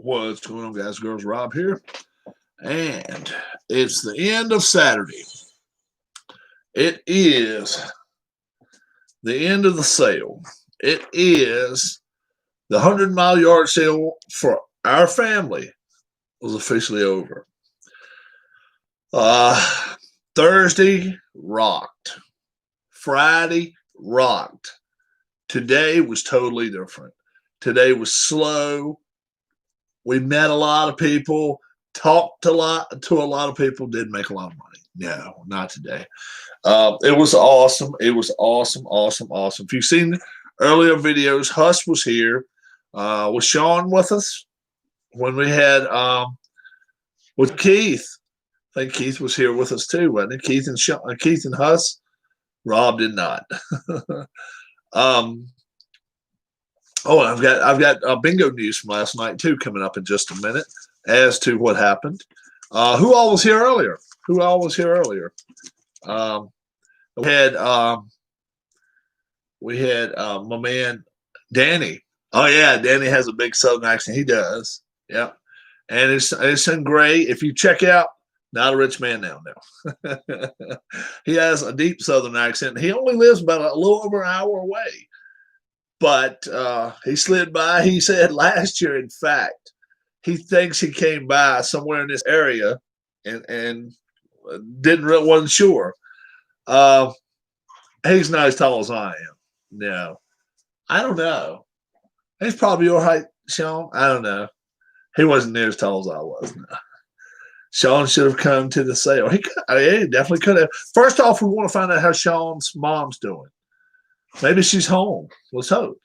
What's going on, guys, girls? Rob here, and it's the end of Saturday. It is the end of the sale. It is the 100-mile yard sale for our family was officially over. Thursday rocked. Friday rocked. Today was totally different. Today was slow. We met a lot of people, talked to a lot of people, didn't make a lot of money. No, not today. It was awesome. It was awesome. If you've seen earlier videos, Huss was here. Was Sean with us when we had with Keith? I think Keith was here with us too, wasn't it? Keith and Huss. Rob did not. Oh, I've got bingo news from last night too coming up in just a minute as to what happened. Who all was here earlier? We had my man Danny. Oh yeah, Danny has a big Southern accent. He does. Yeah, and it's in Gray. If you check out Not a Rich Man Now, he has a deep Southern accent. He only lives about a little over an hour away. But he slid by. He said last year, in fact, he thinks he came by somewhere in this area and wasn't sure. He's not as tall as I am. No. I don't know. He's probably your height, Sean. I don't know. He wasn't near as tall as I was. No. Sean should have come to the sale. He definitely could have. First off, we want to find out how Sean's mom's doing. Maybe she's home. Let's hope.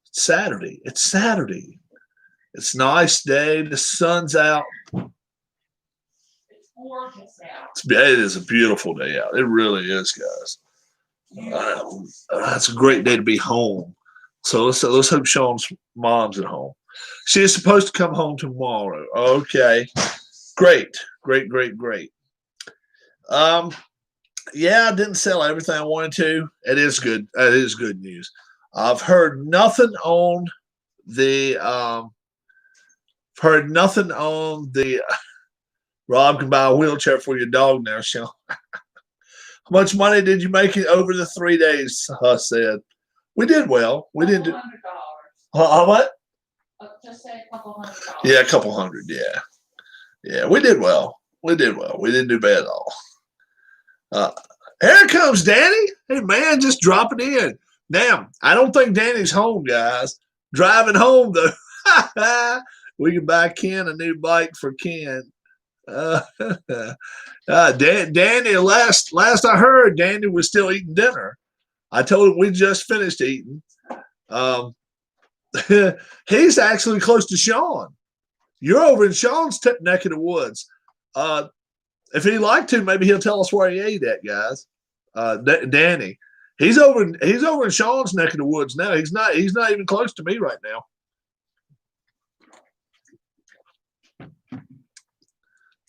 It's Saturday. It's a nice day. The sun's out. It's gorgeous out. It is a beautiful day out. It really is, guys. It's a great day to be home. So let's hope Sean's mom's at home. She is supposed to come home tomorrow. Okay. Great. Yeah, I didn't sell everything I wanted to. It is good. It is good news. I've heard nothing on the Rob can buy a wheelchair for your dog now, Sean. How much money did you make it over the 3 days? Huss said. We did well. We didn't do $100. how much? Just say a couple $100. Yeah, a couple hundred, yeah. Yeah, we did well. We didn't do bad at all. Here comes Danny. Hey, man, just dropping in. Now, I don't think Danny's home, guys. Driving home, though. We can buy Ken a new bike for Ken. Danny, last I heard, Danny was still eating dinner. I told him we just finished eating. He's actually close to Sean. You're over in Sean's neck of the woods. If he'd like to, maybe he'll tell us where he ate at, guys. Danny, he's over in Sean's neck of the woods now. He's not even close to me right now.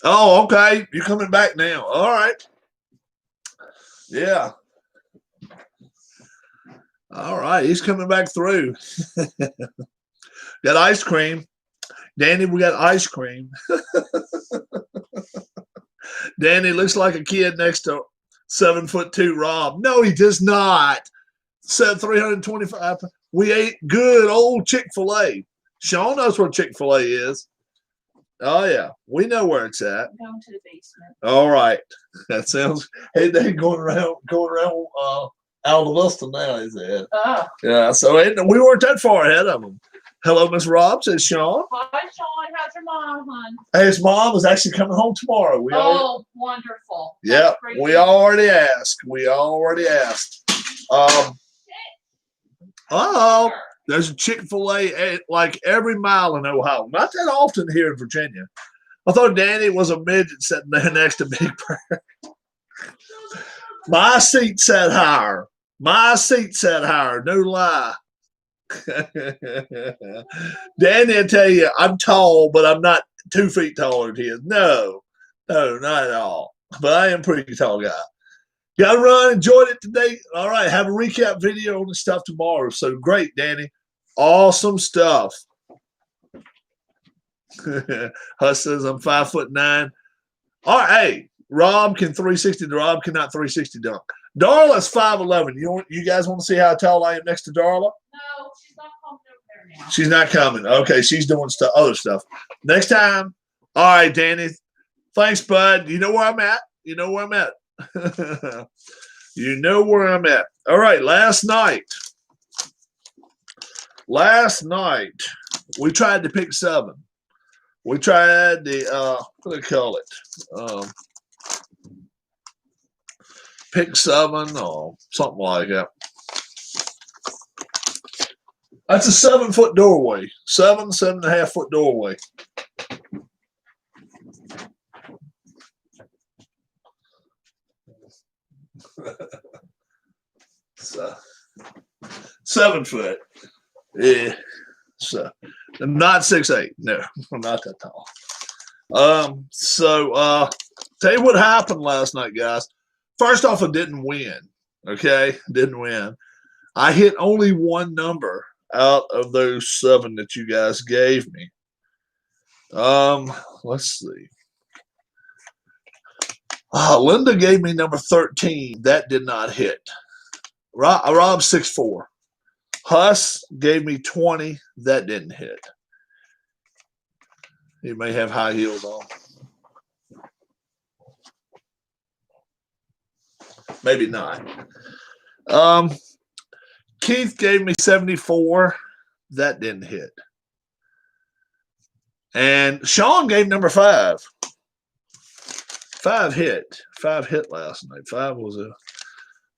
Oh, okay. You're coming back now. All right. Yeah. All right. He's coming back through. Got ice cream. Danny, we got ice cream. Danny looks like a kid next to 7'2" Rob. No, he does not. Said 325. We ate good old Chick-fil-A. Sean knows where Chick-fil-A is. Oh yeah, we know where it's at. Going to the basement. All right, that sounds. Hey, they going around Alta Vista now. He said. Yeah. So we weren't that far ahead of them. Hello, Miss Rob, says Sean. Hi, Sean. How's your mom, hon? Hey, his mom is actually coming home tomorrow. Wonderful. Yeah, we already asked. There's a Chick-fil-A like every mile in Ohio. Not that often here in Virginia. I thought Danny was a midget sitting there next to Big Bird. My seat sat higher. No lie. Danny, I tell you, I'm tall, but I'm not 2 feet taller than he is. No, not at all. But I am a pretty tall guy. Got to run. Enjoyed it today. All right. Have a recap video on the stuff tomorrow. So great, Danny. Awesome stuff. Huss says I'm 5'9". All right, hey, Rob can 360. Rob cannot 360 dunk. Darla's 5'11". You guys want to see how tall I am next to Darla? No, she's not coming over there now. She's not coming. Okay, she's doing other stuff. Next time. All right, Danny. Thanks, bud. You know where I'm at. You know where I'm at. You know where I'm at. All right, last night we tried to pick 7. We tried the what do they call it? Pick 7 or something like that. That's a 7-foot doorway. 7.5 foot doorway. So 7 foot. Yeah. So I'm not 6'8". No, I'm not that tall. Tell you what happened last night, guys. First off, I didn't win. Okay, didn't win. I hit only one number out of those 7 that you guys gave me. Let's see. Linda gave me number 13. That did not hit. Rob 6'4". Huss gave me 20. That didn't hit. He may have high heels on. Maybe not. Keith gave me 74. That didn't hit. And Sean gave number 5. 5 hit. 5 hit last night. 5 was the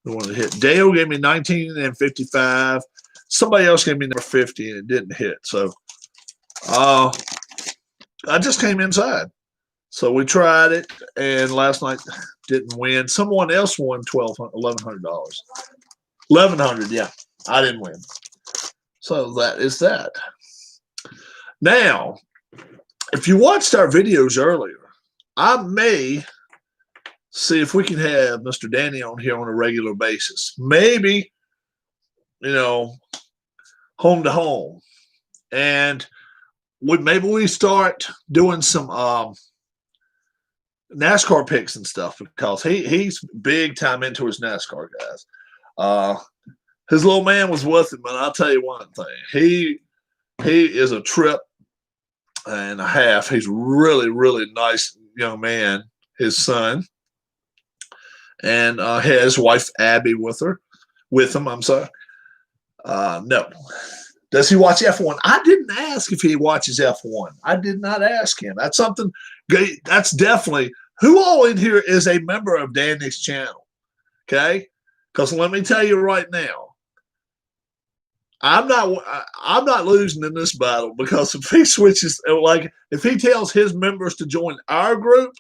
one that hit. Dale gave me 19 and 55. Somebody else gave me number 50 and it didn't hit. So I just came inside. So we tried it, and last night didn't win. Someone else won $1,100. $1,100, yeah. I didn't win. So that is that. Now, if you watched our videos earlier, I may see if we can have Mr. Danny on here on a regular basis. Maybe, home to home. And maybe we start doing some NASCAR picks and stuff, because he's big time into his NASCAR, guys. His little man was with him, and I'll tell you one thing. He is a trip and a half. He's really, really nice young man, his son. And his wife Abby with him, I'm sorry. No. Does he watch F1? I didn't ask if he watches F1. I did not ask him. That's something. That's definitely. Who all in here is a member of Danny's channel? Okay, because let me tell you right now, I'm not losing in this battle, because if he switches, like if he tells his members to join our group,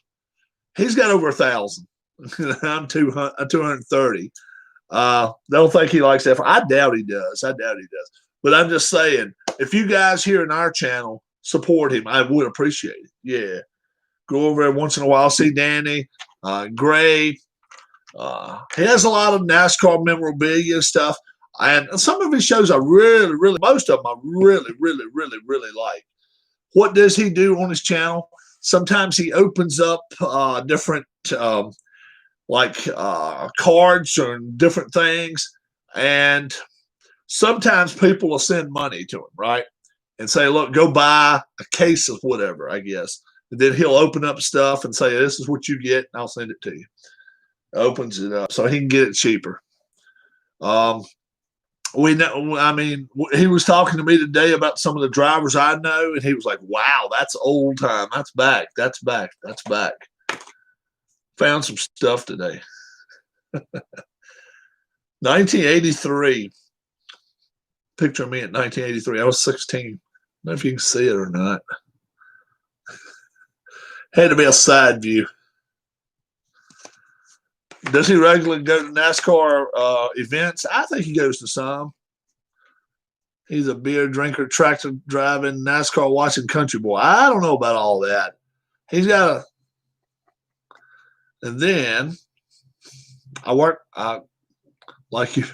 he's got over 1,000. I'm 230. Don't think he likes F1. I doubt he does. But I'm just saying, if you guys here in our channel support him, I would appreciate it. Yeah. Go over there once in a while, see Danny, Gray. He has a lot of NASCAR memorabilia and stuff. And some of his shows most of them I really, really, really, really like. What does he do on his channel? Sometimes he opens up different cards or different things. And sometimes people will send money to him, right? And say, look, go buy a case of whatever, I guess. And then he'll open up stuff and say, this is what you get, and I'll send it to you. Opens it up so he can get it cheaper. We know, he was talking to me today about some of the drivers I know, and he was like, wow, that's old time. That's back. Found some stuff today. 1983. Picture of me at 1983. I was 16. I don't know if you can see it or not. Had to be a side view. Does he regularly go to NASCAR events? I think he goes to some. He's a beer drinker, tractor driving, NASCAR watching country boy. I don't know about all that. He's got a. And then I work like you.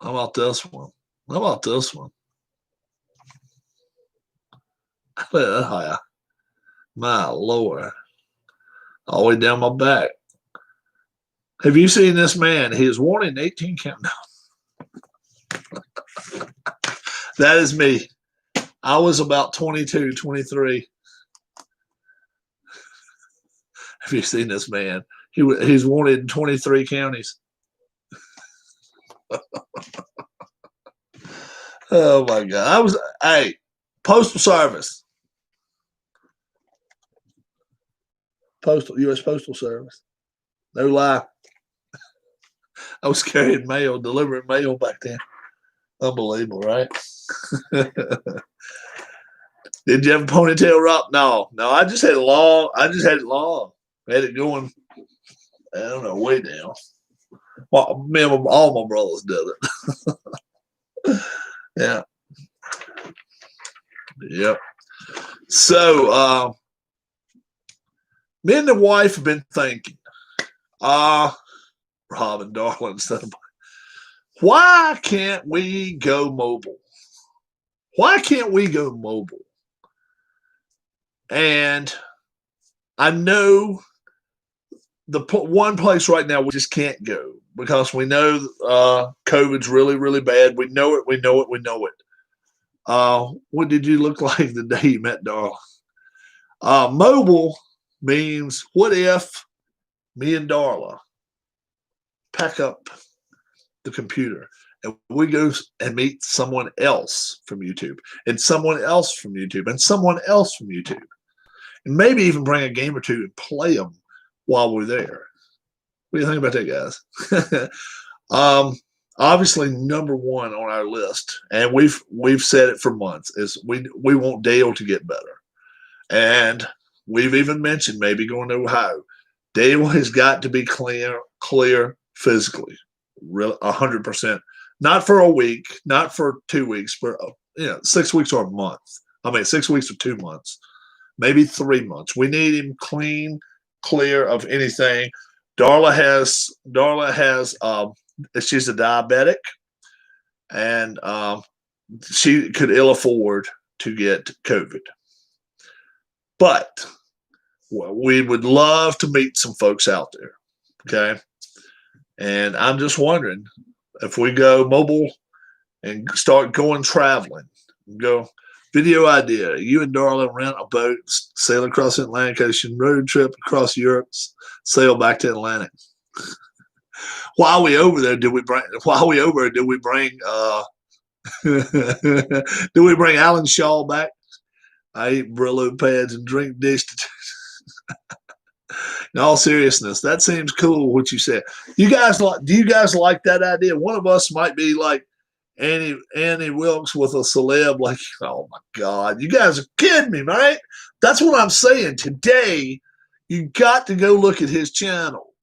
How about this one? My Lord. All the way down my back. Have you seen this man? He is wanting 18 countdown. That is me. I was about 22, 23. Have you seen this man? He's wanted in 23 counties. Oh my God. Hey, Postal Service. U.S. Postal Service. No lie. I was carrying mail, delivering mail back then. Unbelievable, right? Did you have a ponytail, Rob? No. I just had it long. I had it going, I don't know, way down. Well, all my brothers did it. Yeah. Yep. So, me and the wife have been thinking, Rob and Darla, why can't we go mobile? Why can't we go mobile? And I know the one place right now we just can't go because we know COVID's really, really bad. We know it. What did you look like the day you met Darla? Mobile means, what if me and Darla pack up the computer and we go and meet someone else from YouTube and someone else from YouTube and someone else from YouTube, and maybe even bring a game or two and play them while we're there? What do you think about that, guys? Obviously, number one on our list, and we've said it for months, is we want Dale to get better, and we've even mentioned maybe going to Ohio. Dale has got to be clear physically, 100%. Not for a week, not for 2 weeks, but 6 weeks or a month. 6 weeks or 2 months, maybe 3 months. We need him clean, clear of anything. Darla has she's a diabetic, and she could ill afford to get COVID. But we would love to meet some folks out there, okay? And I'm just wondering if we go mobile and start going traveling, go video idea. You and Darla rent a boat, sail across the Atlantic Ocean, road trip across Europe, sail back to Atlantic. While we over there, do we bring Alan Shaw back? I eat Brillo pads and drink dish. In all seriousness, that seems cool what you said. Do you guys like that idea? One of us might be like Annie Wilkes with a celeb. Like, oh my God, you guys are kidding me, right? That's what I'm saying. Today, you got to go look at his channel.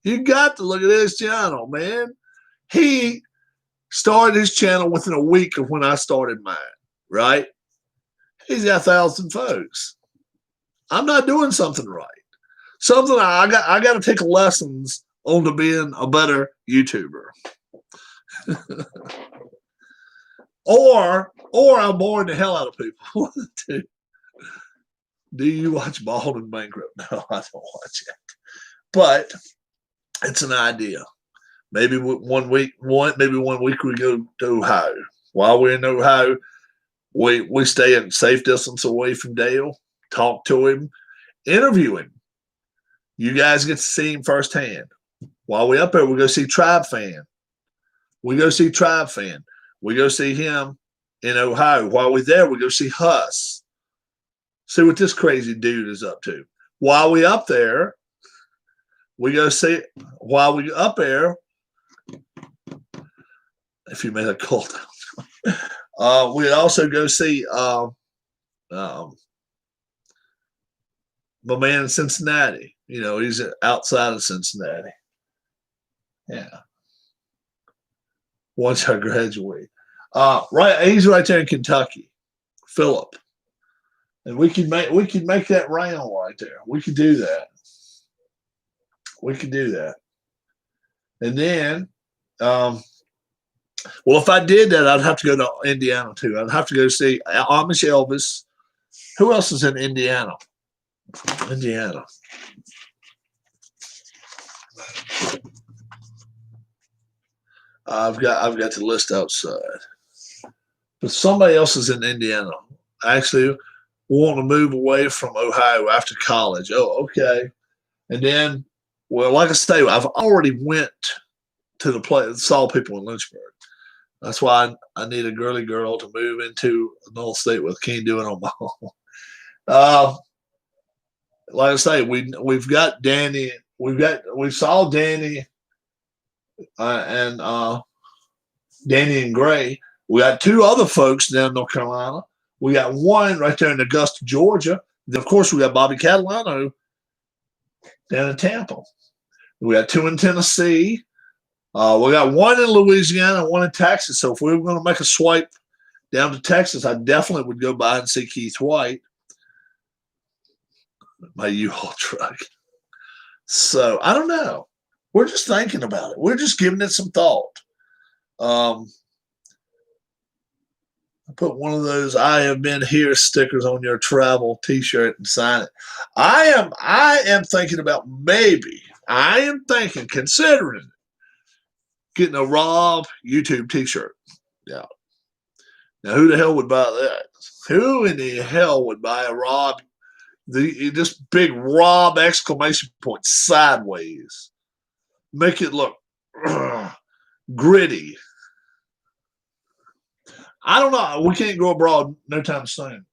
You got to look at his channel, man. He started his channel within a week of when I started mine, right? He's got 1,000 folks. I'm not doing something right. Something I got to take lessons on to being a better YouTuber. or I'm boring the hell out of people. Do you watch Bald and Bankrupt? No, I don't watch it. But it's an idea. Maybe one week we go to Ohio. While we're in Ohio, we stay a safe distance away from Dale, talk to him, interview him. You guys get to see him firsthand. While we're up there, we go see Tribe Fan. We go see him in Ohio. While we're there, we go see Huss. See what this crazy dude is up to. While we up there, we go see. While we up there, if you made a cult, we'd also go see my man in Cincinnati. He's outside of Cincinnati. Yeah. Once I graduate. He's right there in Kentucky. Philip. And we could make that round right there. We could do that. And then if I did that, I'd have to go to Indiana too. I'd have to go see Amish Elvis Who else is in Indiana? Indiana. I've got the list outside. But somebody else is in Indiana. Actually want to move away from Ohio after college. Oh, okay. And then, well, like I say, I've already went to the place, saw people in Lynchburg. That's why I need a girly girl to move into another state with. Can't do it on my own. Like I say, we've got Danny. We saw Danny and Danny and Gray. We got two other folks down in North Carolina. We got one right there in Augusta, Georgia. Then, of course, we got Bobby Catalano down in Tampa. We got two in Tennessee. We got one in Louisiana and one in Texas. So if we were going to make a swipe down to Texas, I definitely would go by and see Keith White. My U-Haul truck. So I don't know. We're just thinking about it. We're just giving it some thought. I put one of those "I have been here" stickers on your travel T-shirt and sign it. I am thinking about maybe. I am thinking, considering getting a Rob YouTube T-shirt. Yeah. Now, who the hell would buy that? Who in the hell would buy a Rob? This big Rob exclamation point sideways. Make it look gritty. I don't know. We can't go abroad no time soon.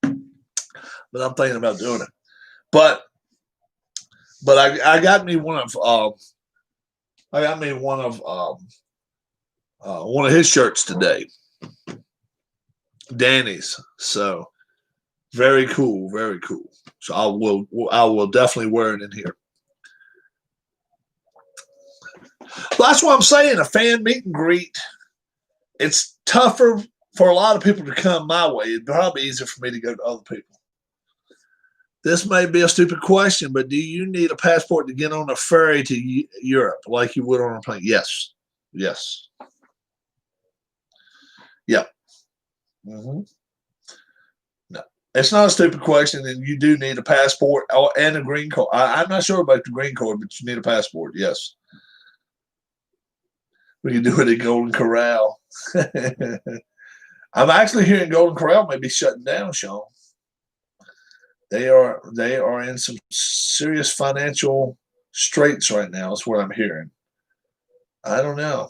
But I'm thinking about doing it. But I got me one of one of his shirts today. Danny's. So very cool, very cool. So I will definitely wear it in here. Well, that's what I'm saying. A fan meet and greet. It's tougher for a lot of people to come my way. It'd probably be easier for me to go to other people. This may be a stupid question, but do you need a passport to get on a ferry to Europe like you would on a plane? Yes. Yes. Yep. Mm-hmm. No, it's not a stupid question, and you do need a passport and a green card. I'm not sure about the green card, but you need a passport. Yes. We can do it at Golden Corral. I'm actually hearing Golden Corral may be shutting down, Sean. They are in some serious financial straits right now. Is what I'm hearing. I don't know.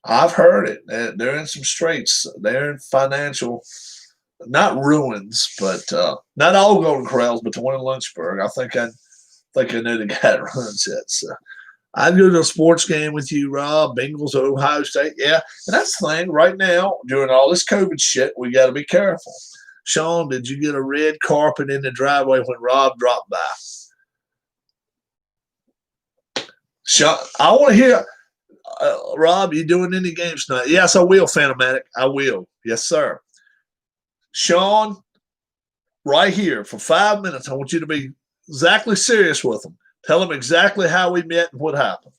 I've heard it. They're in some straits. They're in financial, not ruins, but not all Golden Corrals, but the one in Lynchburg. I think I know the guy that runs it. So I'd go to a sports game with you, Rob. Bengals, Ohio State. Yeah, and that's the thing. Right now, during all this COVID shit, we got to be careful. Sean, did you get a red carpet in the driveway when Rob dropped by? Sean, I want to hear, Rob, you doing any games tonight? Yes, I will, Phanomatic. I will. Yes, sir. Sean, right here for 5 minutes, I want you to be exactly serious with him. Tell him exactly how we met and what happened.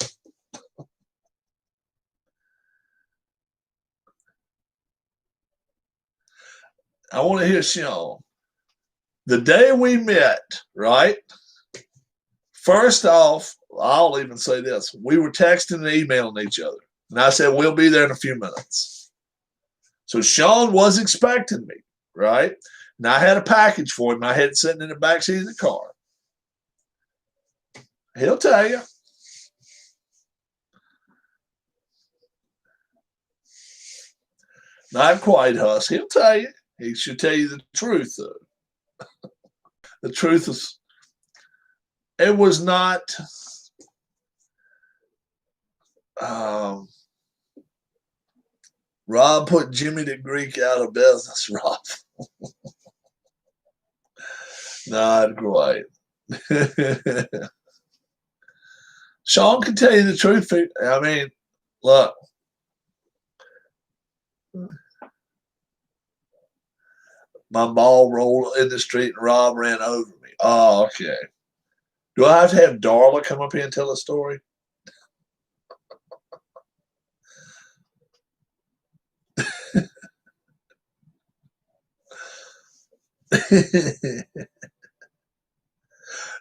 I want to hear Sean. The day we met, right? First off, I'll even say this. We were texting and emailing each other. And I said, we'll be there in a few minutes. So Sean was expecting me, right? And I had a package for him. I had it sitting in the backseat of the car. He'll tell you. Not quite, Huss. He'll tell you. He should tell you the truth, though. The truth is, it was not. Rob put Jimmy the Greek out of business, Rob. Not quite. Sean can tell you the truth. I mean, look. My ball rolled in the street and Rob ran over me. Oh, okay. Do I have to have Darla come up here and tell a story?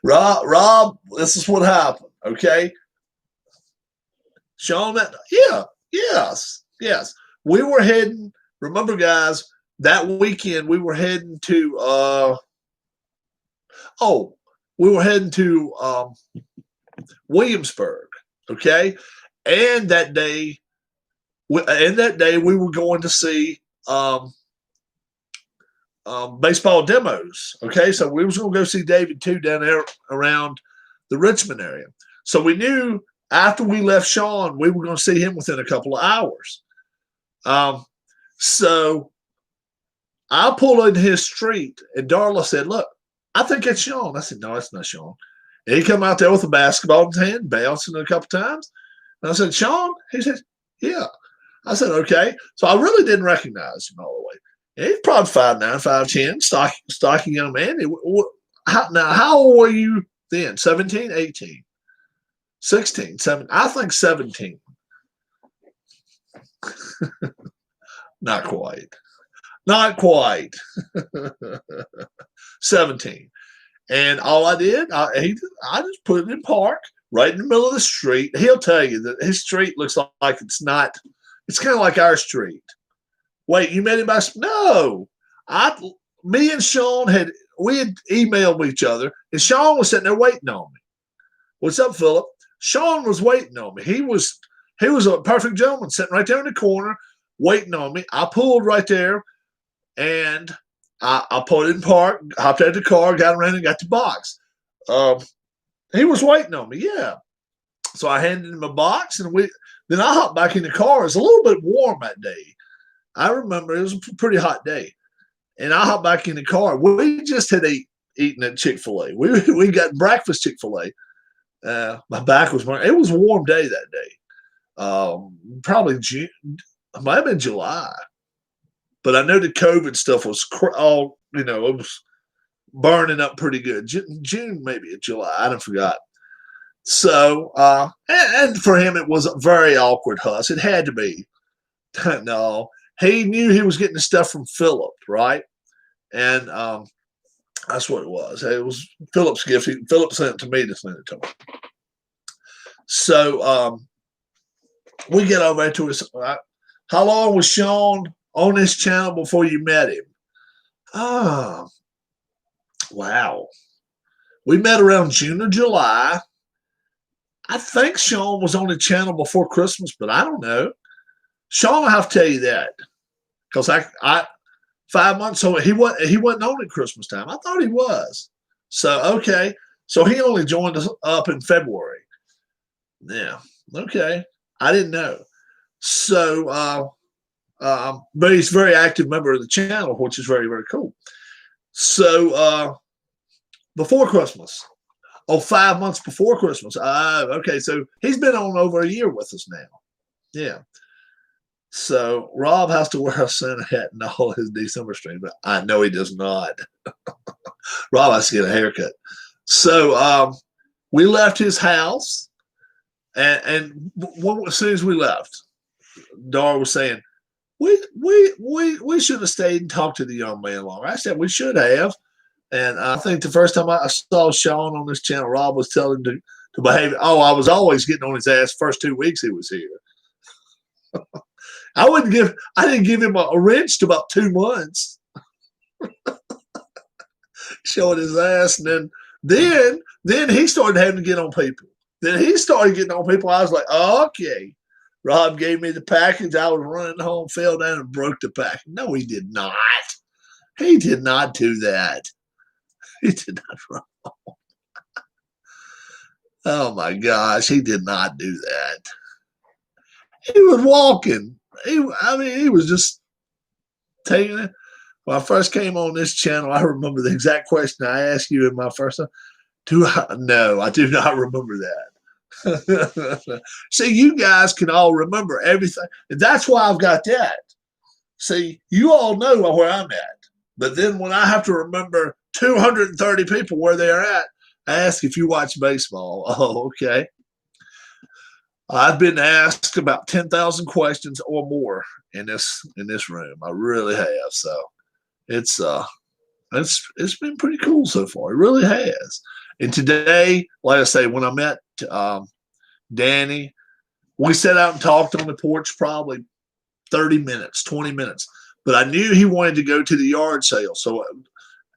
Rob, this is what happened. Okay, Sean, yeah, yes. We were heading. Remember, guys, that weekend we were heading to. We were heading to Williamsburg. Okay, and that day, we were going to see baseball demos. Okay, so we was going to go see David too down there around the Richmond area. So we knew after we left Sean, we were going to see him within a couple of hours. So I pulled in his street, and Darla said, "Look, I think it's Sean." I said, "No, it's not Sean." And he come out there with a basketball in his hand, bouncing it a couple times. And I said, "Sean?" He said, "Yeah." I said, "Okay." So I really didn't recognize him all the way. And he's probably 5'9", 5'10", stocky young man. How old were you then? 17, 18, 16, 17? I think 17. Not quite. 17. And all I did, I just put it in park right in the middle of the street. He'll tell you that his street looks like it's not. It's kind of like our street. Wait, you met him by? No, me and Sean had emailed each other, and Sean was sitting there waiting on me. What's up, Philip? Sean was waiting on me. He was a perfect gentleman, sitting right there in the corner, waiting on me. I pulled right there, and I put it in park, hopped out of the car, got around and got the box. He was waiting on me, yeah. So I handed him a box, and then I hopped back in the car. It was a little bit warm that day. I remember it was a pretty hot day. And I hopped back in the car. We just had eaten at Chick-fil-A. We got breakfast Chick-fil-A. My back was burning. It was a warm day that day. Probably June. It might have been July. But I know the COVID stuff was all, it was burning up pretty good. June, maybe July. I don't forgot. So, and for him, it was a very awkward huss. It had to be. No, he knew he was getting the stuff from Philip, right? And that's what it was. It was Philip's gift. Philip sent it to me to send it to him. So we get over there to his. How long was Sean on this channel before you met him? Oh, wow. We met around June or July. I think Sean was on the channel before Christmas, but I don't know. Sean, I'll have to tell you that because I 5 months so he wasn't on at Christmas time. I thought he was. So okay, so he only joined us up in February. Yeah, okay, I didn't know. So, but he's a very active member of the channel, which is very, very cool. So before Christmas. Oh, 5 months before Christmas. Okay, so he's been on over a year with us now. Yeah. So Rob has to wear a Santa hat in all his December stream, but I know he does not. Rob has to get a haircut. So we left his house, and as soon as we left, Dar was saying, we should have stayed and talked to the young man longer. I said we should have. And I think the first time I saw Sean on this channel, Rob was telling him to behave. Oh, I was always getting on his ass first 2 weeks he was here. I didn't give him a wrench to about 2 months. Showing his ass. And then he started having to get on people. Then he started getting on people. I was like, oh, okay. Rob gave me the package. I was running home, fell down and broke the package. No, he did not. He did not do that. He did not run. Oh my gosh, he did not do that. He was walking. He was just taking it. When I first came on this channel, I remember the exact question I asked you in my first time. No, I do not remember that. See, you guys can all remember everything. And that's why I've got that. See, you all know where I'm at. But then when I have to remember 230 people where they're at, I ask if you watch baseball. Oh, okay. I've been asked about 10,000 questions or more in this room. I really have. So it's It's been pretty cool so far. It really has. And today, like I say, when I met Danny, we sat out and talked on the porch probably 30 minutes, 20 minutes. But I knew he wanted to go to the yard sale. So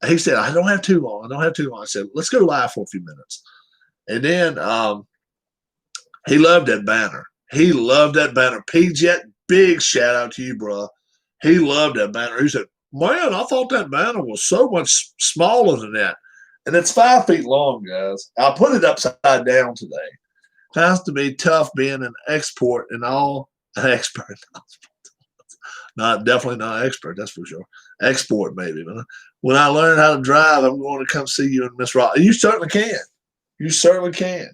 he said, I don't have too long. I don't have too long. I said, let's go live for a few minutes. And then he loved that banner. He loved that banner. P-Jet, big shout out to you, bro. He loved that banner. He said, man, I thought that banner was so much smaller than that. And it's 5 feet long, guys. I put it upside down today. Has to be tough being an expert and all. An expert. Definitely not expert, that's for sure. Export, maybe. But when I learn how to drive, I'm going to come see you in Miss Rock. You certainly can. You certainly can.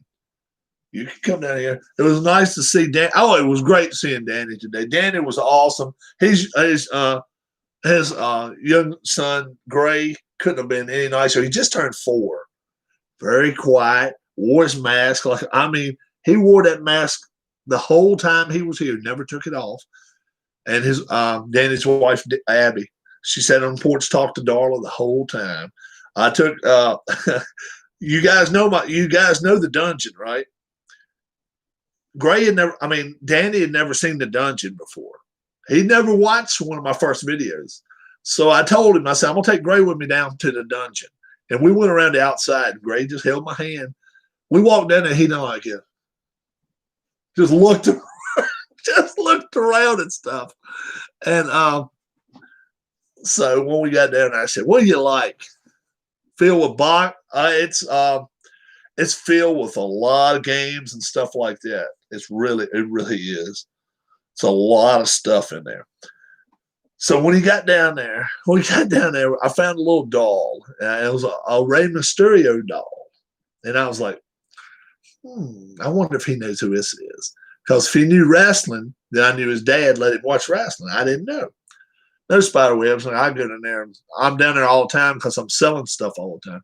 You can come down here. It was nice to see Dan. Oh, it was great seeing Danny today. Danny was awesome. His young son, Gray, couldn't have been any nicer. He just turned 4. Very quiet. Wore his mask. He wore that mask the whole time he was here. Never took it off. And his Danny's wife, Abby, she sat on the porch, talked to Darla the whole time. I took you guys know the dungeon, right? Danny had never seen the dungeon before. He never watched one of my first videos. So I told him, I said, I'm going to take Gray with me down to the dungeon. And we went around the outside. And Gray just held my hand. We walked down there. He didn't like it. Just looked around and stuff. And so when we got down there, I said, what do you like? Filled with box? It's filled with a lot of games and stuff like that. It really is. It's a lot of stuff in there. So when we got down there, I found a little doll. It was a Rey Mysterio doll. And I was like, I wonder if he knows who this is. Because if he knew wrestling, then I knew his dad let him watch wrestling. I didn't know. No spider webs. And I go in there. I'm down there all the time because I'm selling stuff all the time.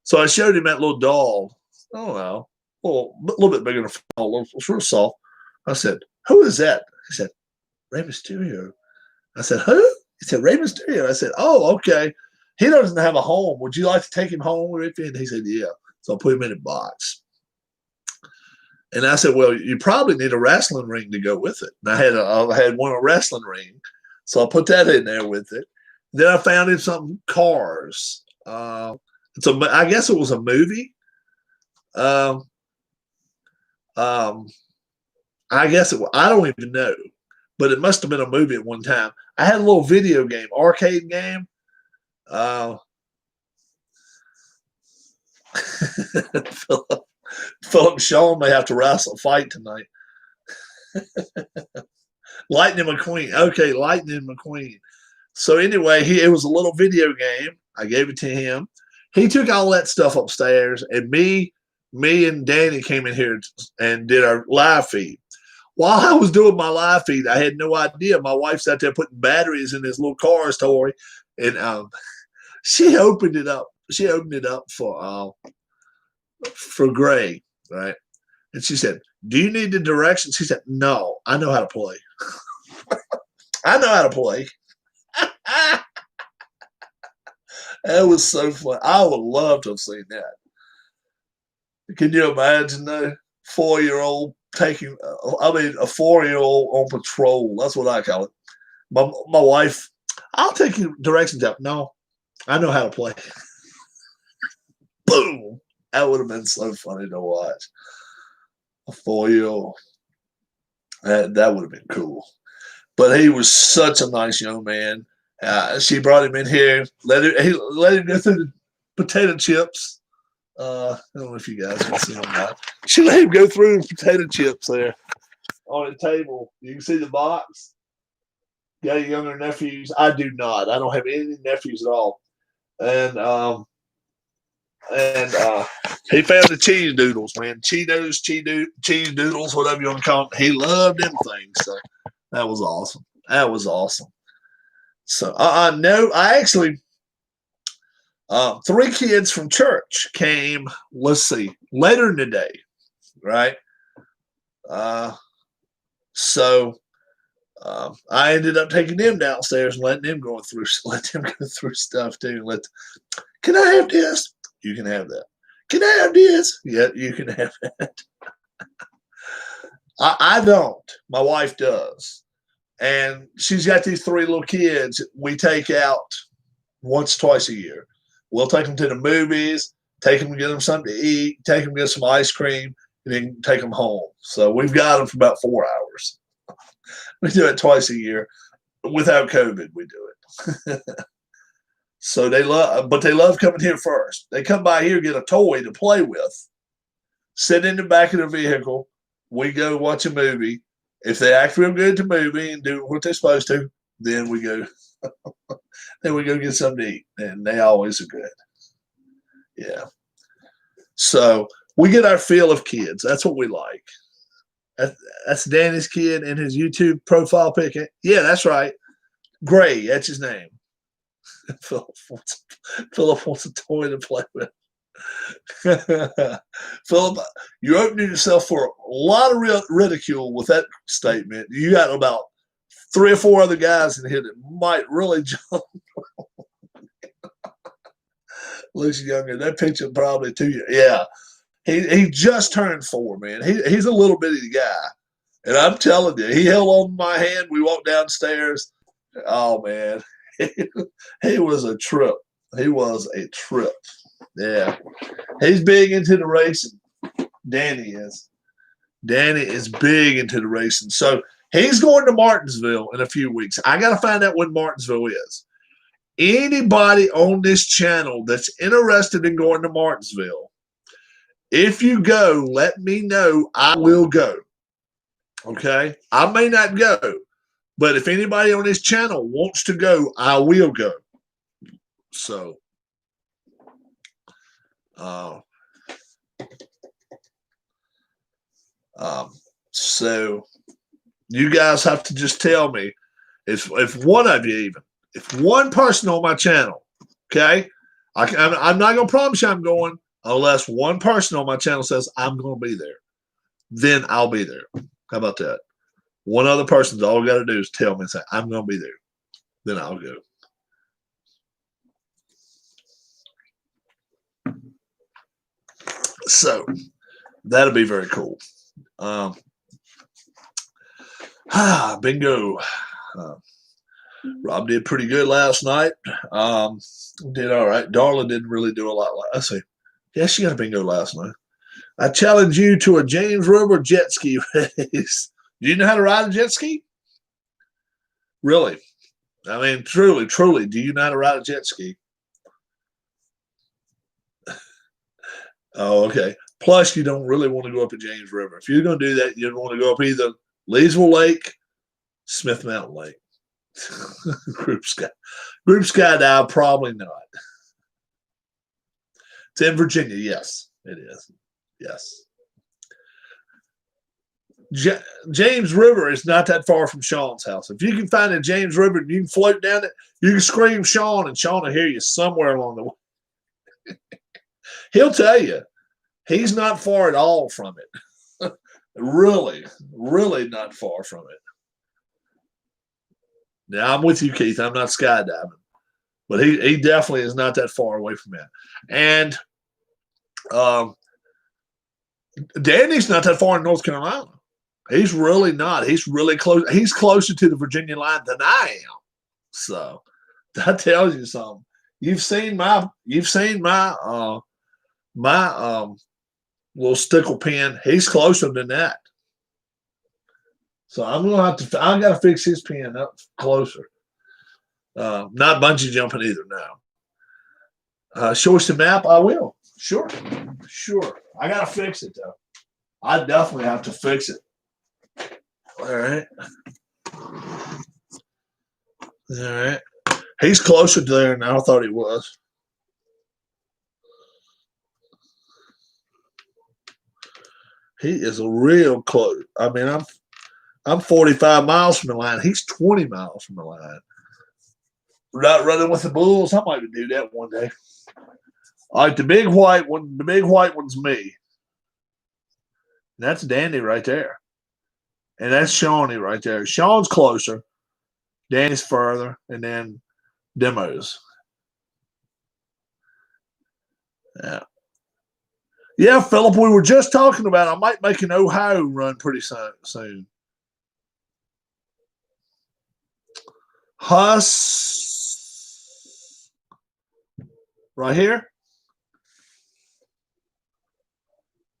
So I showed him that little doll. Oh, well, a little bit bigger than a little real soft. I said, who is that? He said, Rey Mysterio. I said, who? He said, Rey Mysterio. I said, oh, okay. He doesn't have a home. Would you like to take him home with you? And he said, yeah. So I put him in a box. And I said, well, you probably need a wrestling ring to go with it. And I had a wrestling ring. So I put that in there with it. Then I found him some Cars. I guess it was a movie. I guess it was, I don't even know. But it must have been a movie at one time. I had a little video game, arcade game. Philip and Sean may have to wrestle fight tonight. Lightning McQueen. Okay, Lightning McQueen. So anyway, it was a little video game. I gave it to him. He took all that stuff upstairs, and me and Danny came in here and did our live feed. While I was doing my live feed, I had no idea. My wife's out there putting batteries in this little Cars toy, and she opened it up. She opened it up for Gray, right? And she said, do you need the directions? He said, no, I know how to play. I know how to play. That was so fun. I would love to have seen that. Can you imagine a 4-year-old taking, a 4-year-old on patrol? That's what I call it. My wife, I'll take you directions out. No, I know how to play. Boom. That would have been so funny to watch. A 4-year-old. That would have been cool. But he was such a nice young man. She brought him in here, let him go through the potato chips. I don't know if you guys can see them now. She let him go through the potato chips there on the table. You can see the box. Got any younger nephews? I do not. I don't have any nephews at all. And he found the cheese doodles, man. Cheetos, cheese doodles, whatever you want to call them. He loved them things. So that was awesome. That was awesome. So no, I actually 3 kids from church came, let's see, later in the day, right? So I ended up taking them downstairs and letting them go through stuff too. Can I have this? You can have that. Can I have this? Yeah, you can have that. I don't. My wife does. And she's got these 3 little kids we take out once, twice a year. We'll take them to the movies, take them to get them something to eat, take them to get some ice cream, and then take them home. So we've got them for about 4 hours. We do it twice a year. Without COVID, we do it. So they love coming here first. They come by here, get a toy to play with, sit in the back of the vehicle. We go watch a movie. If they act real good to movie and do what they're supposed to, then we go get something to eat. And they always are good. Yeah. So we get our fill of kids. That's what we like. That's Danny's kid in his YouTube profile pic. Yeah, that's right. Gray, that's his name. Philip wants a toy to play with. Philip, you're opening yourself for a lot of ridicule with that statement. You got about 3 or 4 other guys in here that might really jump. Looks younger. That picture probably 2 years. Yeah. He just turned 4, man. He's a little bitty guy. And I'm telling you, he held on my hand. We walked downstairs. Oh, man. He was a trip. He was a trip. Yeah. He's big into the racing. Danny is. Danny is big into the racing. So he's going to Martinsville in a few weeks. I got to find out when Martinsville is. Anybody on this channel that's interested in going to Martinsville, if you go, let me know. I will go. Okay? I may not go, but if anybody on this channel wants to go, I will go. So, so you guys have to just tell me if one of you even, if one person on my channel, okay, I'm not going to promise you I'm going unless one person on my channel says I'm going to be there. Then I'll be there. How about that? One other person's all got to do is tell me and say I'm going to be there. Then I'll go. So that'll be very cool. Bingo. Rob did pretty good last night. Did all right. Darla didn't really do a lot. I say, yeah, she got a bingo last night. I challenge you to a James River jet ski race. Do you know how to ride a jet ski? Really? I mean, truly, do you know how to ride a jet ski? Oh, okay. Plus, you don't really want to go up at James River. If you're going to do that, you want to go up either Leesville Lake, Smith Mountain Lake. Group skydive, probably not. It's in Virginia. Yes, it is. Yes. James River is not that far from Sean's house. If you can find a James River and you can float down it, you can scream Sean, and Sean will hear you somewhere along the way. He'll tell you. He's not far at all from it. Really not far from it. Now, I'm with you, Keith. I'm not skydiving. But he definitely is not that far away from that. And Danny's not that far in North Carolina. He's really not. He's really close. He's closer to the Virginia line than I am. So that tells you something. You've seen my little stickle pin. He's closer than that. So I'm gonna have to. I gotta fix his pin up closer. Not bungee jumping either now. Show us the map. I will. Sure. I gotta fix it though. I definitely have to fix it. All right. He's closer to there than I thought he was. He is a real close. I mean, I'm 45 miles from the line. He's 20 miles from the line. Not running with the bulls. I might do that one day. All right, the big white one. The big white one's me. That's Danny right there. And that's Shawnee right there. Sean's closer. Danny's further. And then Demos. Yeah. Yeah, Philip, we were just talking about I might make an Ohio run pretty soon. Huss. Right here.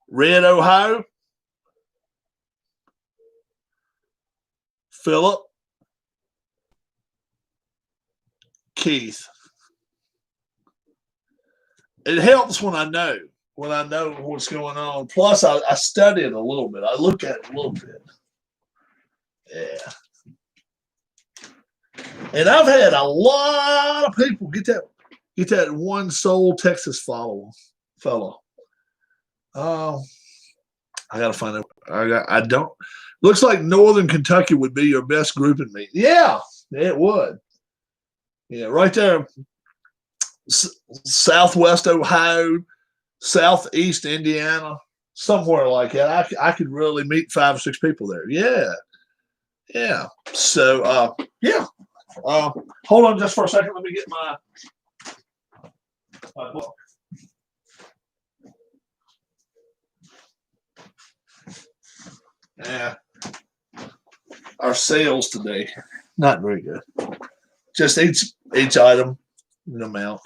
Red, Ohio. Philip. Keith. It helps when I know what's going on. Plus, I study it a little bit. I look at it a little bit. Yeah. And I've had a lot of people get that one Soul Texas fellow. I gotta find out. I don't. Looks like Northern Kentucky would be your best grouping meet. Yeah, it would. Yeah, right there. Southwest Ohio, Southeast Indiana, somewhere like that. I could really meet 5 or 6 people there. Yeah. So yeah. Hold on just for a second. Let me get my book. Yeah. Our sales today, not very good. Just each item, an amount.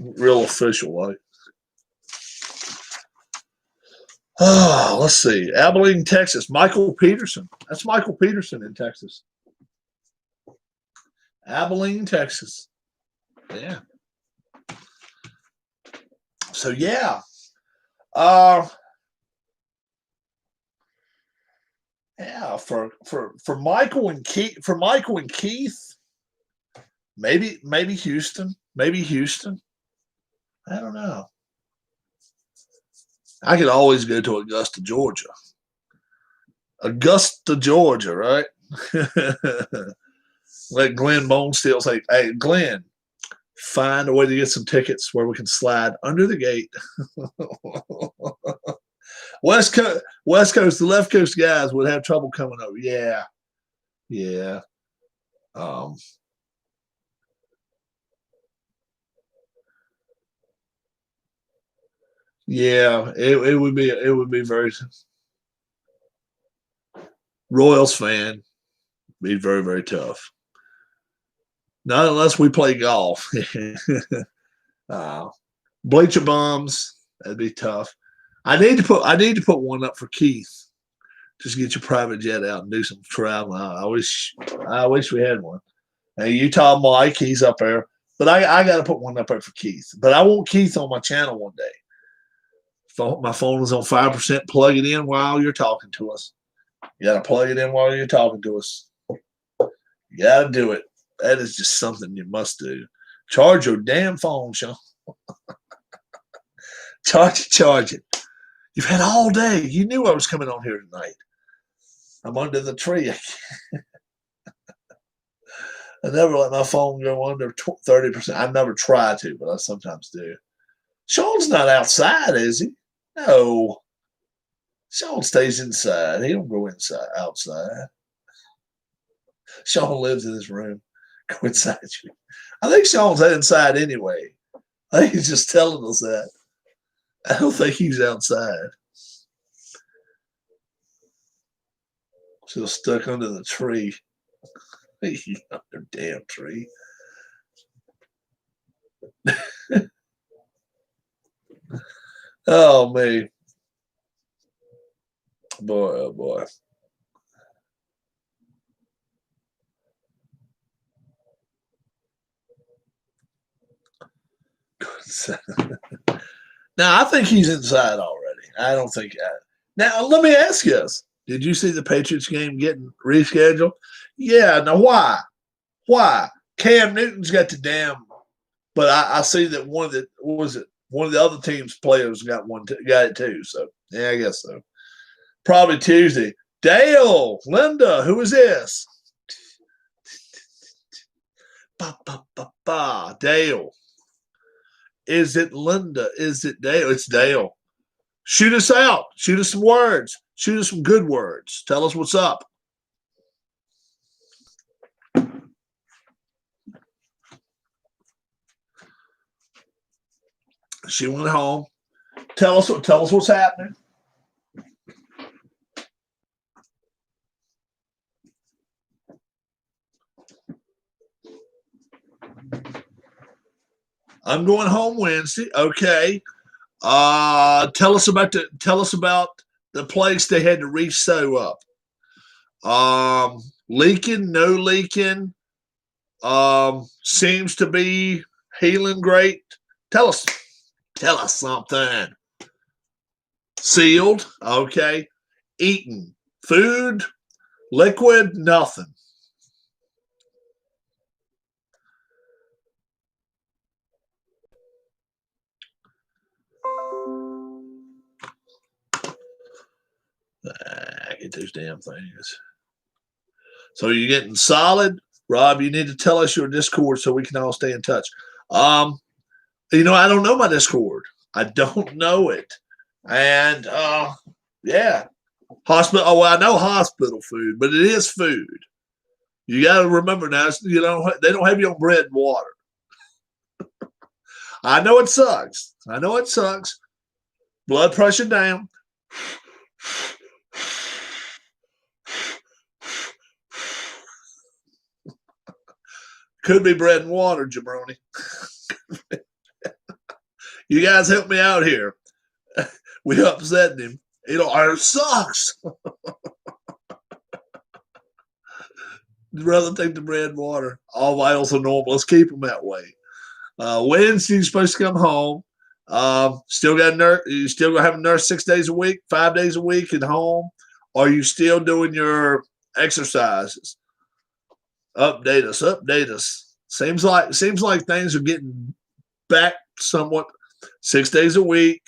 Real official, like. Let's see. Abilene, Texas. Michael Peterson. That's Michael Peterson in Texas. Abilene, Texas. Yeah. So yeah. Yeah, for Michael and Keith, maybe Houston. I don't know. I could always go to Augusta, Georgia. Right? Let Glenn Bonesteel say, "Hey, Glenn, find a way to get some tickets where we can slide under the gate." West Coast, the left coast guys would have trouble coming over. Yeah. Yeah, it would be very Royals fan. Be very, very tough. Not unless we play golf. Bleacher bombs, that'd be tough. I need to put one up for Keith. Just get your private jet out and do some traveling. I wish we had one. Hey, Utah Mike, he's up there. But I got to put one up there for Keith. But I want Keith on my channel one day. My phone is on 5%. Plug it in while you're talking to us. You got to plug it in while you're talking to us. You got to do it. That is just something you must do. Charge your damn phone, Sean. Charge it. You've had all day. You knew I was coming on here tonight. I'm under the tree. I never let my phone go under 30%. I never try to, but I sometimes do. Sean's not outside, is he? No. Sean stays inside. He don't go outside. Sean lives in his room. Go inside you. I think Sean's inside anyway. I think he's just telling us that. I don't think he's outside. Still stuck under the tree. Under damn tree. Oh me. Boy, oh boy. Now I think he's inside already. I don't think that. Now let me ask you this: did you see the Patriots game getting rescheduled? Yeah. Now why? Why? Cam Newton's got the damn. But I see that one of the other team's players got it too. So yeah, I guess so. Probably Tuesday. Dale, Linda, who is this? Dale. Is it Linda? Is it Dale? It's Dale. Shoot us out. Shoot us some words. Shoot us some good words. Tell us what's up. She went home. Tell us what's happening. I'm going home Wednesday. Okay. Tell us about the place they had to re-sew up. Leaking, no leaking. Seems to be healing great. Tell us something. Sealed. Okay. Eaten. Food. Liquid. Nothing. I get those damn things. So you're getting solid. Rob, you need to tell us your Discord so we can all stay in touch. I don't know my Discord. I don't know it. And yeah. Hospital. Oh, well, I know hospital food, but it is food. You got to remember now, they don't have you on bread and water. I know it sucks. Blood pressure down. Could be bread and water, jabroni. You guys help me out here. We upsetting him. It sucks. I'd rather take the bread and water. All vitals are normal. Let's keep them that way. Wednesday, you're supposed to come home. Still got a nurse. You still gonna have a nurse 6 days a week, 5 days a week at home. Are you still doing your exercises? Update us. Seems like things are getting back somewhat. 6 days a week.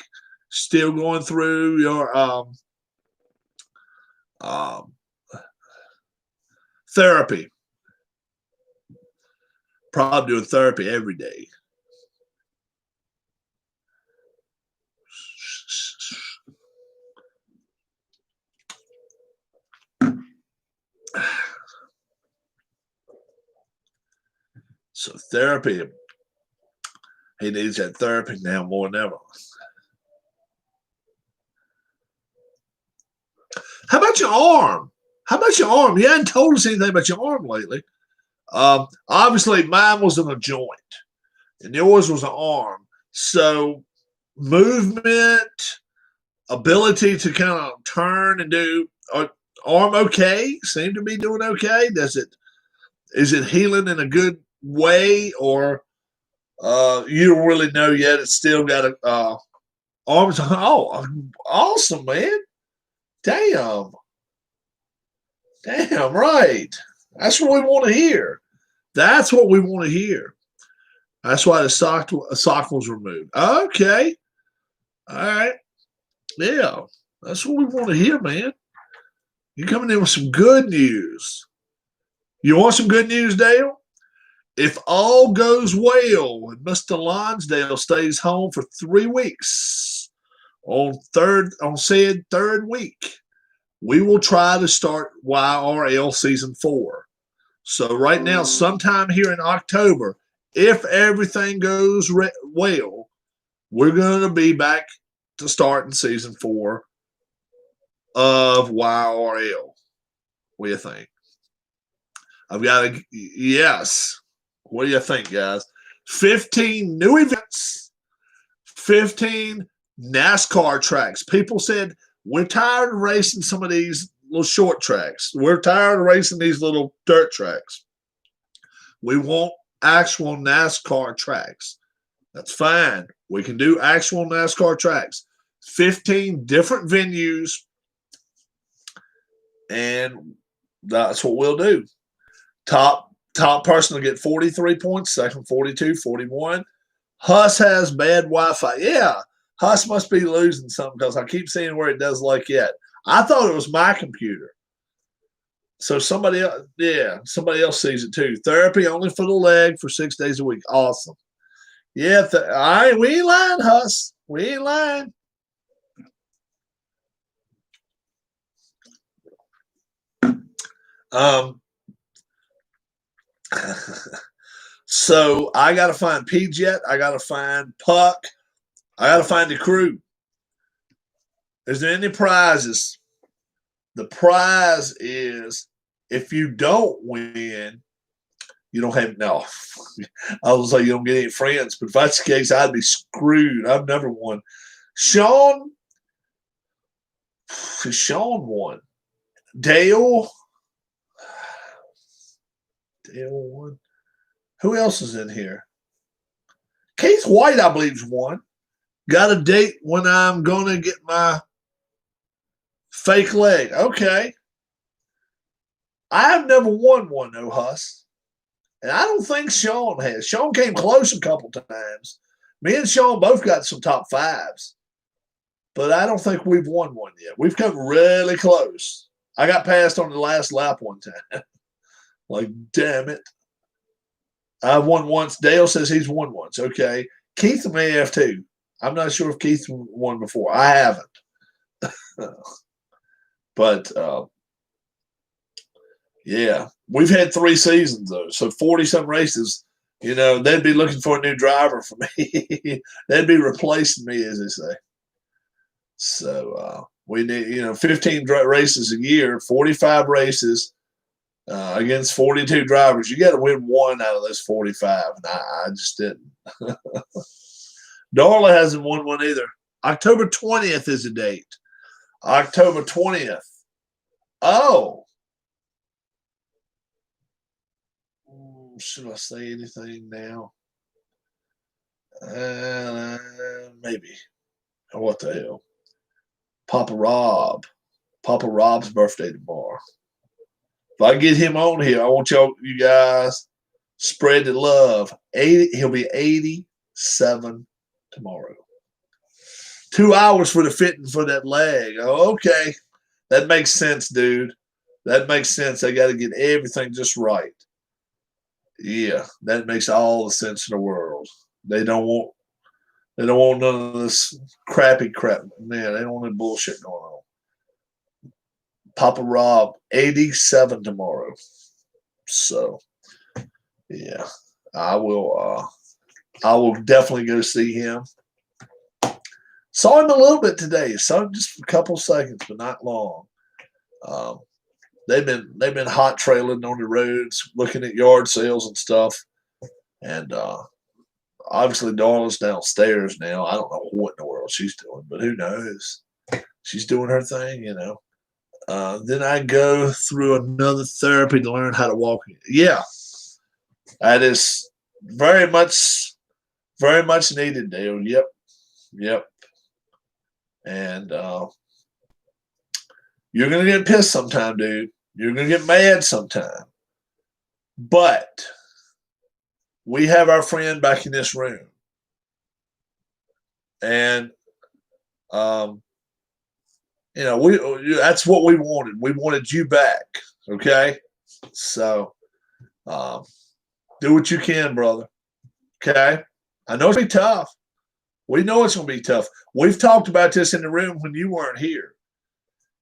Still going through your therapy. Probably doing therapy every day. So therapy, he needs that therapy now more than ever. How about your arm? You hadn't told us anything about your arm lately. Obviously, mine was in a joint, and yours was an arm. So movement, ability to kind of turn and do arm okay? Seem to be doing okay. Is it healing in a good way, or you don't really know yet? It's still got arms. Oh, awesome, man! Damn, right. That's what we want to hear. That's what we want to hear. That's why the sock was removed. Okay, all right, yeah, that's what we want to hear, man. You're coming in with some good news. You want some good news, Dale? If all goes well and Mr. Lonsdale stays home for 3 weeks, on said third week, we will try to start YRL season 4. So right now, sometime here in October, if everything goes well, we're going to be back to starting season 4 of YRL. What do you think? Yes. What do you think, guys? 15 new events, 15 NASCAR tracks. People said, we're tired of racing some of these little short tracks. We're tired of racing these little dirt tracks. We want actual NASCAR tracks. That's fine. We can do actual NASCAR tracks. 15 different venues, and that's what we'll do. Top person will get 43 points, second 42, 41. Huss has bad Wi-Fi. Yeah, Huss must be losing something because I keep seeing where it does like yet. I thought it was my computer. So somebody else sees it too. Therapy only for the leg for 6 days a week. Awesome. Yeah, we ain't lying, Huss. We ain't lying. So I got to find P-Jet. I got to find Puck. I got to find the crew. Is there any prizes? The prize is if you don't win, you don't have no. I was like, you don't get any friends. But if that's the case, I'd be screwed. I've never won. Sean won. Dale won. Who else is in here? Keith White, I believe, won. Got a date when I'm going to get my fake leg. Okay. I have never won one, no Huss. And I don't think Sean has. Sean came close a couple times. Me and Sean both got some top fives. But I don't think we've won one yet. We've come really close. I got passed on the last lap one time. Like, damn it. I won once. Dale says he's won once. Okay. Keith may have too. I'm not sure if Keith won before. I haven't. But, yeah. We've had 3 seasons, though. So 40-some races, you know, they'd be looking for a new driver for me. They'd be replacing me, as they say. So we need, 15 races a year, 45 races against 42 drivers. You got to win one out of those 45, and I just didn't. Darla hasn't won one either. October 20th is the date. October 20th. Oh. Should I say anything now? Maybe. What the hell? Papa Rob. Papa Rob's birthday tomorrow. If I get him on here, I want you guys spread the love. He'll be 87 tomorrow. 2 hours for the fitting for that leg. Oh, okay. That makes sense, dude. That makes sense. They got to get everything just right. Yeah, that makes all the sense in the world. They don't want none of this crappy crap. Man, they don't want any bullshit going on. Papa Rob, 87 tomorrow. So, yeah, I will definitely go see him. Saw him a little bit today. Saw him just for a couple of seconds, but not long. They've been hot trailing on the roads, looking at yard sales and stuff. And obviously Darla's downstairs now. I don't know what in the world she's doing, but who knows? She's doing her thing, Then I go through another therapy to learn how to walk. Yeah, that is very much needed, Dale. Yep. And you're going to get pissed sometime, dude. You're going to get mad sometime. But we have our friend back in this room. And, that's what we wanted. We wanted you back. Okay? So, do what you can, brother. Okay? I know it's going to be tough. We know it's going to be tough. We've talked about this in the room when you weren't here.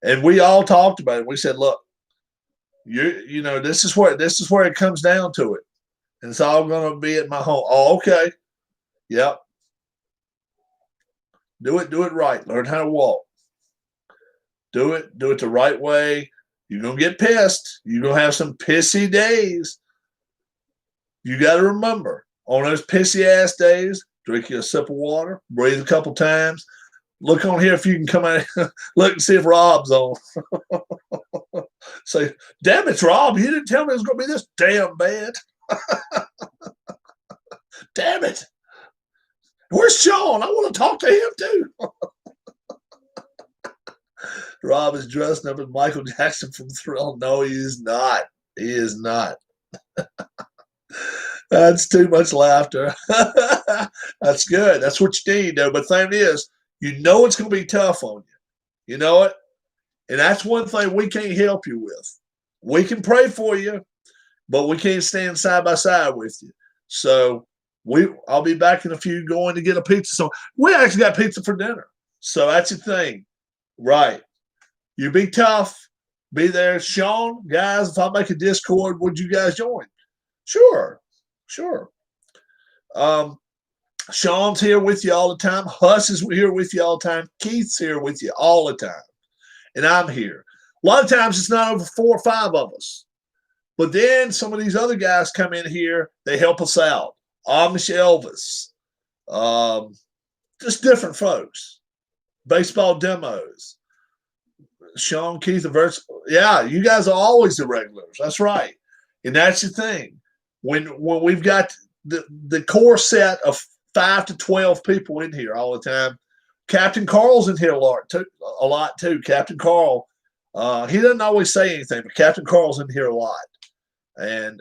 And we all talked about it. We said, look, this is where it comes down to it. And it's all going to be at my home. Oh, okay. Yep. Do it right. Learn how to walk. Do it the right way. You're going to get pissed. You're going to have some pissy days. You got to remember, on those pissy ass days, drink you a sip of water, breathe a couple times. Look on here if you can come out. Look and see if Rob's on. Say, damn it, Rob. You didn't tell me it was going to be this damn bad. Damn it. Where's Sean? I want to talk to him too. Rob is dressed up as Michael Jackson from Thrill. No, he is not. He is not. That's too much laughter. That's good. That's what you need, though. But the thing is, it's going to be tough on you. You know it? And that's one thing we can't help you with. We can pray for you, but we can't stand side by side with you. So I'll be back in a few going to get a pizza. So we actually got pizza for dinner. So that's the thing. Right. You be tough. Be there. Sean, guys, if I make a Discord, would you guys join? Sure. Sean's here with you all the time. Huss is here with you all the time. Keith's here with you all the time. And I'm here. A lot of times it's not over 4 or 5 of us. But then some of these other guys come in here. They help us out. Amish Elvis. Just different folks. Baseball demos. Sean, Keith, the Verts. Yeah, you guys are always the regulars. That's right. And that's the thing. When we've got the core set of 5 to 12 people in here all the time. Captain Carl's in here a lot too. Captain Carl, he doesn't always say anything, but Captain Carl's in here a lot. And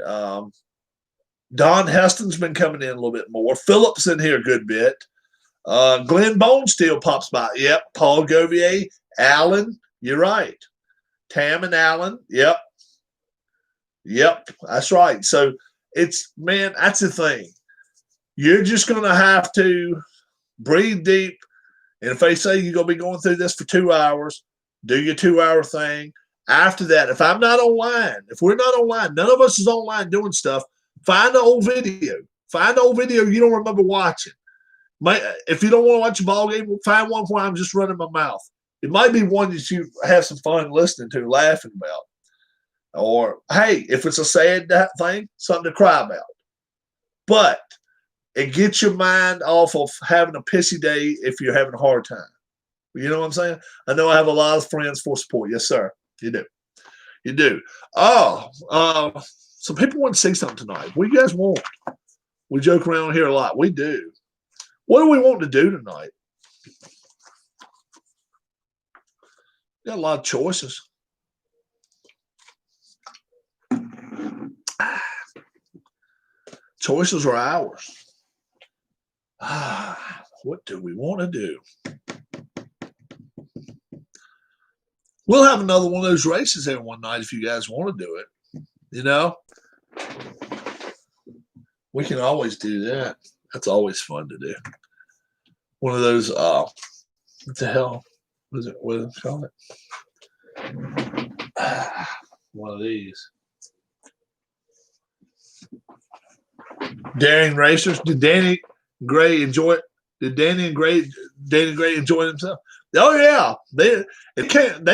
Don Heston's been coming in a little bit more. Philip's in here a good bit. Glenn Bonesteel pops by. Yep. Paul Govier, Allen. You're right. Tam and Allen. Yep. That's right. So that's the thing. You're just going to have to breathe deep. And if they say you're going to be going through this for 2 hours, do your 2-hour thing. After that, if I'm not online, if we're not online, none of us is online doing stuff, find an old video. Find an old video you don't remember watching. If you don't want to watch a ball game, find one where I'm just running my mouth. It might be one that you have some fun listening to, laughing about. Or, hey, if it's a sad thing, something to cry about. But it gets your mind off of having a pissy day if you're having a hard time. You know what I'm saying? I know I have a lot of friends for support. Yes, sir. You do. Oh, some people want to see something tonight. What do you guys want? We joke around here a lot. We do. What do we want to do tonight? Got a lot of choices. Choices are ours. What do we want to do? We'll have another one of those races there one night if you guys want to do it. You know? We can always do that. That's always fun to do. One of those, what the hell? What is it? What do they call it? One of these. Daring Racers. Did Danny Gray enjoy it? Did Danny Gray enjoy himself? Oh yeah, they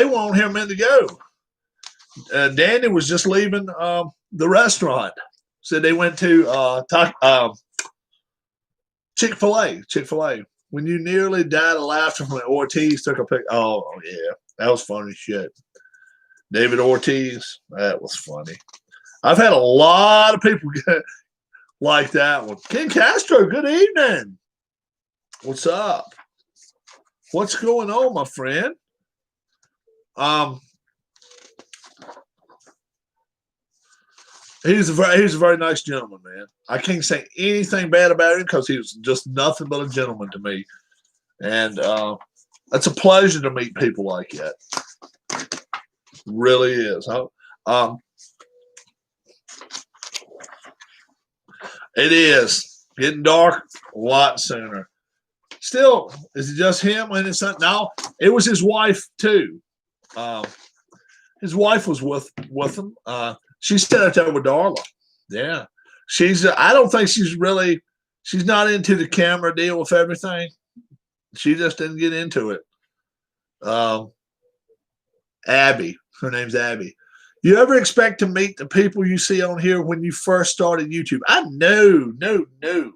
were on here a minute ago. Danny was just leaving the restaurant. Said they went to Chick-fil-A. Chick-fil-A. When you nearly died of laughter when Ortiz took a pic. Oh yeah, that was funny shit. David Ortiz, that was funny. I've had a lot of people get like that one. Ken Castro, good evening. What's up? What's going on, my friend? He's a very nice gentleman, man. I can't say anything bad about him because he was just nothing but a gentleman to me. And it's a pleasure to meet people like that. Really is. It is getting dark a lot sooner. Still, is it just him and his son? No, it was his wife too. His wife was with him. She stayed out there with Darla. Yeah, I don't think she's not into the camera deal with everything. She just didn't get into it. Abby, her name's Abby. You ever expect to meet the people you see on here when you first started YouTube? No.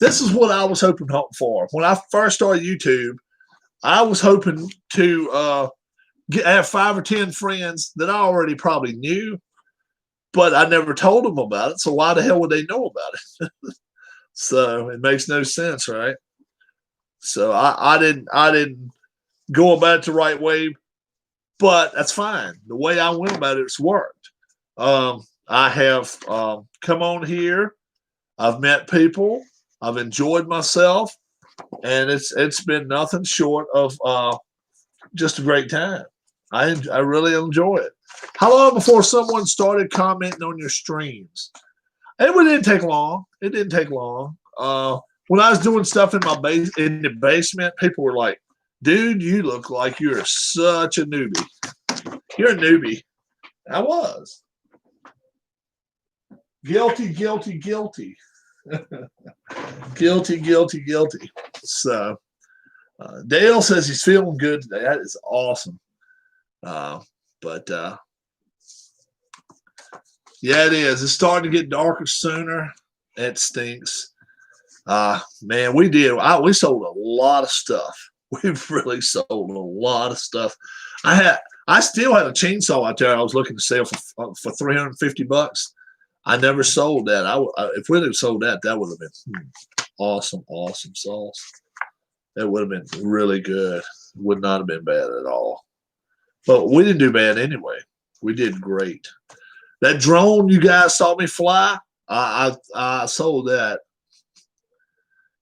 This is what I was hoping for. When I first started YouTube, I was hoping to have 5 or 10 friends that I already probably knew, but I never told them about it. So why the hell would they know about it? So it makes no sense, right? So I didn't go about it the right way, but that's fine. The way I went about it's worked. I have come on here. I've met people. I've enjoyed myself, and it's been nothing short of just a great time. I really enjoy it. How long before someone started commenting on your streams? It didn't take long. When I was doing stuff in the basement, people were like, "Dude, you look like you're such a newbie." You're a newbie. I was. Guilty, guilty, guilty. Guilty, guilty, guilty. So Dale says he's feeling good today. That is awesome. But yeah, it is. It's starting to get darker sooner. It stinks. Man, we sold a lot of stuff. We've really sold a lot of stuff. I still had a chainsaw out there I was looking to sell for $350. I never sold that. If we'd have sold that, that would have been awesome sauce. That would have been really good. Would not have been bad at all. But we didn't do bad anyway. We did great. That drone you guys saw me fly, I sold that.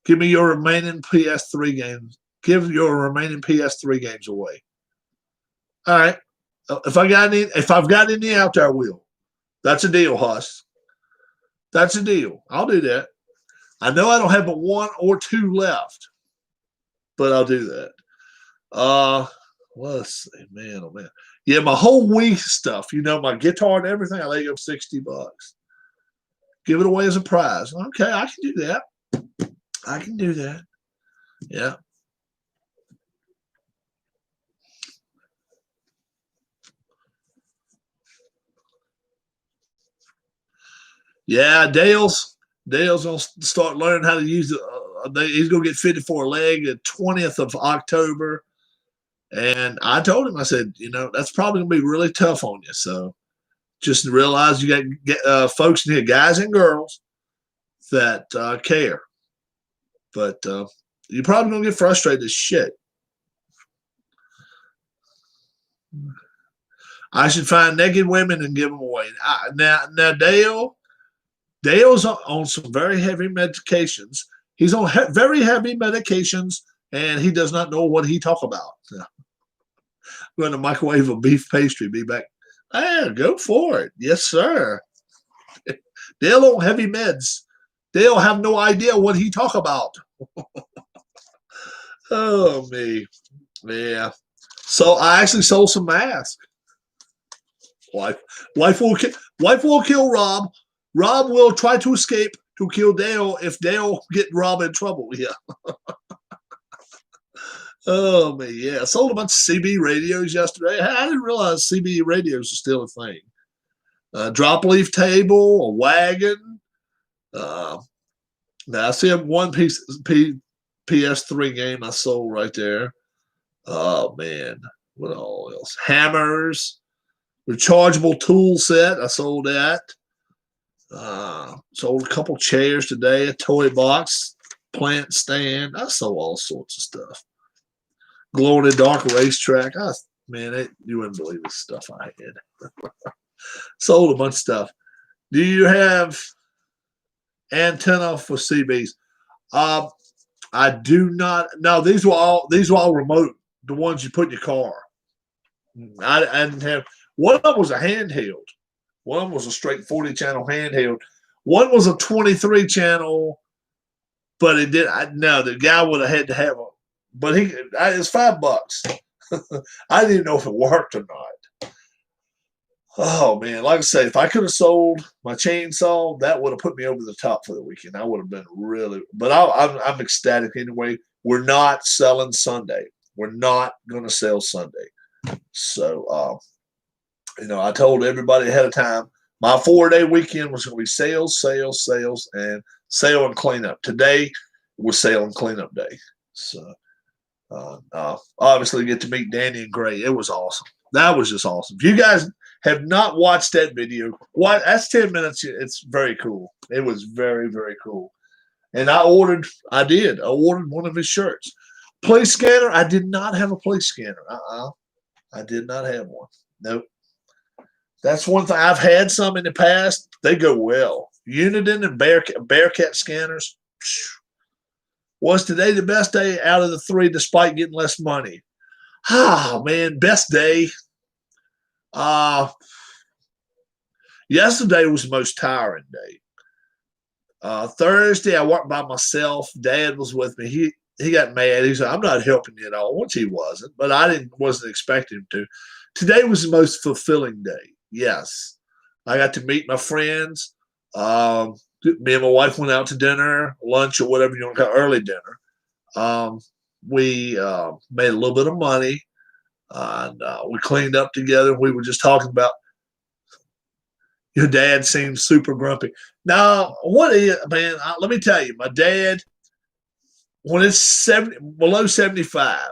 Give me your remaining PS3 games. Give your remaining PS3 games away. All right. If I've got any out there, I will. That's a deal, Huss. That's a deal. I'll do that. I know I don't have but 1 or 2 left, but I'll do that. Let's see, man, oh man. Yeah, my whole Wii stuff, my guitar and everything, I let go $60. Give it away as a prize. Okay, I can do that. I can do that. Yeah. Yeah, Dale's gonna start learning how to use it. He's gonna get fitted for a leg the 20th of October. And I told him, I said, that's probably gonna be really tough on you. So just realize you got to get folks in here, guys and girls, that care. But you're probably gonna get frustrated as shit. I should find naked women and give them away. Now Dale's on some very heavy medications. He's on very heavy medications, and he does not know what he talk about. Yeah. I'm going to microwave a beef pastry. Be back. Yeah, go for it. Yes, sir. Dale on heavy meds. Dale have no idea what he talk about. Oh, me. Yeah. So I actually sold some masks. Wife will kill Rob. Rob will try to escape to kill Dale if Dale get Rob in trouble. Yeah. Oh man, yeah. I sold a bunch of CB radios yesterday. I didn't realize CB radios are still a thing. Drop leaf table, a wagon. Now I see one piece PS3 game I sold right there. Oh man, what all else? Hammers, rechargeable tool set. I sold that. Sold a couple chairs today, a toy box, plant stand. I sold all sorts of stuff. Glow in the dark racetrack. You wouldn't believe the stuff I had. Sold a bunch of stuff. Do you have antenna for CBs? I do not. No, these were all remote. The ones you put in your car. I didn't have. One of them was a handheld. One was a straight 40-channel handheld. One was a 23-channel, but it did. The guy would have had to have a. But it's $5. I didn't know if it worked or not. Oh man, like I say, if I could have sold my chainsaw, that would have put me over the top for the weekend. I would have been really. But I'm ecstatic anyway. We're not selling Sunday. We're not going to sell Sunday. So I told everybody ahead of time, my 4-day weekend was going to be sales, and sale and cleanup. Today was sale and cleanup day. So obviously get to meet Danny and Gray. It was awesome. That was just awesome. If you guys have not watched that video, that's 10 minutes. It's very cool. It was very, very cool. And I ordered one of his shirts. Police scanner. I did not have a police scanner. I did not have one. Nope. That's one thing. I've had some in the past. They go well. Uniden and Bearcat scanners. Was today the best day out of the 3 despite getting less money? Oh, man, best day. Yesterday was the most tiring day. Thursday, I worked by myself. Dad was with me. He got mad. He said, I'm not helping you at all, which he wasn't, but I wasn't expecting him to. Today was the most fulfilling day. Yes, I got to meet my friends. Me and my wife went out to dinner, lunch, or whatever you want to call it, early dinner. We made a little bit of money, and we cleaned up together. We were just talking about your dad seems super grumpy. Now, what is man? Let me tell you, my dad, when it's below 75,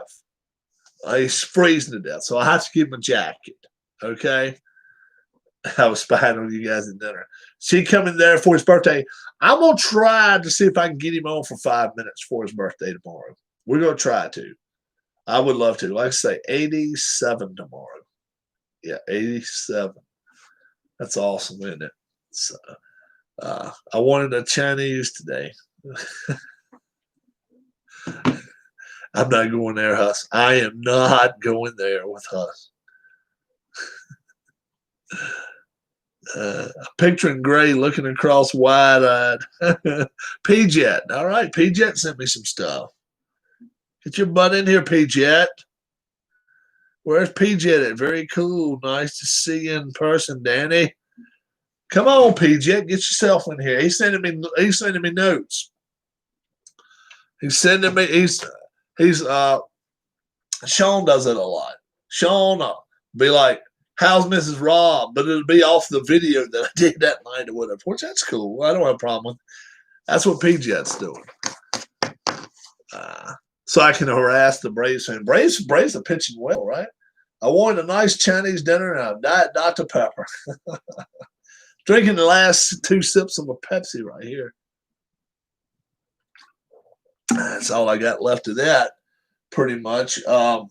he's freezing to death, so I have to give him a jacket. Okay. I was spying on you guys at dinner. She coming there for his birthday. I'm gonna try to see if I can get him on for 5 minutes for his birthday tomorrow. We're gonna try to. I would love to. Like I say, 87 tomorrow. Yeah, 87. That's awesome, isn't it? So, I wanted a Chinese today. I'm not going there, Huss. I am not going there with Huss. Picturing Gray looking across wide-eyed. P-Jet. All right, P-Jet sent me some stuff. Get your butt in here, P-Jet. Where's P-Jet at? Very cool. Nice to see you in person, Danny. Come on, P-Jet. Get yourself in here. He's sending me notes. He's sending me Sean does it a lot. Sean be like, how's Mrs. Rob? But it'll be off the video that I did that night or whatever, which that's cool. I don't have a problem with it. That's what P-Jet's doing. So I can harass the Braves fan. Braves are pitching well, right? I wanted a nice Chinese dinner and a Diet Dr. Pepper. Drinking the last 2 sips of a Pepsi right here. That's all I got left of that, pretty much. I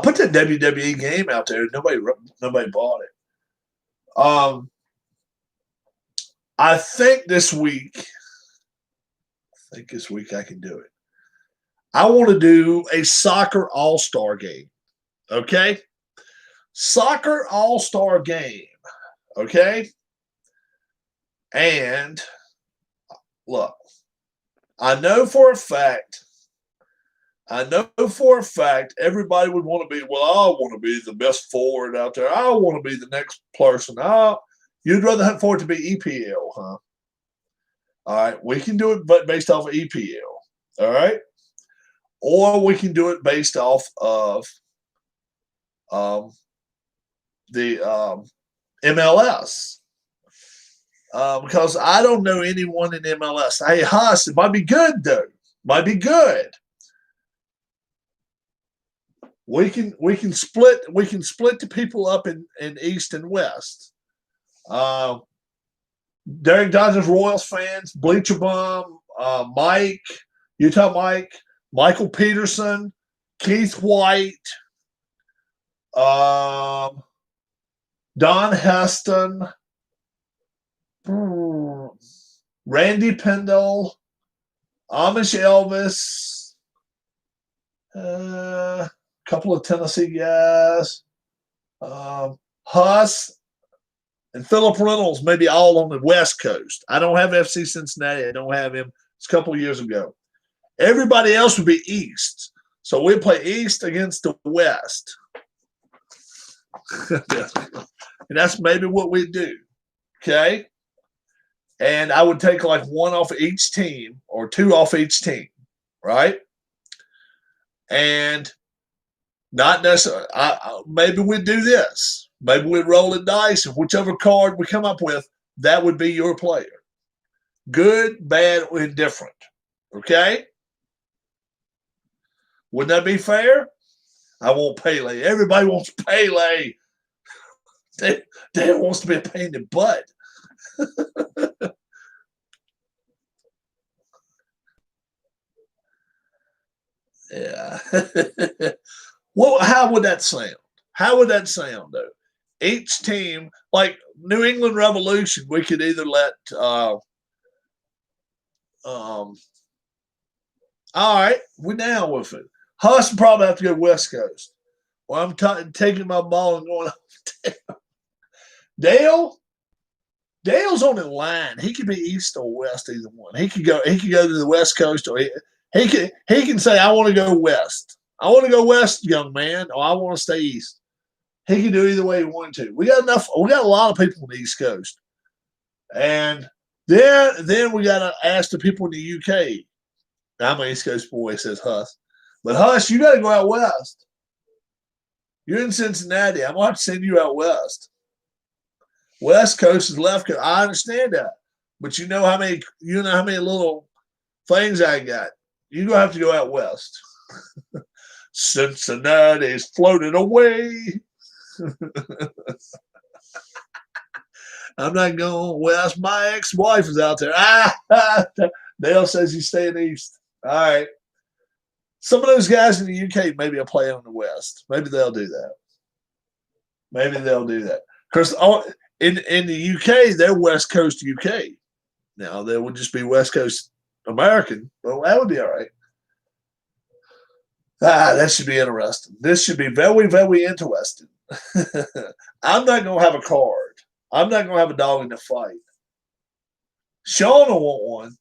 put that WWE game out there. Nobody bought it. I think this week I can do it. I want to do a soccer all-star game. Okay? Soccer all-star game. Okay? And look, I know for a fact everybody would want to be, well, I want to be the best forward out there. I want to be the next person. You'd rather hunt for it to be EPL, huh? All right. We can do it but based off of EPL. All right. Or we can do it based off of the MLS. Because I don't know anyone in MLS. Hey, Huss, it might be good though. Might be good. We can split the people up in East and West. Derek Dodgers Royals fans, Bleacher Bum, Mike, Utah Mike, Michael Peterson, Keith White, Don Heston, Randy Pendle, Amish Elvis, a couple of Tennessee guys, Huss, and Philip Reynolds, maybe all on the West Coast. I don't have FC Cincinnati. I don't have him. It's a couple of years ago. Everybody else would be East. So we play East against the West. And that's maybe what we do. Okay? And I would take like 1 off of each team or 2 off each team, right? And not necessarily, maybe we'd do this. Maybe we'd roll the dice, and whichever card we come up with, that would be your player. Good, bad, or indifferent. Okay? Wouldn't that be fair? I want Pele. Everybody wants Pele. Dad wants to be a pain in the butt. Yeah. Well, how would that sound? How would that sound, though? Each team, like New England Revolution, we could either let all right, we're down with it. Huss would probably have to go West Coast. Well, I'm taking my ball and going Dale's on the line. He could be East or West, either one. He could go to the West Coast, or he can say, I want to go West. I want to go West, young man, or I want to stay East. He can do either way he wanted to. We got enough. We got a lot of people on the East Coast, and then we got to ask the people in the UK. I'm an East Coast boy, says Huss, but Huss, you got to go out west. You're in Cincinnati. I'm going to have to send you out west. West Coast is left coast. I understand that, but you know how many little things I got. You're gonna have to go out west. Cincinnati's floating away. I'm not going west. My ex-wife is out there. Dale says he's staying east. All right. Some of those guys in the UK maybe are playing on the west. Maybe they'll do that. Because in the UK, they're West Coast UK. Now, they would just be West Coast American. Well, that would be all right. That should be interesting. This should be very, very interesting. I'm not going to have a card. I'm not going to have a dog in the fight. Sean will want one.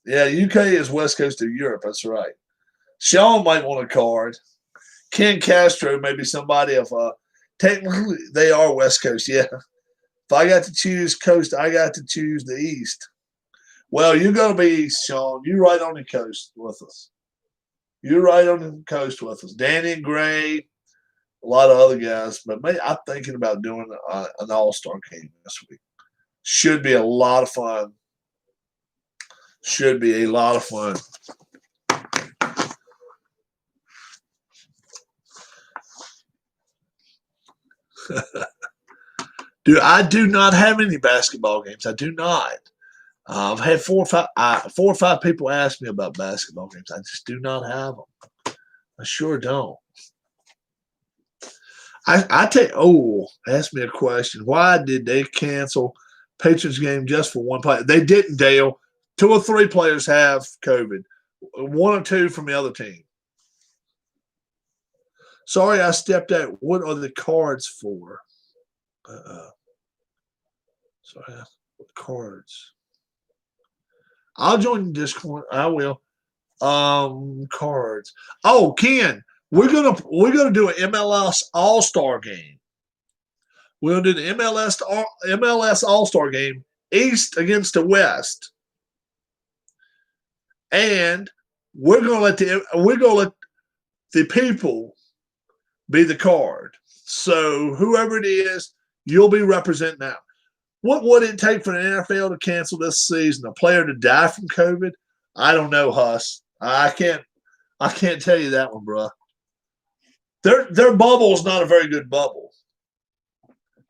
Yeah, UK is West Coast of Europe. That's right. Sean might want a card. Ken Castro may be somebody of technically they are West Coast. Yeah. If I got to choose coast, I got to choose the East. Well, you're going to be East, Sean. You're right on the coast with us. Danny and Gray, a lot of other guys. But I'm thinking about doing an all-star game this week. Should be a lot of fun. Dude, I do not have any basketball games. I do not. I've had 4 or 5 people ask me about basketball games. I just do not have them. I sure don't. Ask me a question. Why did they cancel Patriots game just for one player? They didn't, Dale. 2 or 3 players have COVID. 1 or 2 from the other team. Sorry, I stepped out. What are the cards for? Sorry, what cards? I'll join the Discord. I will. Cards. Oh, Ken, we're gonna do an MLS All-Star game. We're gonna do the MLS All-Star game, East against the West, and we're gonna let the people be the card. So whoever it is, you'll be representing now. What would it take for the NFL to cancel this season? A player to die from COVID? I don't know, Huss. I can't tell you that one, bro. Their bubble is not a very good bubble.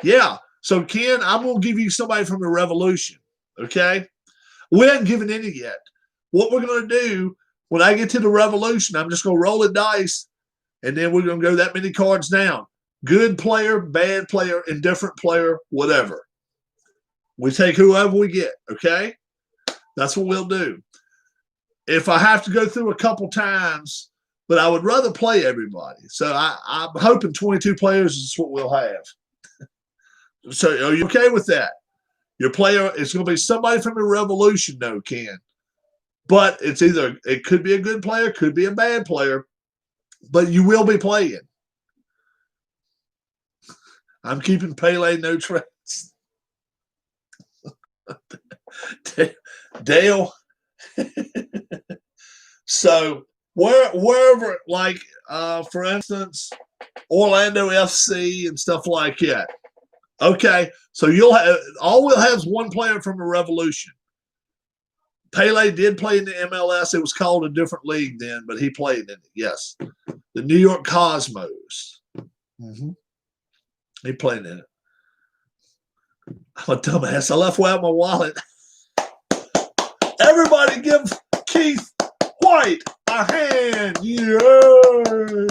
Yeah. So, Ken, I'm going to give you somebody from the Revolution, okay? We haven't given any yet. What we're going to do, when I get to the Revolution, I'm just going to roll the dice, and then we're going to go that many cards down. Good player, bad player, indifferent player, whatever. We take whoever we get, okay? That's what we'll do. If I have to go through a couple times, but I would rather play everybody. So I'm hoping 22 players is what we'll have. So are you okay with that? Your player is going to be somebody from the Revolution, though, Ken. But it could be a good player, could be a bad player, but you will be playing. I'm keeping Pele no trades. Dale. So wherever, like for instance, Orlando FC and stuff like that. Okay, so all we'll have is one player from the Revolution. Pele did play in the MLS. It was called a different league then, but he played in it. Yes, the New York Cosmos. Mm-hmm. He played in it. I'm a dumbass. I left without my wallet. Everybody give Keith White a hand. Yeah.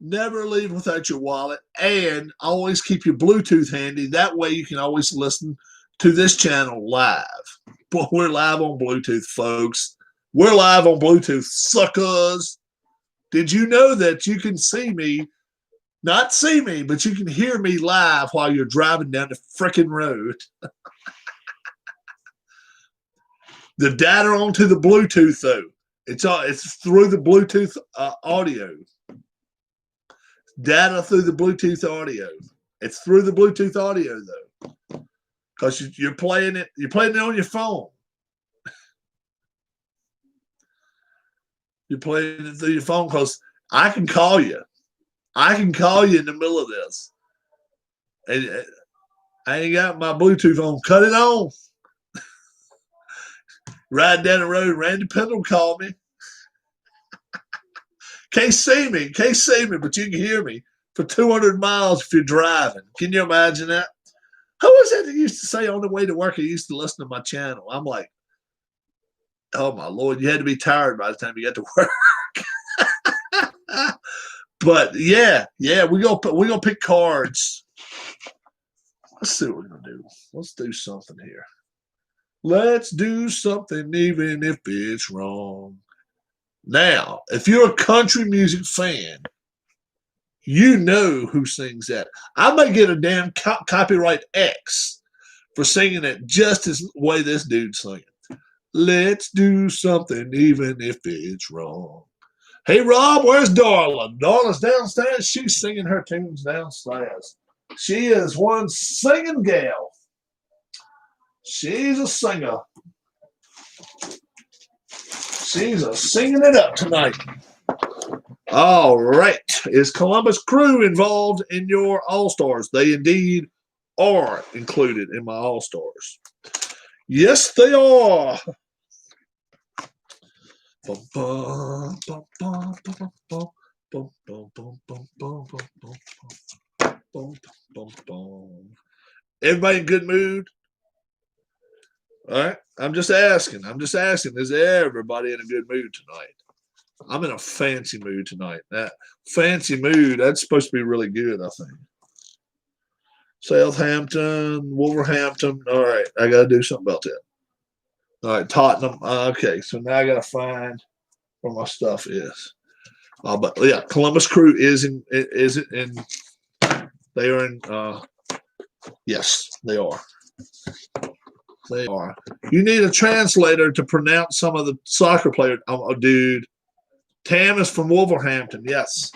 Never leave without your wallet, and always keep your Bluetooth handy. That way you can always listen to this channel live. But we're live on Bluetooth, folks. We're live on Bluetooth, suckers. Did you know that you can see me Not see me, but you can hear me live while you're driving down the frickin' road. The data onto the Bluetooth though. It's through the Bluetooth audio. Data through the Bluetooth audio. It's through the Bluetooth audio though, because you're playing it. You're playing it on your phone. You're playing it through your phone because I can call you. I can call you in the middle of this, and I ain't got my Bluetooth on. Cut it on. Ride down the road. Randy Pendle called me. Can't see me, but you can hear me for 200 miles if you're driving. Can you imagine that? Who was that used to say on the way to work? I used to listen to my channel. I'm like, oh my Lord, you had to be tired by the time you got to work. But yeah, we're gonna pick cards. Let's see what we're gonna do. Let's do something here. Let's do something even if it's wrong. Now, if you're a country music fan, you know who sings that. I may get a damn copyright X for singing it just as way this dude's singing. Let's do something even if it's wrong. Hey, Rob, where's Darla? Darla's downstairs. She's singing her tunes downstairs. She is one singing gal. She's a singer. She's a singing it up tonight. All right. Is Columbus Crew involved in your All-Stars? They indeed are included in my All-Stars. Yes, they are. Everybody in good mood? All right. I'm just asking. Is everybody in a good mood tonight? I'm in a fancy mood tonight. That fancy mood, that's supposed to be really good, I think. Southampton, Wolverhampton. All right. I got to do something about that. All right. Tottenham. Okay. So now I got to find where my stuff is. But yeah, Columbus Crew is in. They are in. Yes, they are. They are. You need a translator to pronounce some of the soccer players. Oh, dude. Tam is from Wolverhampton. Yes.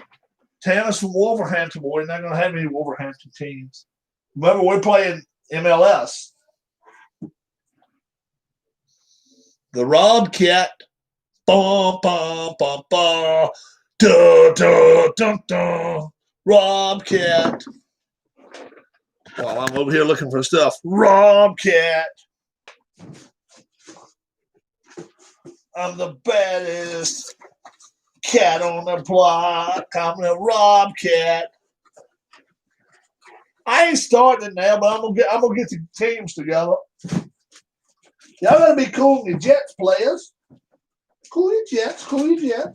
Tam is from Wolverhampton, boy. You're not going to have any Wolverhampton teams. Remember, we're playing MLS. The Robcat. Bum, bum, bum, bum. Da, da, dun, dun. Robcat. While I'm over here looking for stuff. Robcat. I'm the baddest cat on the block. I'm the Robcat. I ain't starting it now, but I'm gonna get the teams together. Y'all gotta be cool in your Jets, players. Cool your Jets, players.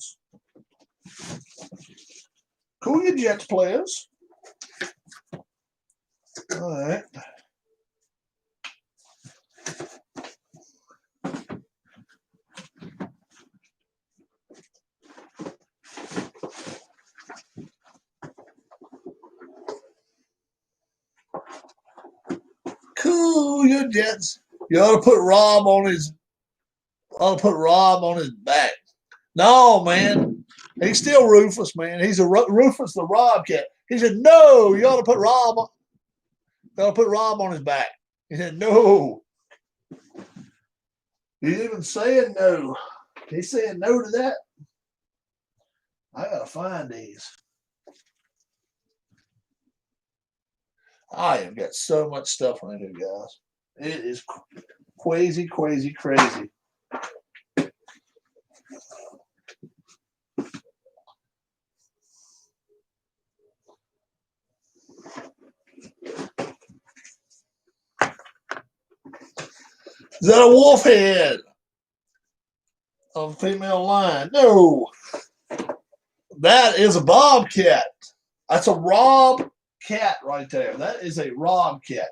All right. Cool your Jets. You ought to put Rob on his back. No, man. He's still Rufus, man. He's a Rufus the Robcat. He said, no, you ought to put Rob on his back. He said, no. He's even saying no. He's saying no to that. I gotta find these. I have got so much stuff on here, guys. It is crazy. Is that a wolf head of a female lion? No. That is a bobcat. That's a Robcat right there. That is a Robcat.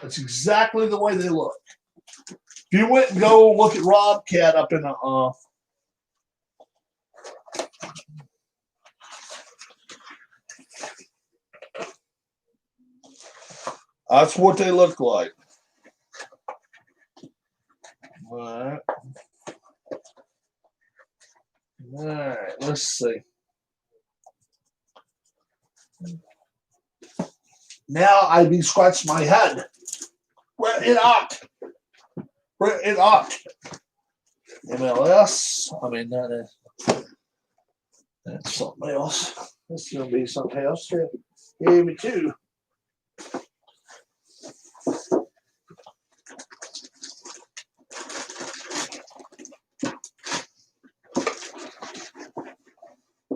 That's exactly the way they look. If you went and go look at Robcat up in That's what they look like. All right. All right. Let's see. Now I be scratching my head. Where it ought. Where it ought. MLS. I mean, that's something else. This is gonna be something else too. Gave me two.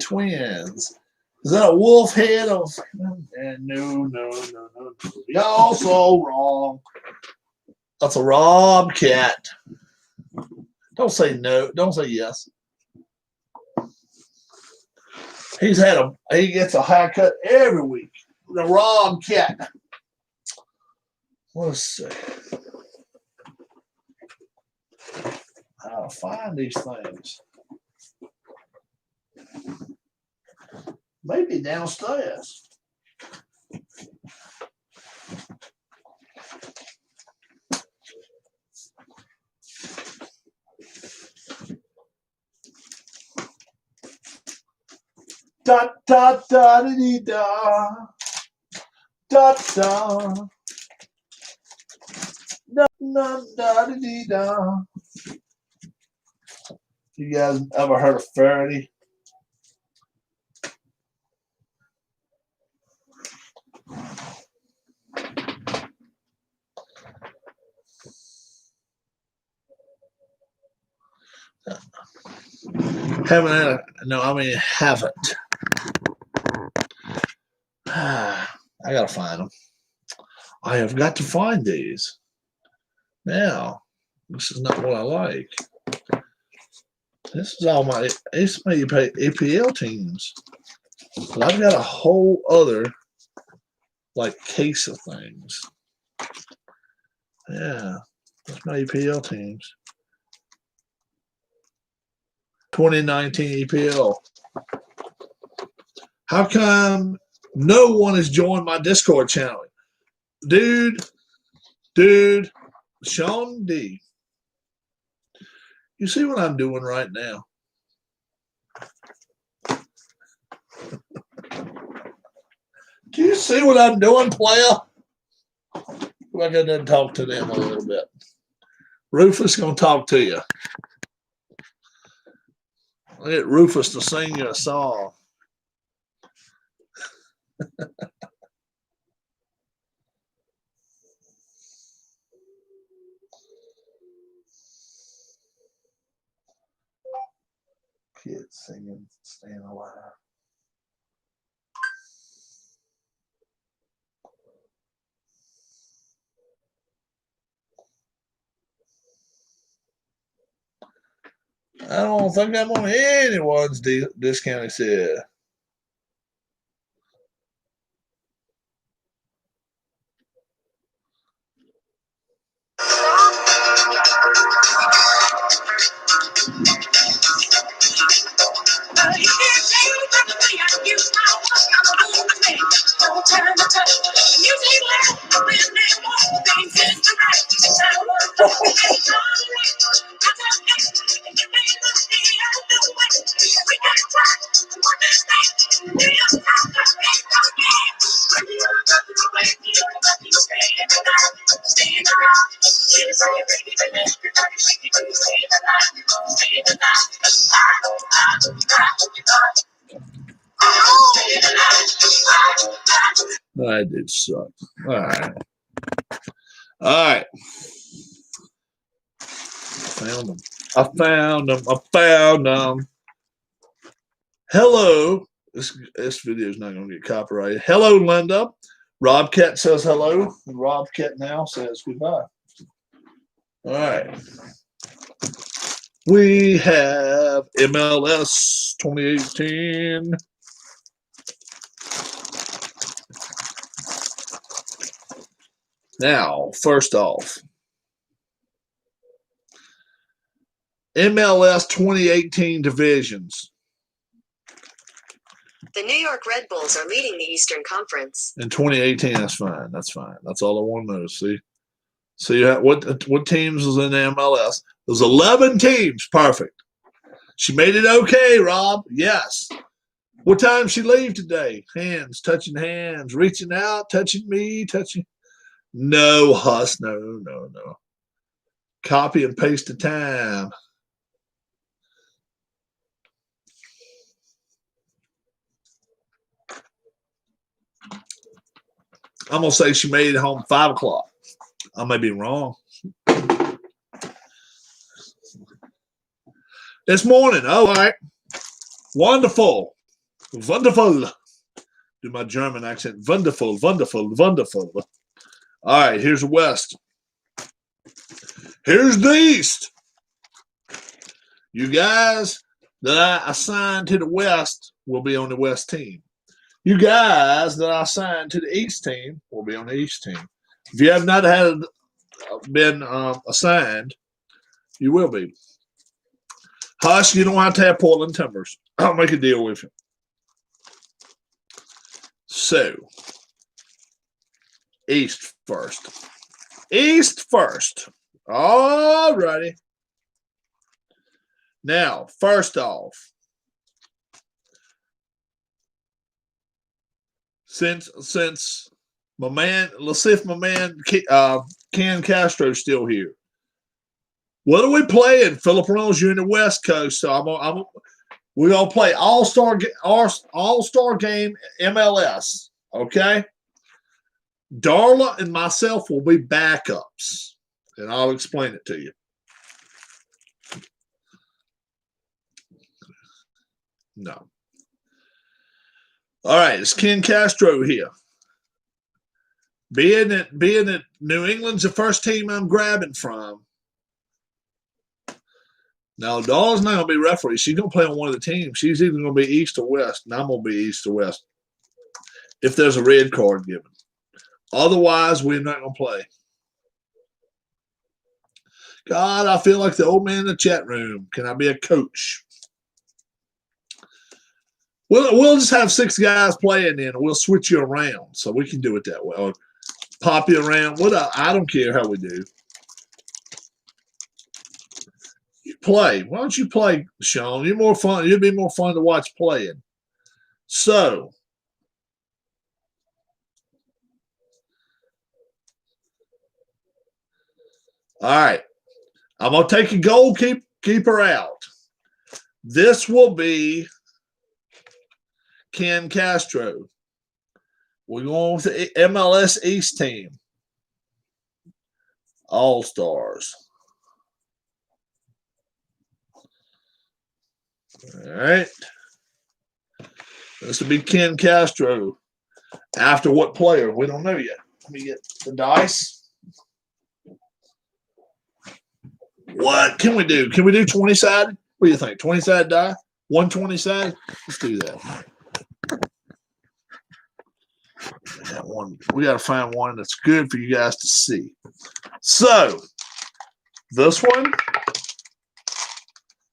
Twins. Is that a wolf head of? No. Y'all so wrong. That's a Rob cat. Don't say no. Don't say yes. He gets a haircut every week. The Rob cat. Let's see. How to find these things. Maybe downstairs. Da da da dee da da da da da da dee da. You guys ever heard of Faraday? Haven't. I gotta find them. I have got to find these. Now, this is not what I like. This is all my APL teams. But I've got a whole other case of things. Yeah, that's my EPL teams. 2019 EPL. How come no one has joined my Discord channel? Dude, Sean D. You see what I'm doing right now? Do you see what I'm doing, player? We're going to talk to them a little bit. Rufus going to talk to you. I'll get Rufus to sing you a song. Kids singing, staying alive. I don't think I'm on anyone's discounted set. I did suck. All right. I found them. Hello. This video is not going to get copyrighted. Hello, Linda. Rob Cat says hello. And Rob Cat now says goodbye. All right. We have MLS 2018. Now, first off, MLS 2018 divisions. The New York Red Bulls are leading the Eastern Conference. In 2018, that's fine. That's fine. That's all I want to know. See what teams was in the MLS? There's 11 teams. Perfect. She made it okay, Rob. Yes. What time she leave today? Hands, touching hands, reaching out, touching me, touching. No, Huss. No. Copy and paste the time. I'm going to say she made it home 5 o'clock. I may be wrong. This morning. Oh, all right. Wonderful. Wonderful. Do my German accent. Wonderful. All right, here's the West. Here's the East. You guys that I assigned to the West will be on the West team. You guys that I assigned to the East team will be on the East team. If you have not been assigned, you will be. Hush, you don't have to have Portland Timbers. I'll make a deal with you. So, East first. All righty. Now, first off, since my man, let's see if my man Ken Castro's still here. What are we playing, Philip Reynolds? You're in the West Coast, so we're gonna play All-Star game MLS. Okay. Darla and myself will be backups, and I'll explain it to you. No. All right, it's Ken Castro here. Being that New England's the first team I'm grabbing from. Now, Darla's not going to be referee. She's going to play on one of the teams. She's either going to be East or West, and I'm going to be East or West if there's a red card given. Otherwise, we're not going to play. God, I feel like the old man in the chat room. Can I be a coach? We'll just have 6 guys playing then, and we'll switch you around so we can do it that way. Or pop you around. I don't care how we do. You play. Why don't you play, Sean? You're more fun. You'd be more fun to watch playing. So, all right. I'm going to take a goalkeeper out. This will be Ken Castro. We're going with the MLS East team. All-Stars. All right. This will be Ken Castro. After what player? We don't know yet. Let me get the dice. What can we do? Can we do 20-sided? What do you think? 20-sided die? 120-sided? Let's do that. That one. We got to find one that's good for you guys to see. So, this one.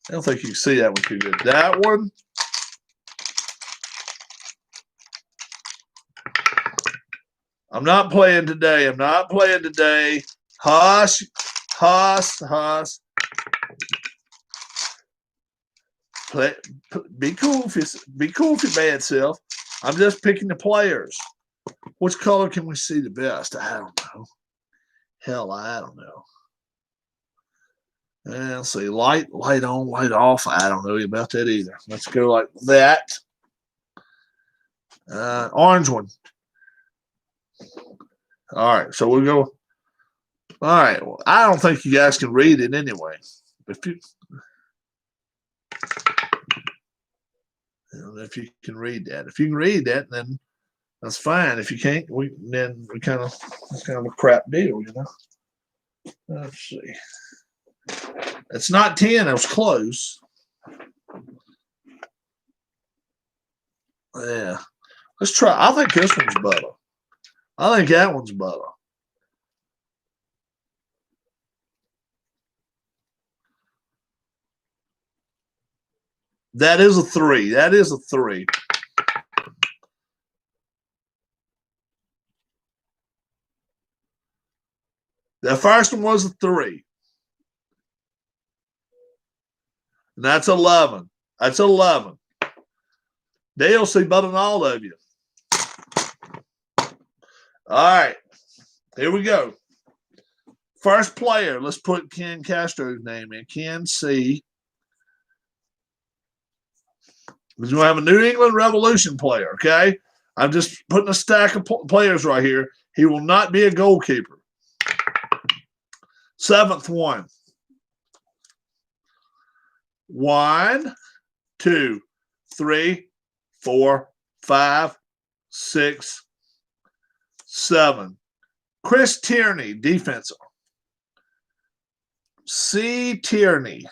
I don't think you can see that one too good. That one. I'm not playing today. Hush. Be cool with your bad self. I'm just picking the players. Which color can we see the best? I don't know. Hell, I don't know. Let's see. Light on, light off. I don't know about that either. Let's go like that. Orange one. All right. So we'll go. All right. Well, I don't think you guys can read it anyway. If you I don't know if you can read that. If you can read that, then that's fine. If you can't, it's kind of a crap deal, you know. Let's see. It's not 10. It was close. Yeah. Let's try. I think this one's better. I think that one's better. That is a 3. The first one was a 3. And that's 11. That's 11. They'll see better than all of you. All right. Here we go. First player. Let's put Ken Castro's name in. Ken C. We're going to have a New England Revolution player, okay? I'm just putting a stack of players right here. He will not be a goalkeeper. 7th one. 1, 2, 3, 4, 5, 6, 7. Chris Tierney, defensive. C. Tierney,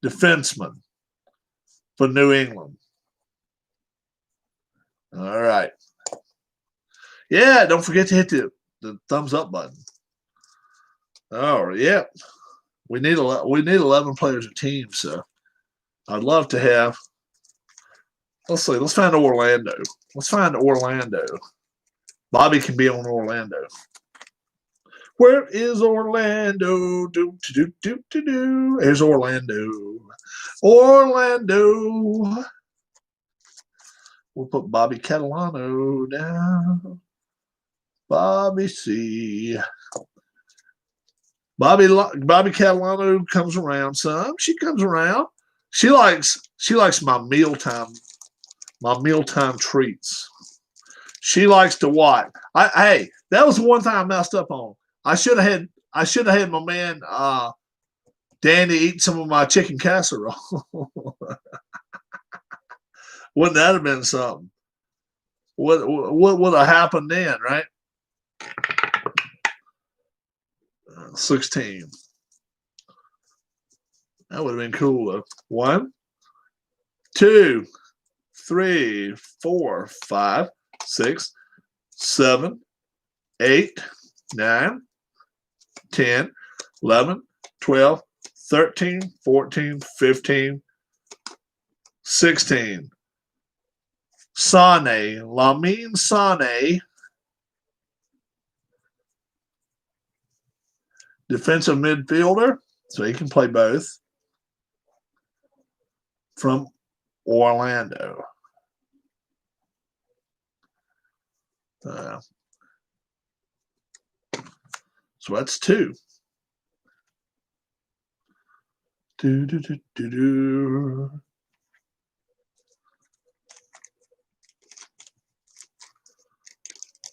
defenseman for New England. All right. Yeah, don't forget to hit the thumbs up button. Oh, yeah. We need 11 players a team, so I'd love to have. Let's see. Let's find Orlando. Let's find Orlando. Bobby can be on Orlando. Where is Orlando? Here's Orlando. Orlando. We'll put Bobby Catalano down. Bobby C. Bobby Catalano comes around some. She comes around. She likes my mealtime treats. She likes to watch. Hey, that was the one thing I messed up on. I should have had my man Danny eat some of my chicken casserole. Wouldn't that have been something? What would have happened then, right? 16. That would have been cool though. 1, 2, 3, 4, 5, 6, 7, 8, 9, 10, 11, 12, 13, 14, 15, 16. Sané, Lamine Sané, defensive midfielder, so he can play both, from Orlando. So that's 2.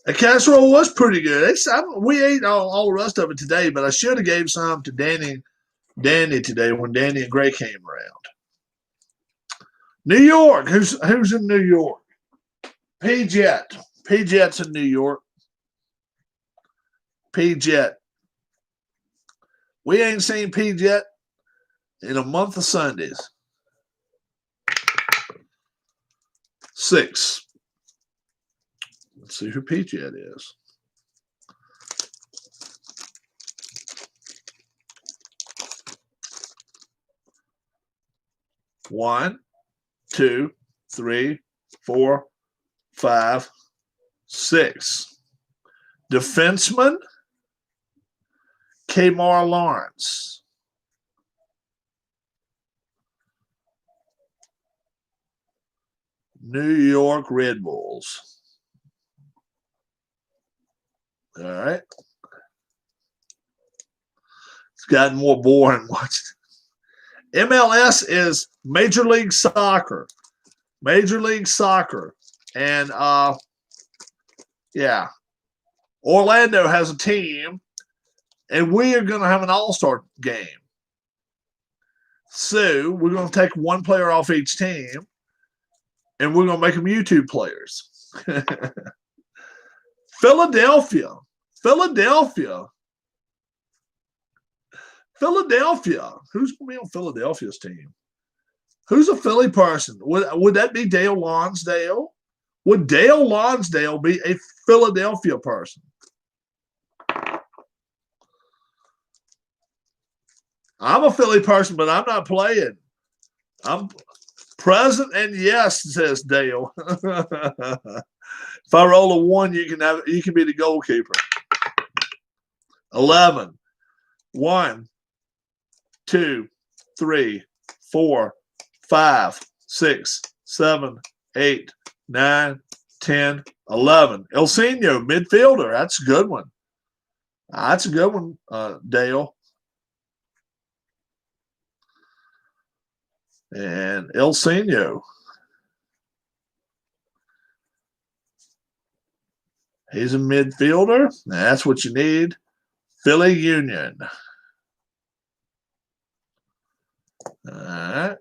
The casserole was pretty good. We ate all the rest of it today, but I should have gave some to Danny today when Danny and Gray came around. New York. Who's in New York? P-Jet. P-Jet's in New York. P-Jet. We ain't seen P-Jet in a month of Sundays. 6. Let's see who P-Jet is. One, 2, 3, 4, 5, 6. Defenseman, Kmar Lawrence. New York Red Bulls. All right. It's gotten more boring watching. MLS is Major League Soccer. Major League Soccer. And yeah. Orlando has a team, and we are going to have an all-star game. So we're going to take one player off each team, and we're going to make them YouTube players. Philadelphia. Who's going to be on Philadelphia's team? Who's a Philly person? Would that be Dale Lonsdale? Would Dale Lonsdale be a Philadelphia person? I'm a Philly person, but I'm not playing. I'm present and yes, says Dale. If I roll a 1, you can be the goalkeeper. 11. 1, 2, 3, 4, 5, 6, 7, 8, 9, 10, 11. Ilsinho, midfielder. That's a good one. That's a good one, Dale. And Ilsinho. He's a midfielder. That's what you need. Philly Union. All right.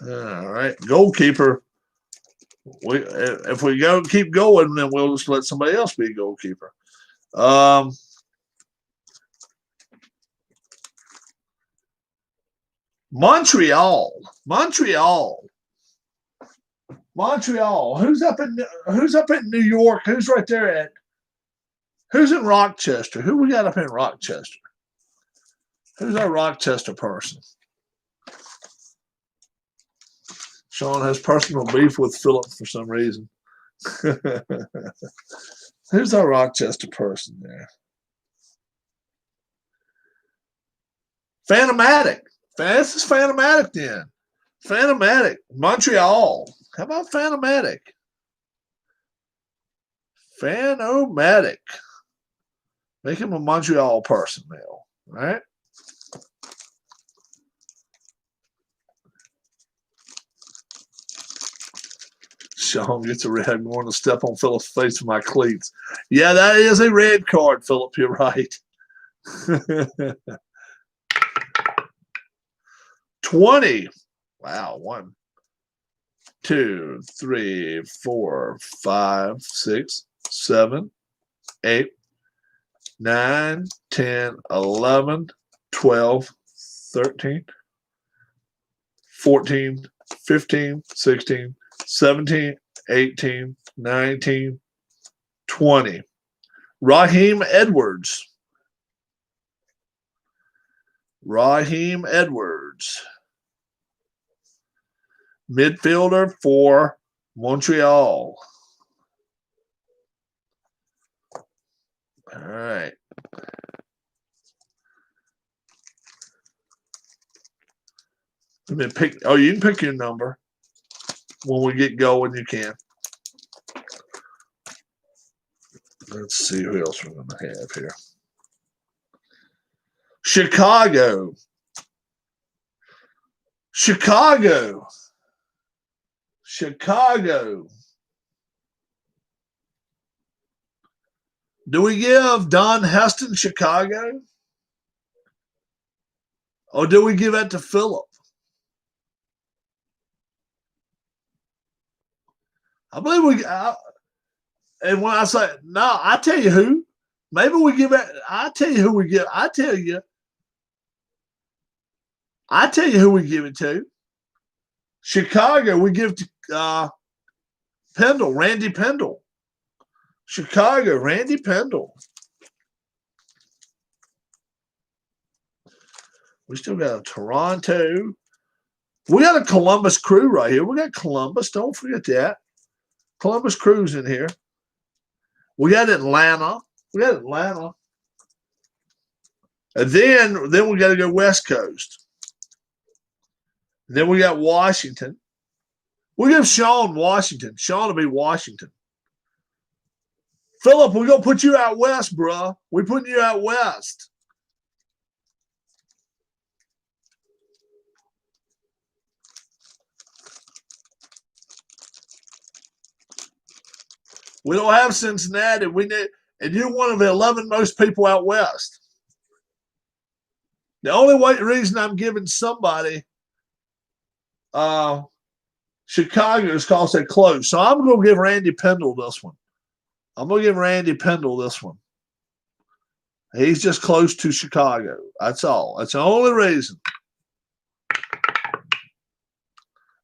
All right. Goalkeeper. If we keep going, then we'll just let somebody else be goalkeeper. Montreal. Who's up in New York? Who's right there at? Who's in Rochester? Who we got up in Rochester? Who's our Rochester person? Sean has personal beef with Philip for some reason. Who's our Rochester person there? Phantomatic. This is Phantomatic then. Phantomatic. Montreal. How about Phantomatic? Phantomatic. Make him a Montreal person now. All right? Sean gets a red. I'm going to step on Philip's face with my cleats. Yeah, that is a red card, Philip. You're right. 20. Wow. 1, 2, 3, 4, 5, 6, 7, 8, 9, 10, 11, 12, 13, 14, 15, 16, 17, 18, 19, 20. Raheem Edwards. Midfielder for Montreal. All right. Let me pick. Oh, you can pick your number. When we get going, you can. Let's see who else we're going to have here. Chicago. Do we give Don Heston Chicago? Or do we give that to Philip? I believe we. And when I say no, I tell you who. Maybe we give it. I tell you who we give. I tell you who we give it to. Chicago, we give to Pendle, Randy Pendle. Chicago, Randy Pendle. We still got a Toronto. We got a Columbus Crew right here. We got Columbus. Don't forget that. Columbus Crew's in here. We got Atlanta. And then we got to go West Coast. And then we got Washington. We give Sean Washington. Sean will be Washington. Philip, we're going to put you out west, bruh. We're putting you out west. We don't have Cincinnati. And you're one of the 11 most people out west. The only reason I'm giving somebody Chicago is because they're close. So I'm going to give Randy Pendle this one. He's just close to Chicago. That's all. That's the only reason.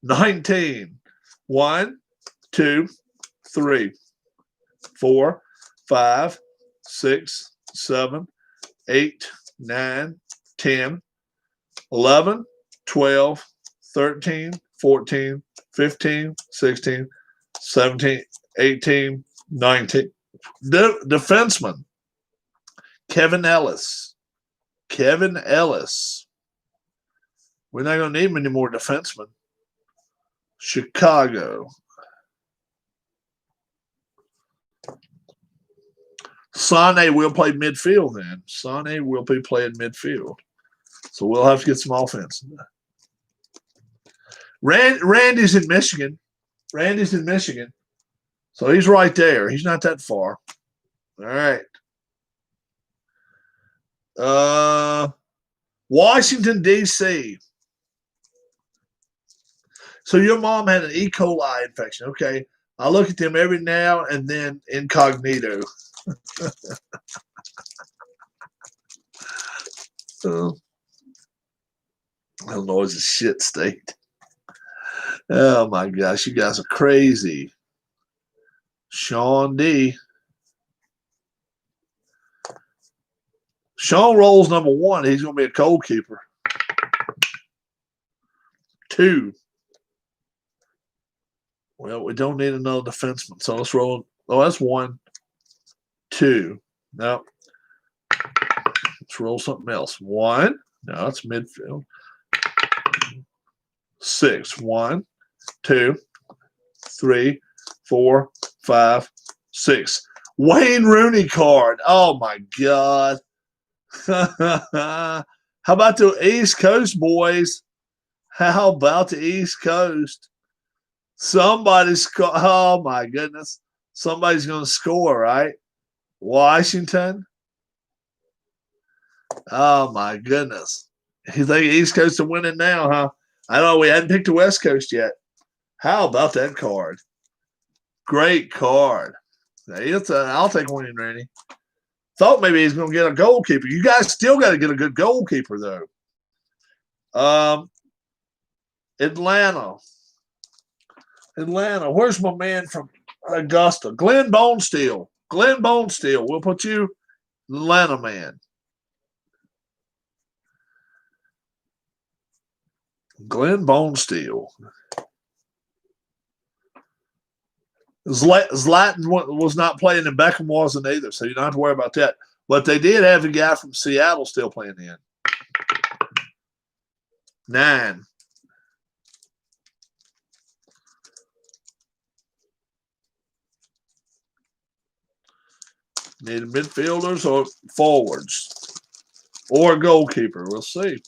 19. 1, 2, 3, 4, 5, 6, 7, 8, 9, 10, 11, 12, 13, 14, 15, 16, 17, 18, 19. Defenseman. Kevin Ellis. Kevin Ellis. We're not going to need many more defensemen. Chicago. Sané will play midfield then. Sané will be playing midfield. So we'll have to get some offense. Randy's in Michigan. Randy's in Michigan. So he's right there. He's not that far. All right. Washington, D.C. So your mom had an E. coli infection. Okay. I look at them every now and then incognito. Illinois is a shit state. Oh my gosh, you guys are crazy. Sean D. Sean rolls number 1. He's going to be a goalkeeper. 2. Well, we don't need another defenseman, so let's roll. Oh, that's 1, 2. No. Let's roll something else. 1. No, it's midfield. 6. 1, 2, 3, 4, 5, 6. Wayne Rooney card. Oh my God. How about the East Coast boys? How about the East Coast? Somebody's oh my goodness. Somebody's going to score, right? Washington. Oh my goodness. You think East Coast are winning now, huh? I don't know. We hadn't picked the West Coast yet. How about that card? Great card. I'll take Wayne Rooney. Thought maybe he's going to get a goalkeeper. You guys still got to get a good goalkeeper, though. Atlanta. Where's my man from Augusta? Glenn Bonesteel. We'll put you Atlanta man. Glenn Bonesteel. Zlatan was not playing and Beckham wasn't either, so you don't have to worry about that. But they did have a guy from Seattle still playing in. 9. Need midfielders or forwards or a goalkeeper. We'll see.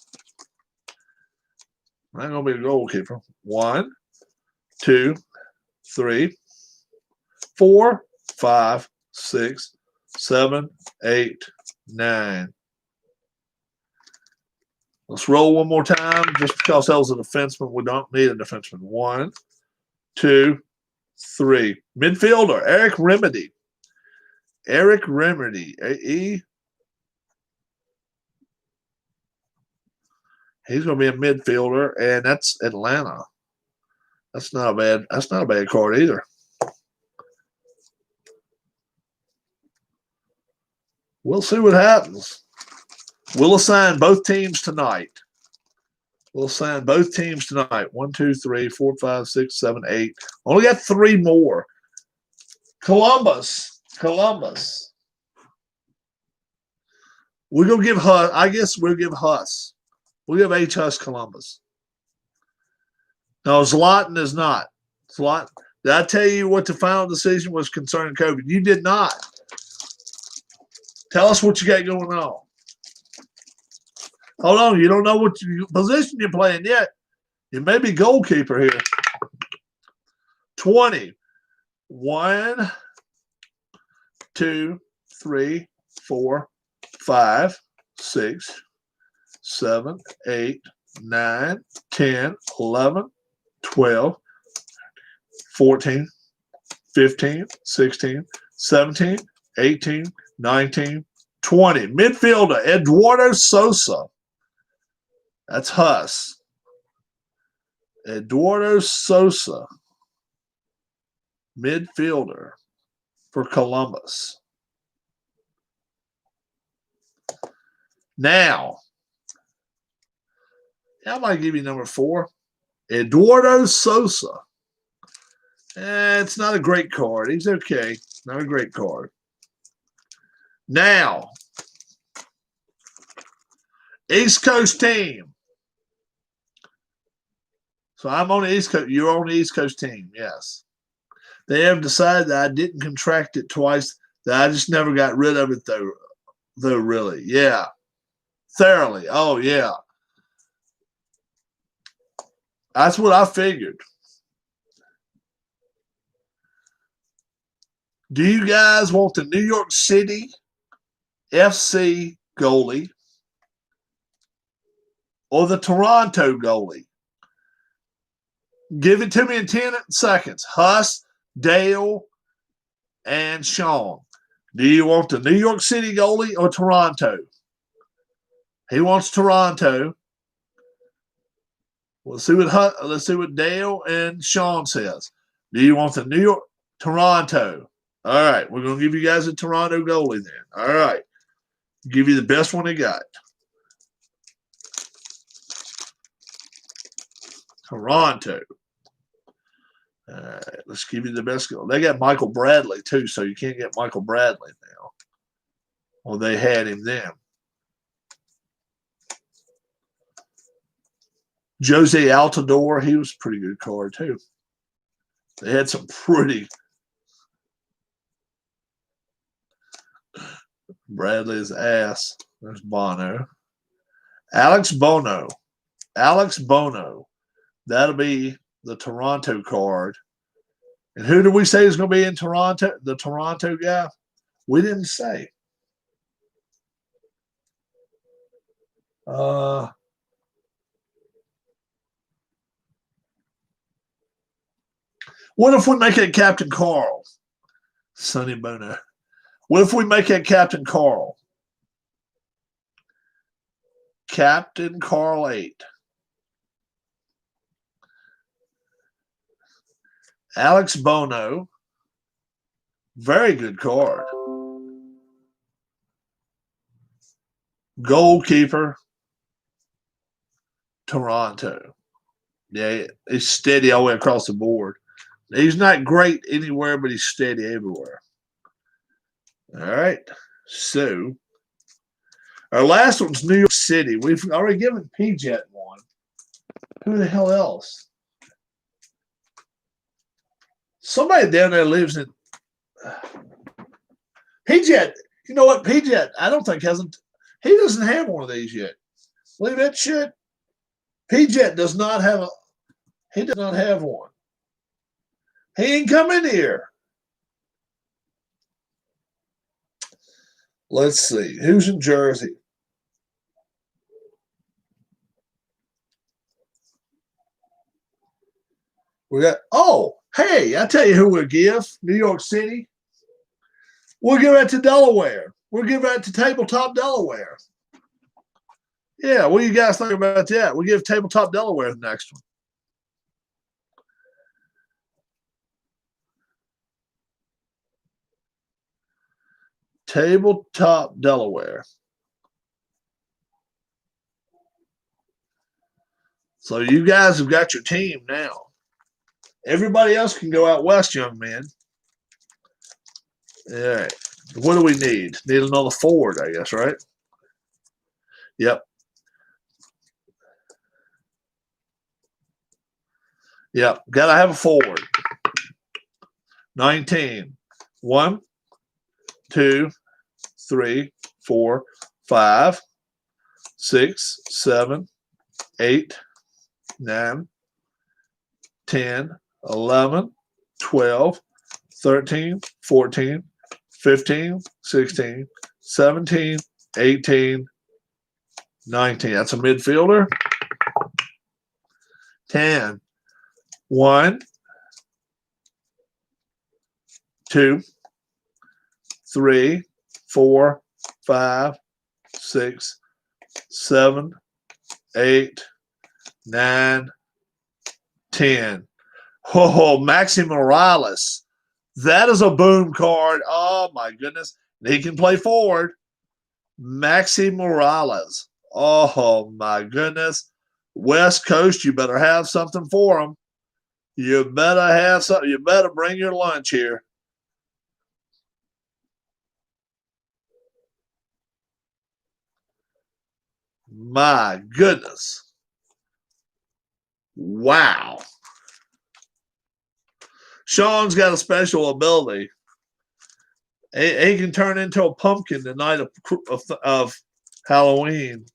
I'm going to be a goalkeeper. 1, 2, 3, 4, 5, 6, 7, 8, 9. Let's roll one more time just because that was a defenseman. We don't need a defenseman. 1, 2, 3. Midfielder, Eric Remedy. He's going to be a midfielder, and that's Atlanta. That's not a bad card either. We'll see what happens. We'll assign both teams tonight. 1, 2, 3, 4, 5, 6, 7, 8. Only got 3 more. Columbus. We're going to give Huss. I guess we'll give Huss. We'll give H. Huss Columbus. No, Zlatan is not. Zlatan. Did I tell you what the final decision was concerning COVID? You did not. Tell us what you got going on. Hold on. You don't know what position you're playing yet. You may be goalkeeper here. 20. 1, 2, 3, 4, 5, 6, 7, 8, 9, 10, 11, 12, 14, 15, 16, 17, 18, 19, 20. Midfielder, Eduardo Sosa. That's Huss. Eduardo Sosa. Midfielder for Columbus. Now, I might give you number 4. Eduardo Sosa. It's not a great card. He's okay. Not a great card. Now, East Coast team. So I'm on the East Coast. You're on the East Coast team, yes. They have decided that I didn't contract it twice, that I just never got rid of it, though really. Yeah. Thoroughly. Oh, yeah. That's what I figured. Do you guys want the New York City FC goalie or the Toronto goalie? Give it to me in 10 seconds. Huss, Dale, and Sean. Do you want the New York City goalie or Toronto? He wants Toronto. Let's see what Dale and Sean says. Do you want the New York Toronto? All right, we're gonna give you guys a Toronto goalie then. All right, give you the best one they got. Toronto. All right, let's give you the best goal. They got Michael Bradley too, so you can't get Michael Bradley now. Well, they had him then. Jose Altidore, he was a pretty good card too. They had some pretty. Bradley's ass. There's Bono. Alex Bono. Alex Bono. That'll be the Toronto card. And who do we say is going to be in Toronto? The Toronto guy? We didn't say. What if we make it Captain Carl? Sonny Bono. What if we make it Captain Carl? Captain Carl 8. Alex Bono. Very good card. Goalkeeper. Toronto. Yeah, he's steady all the way across the board. He's not great anywhere, but he's steady everywhere. All right. So, our last one's New York City. We've already given P-Jet one. Who the hell else? Somebody down there lives in P-Jet. You know what? P-Jet, I don't think hasn't. He doesn't have one of these yet. Believe that shit? P-Jet does not have a. He does not have one. He ain't come in here. Let's see. Who's in Jersey? We got, oh, hey, I tell you who we'll give. New York City. We'll give that to Delaware. We'll give that to Tabletop Delaware. Yeah, what do you guys think about that? We'll give Tabletop Delaware the next one. Tabletop Delaware. So you guys have got your team now. Everybody else can go out west, young man. All right. What do we need? Need another forward, I guess, right? Yep. Yep. Got to have a forward. 19. 1, 2, 3, 4, 5, 6, 7, 8, 9, 10, 11, 12, 13, 14, 15, 16, 17, 18, 19. That's a midfielder. 10. 1, 2, 3, 4, 5, 6, 7, 8, 9, 10. Oh, Maxi Morales. That is a boom card. Oh, my goodness. He can play forward. Maxi Morales. Oh, my goodness. West Coast, you better have something for him. You better have something. You better bring your lunch here. My goodness. Wow. Sean's got a special ability. He can turn into a pumpkin the night of Halloween.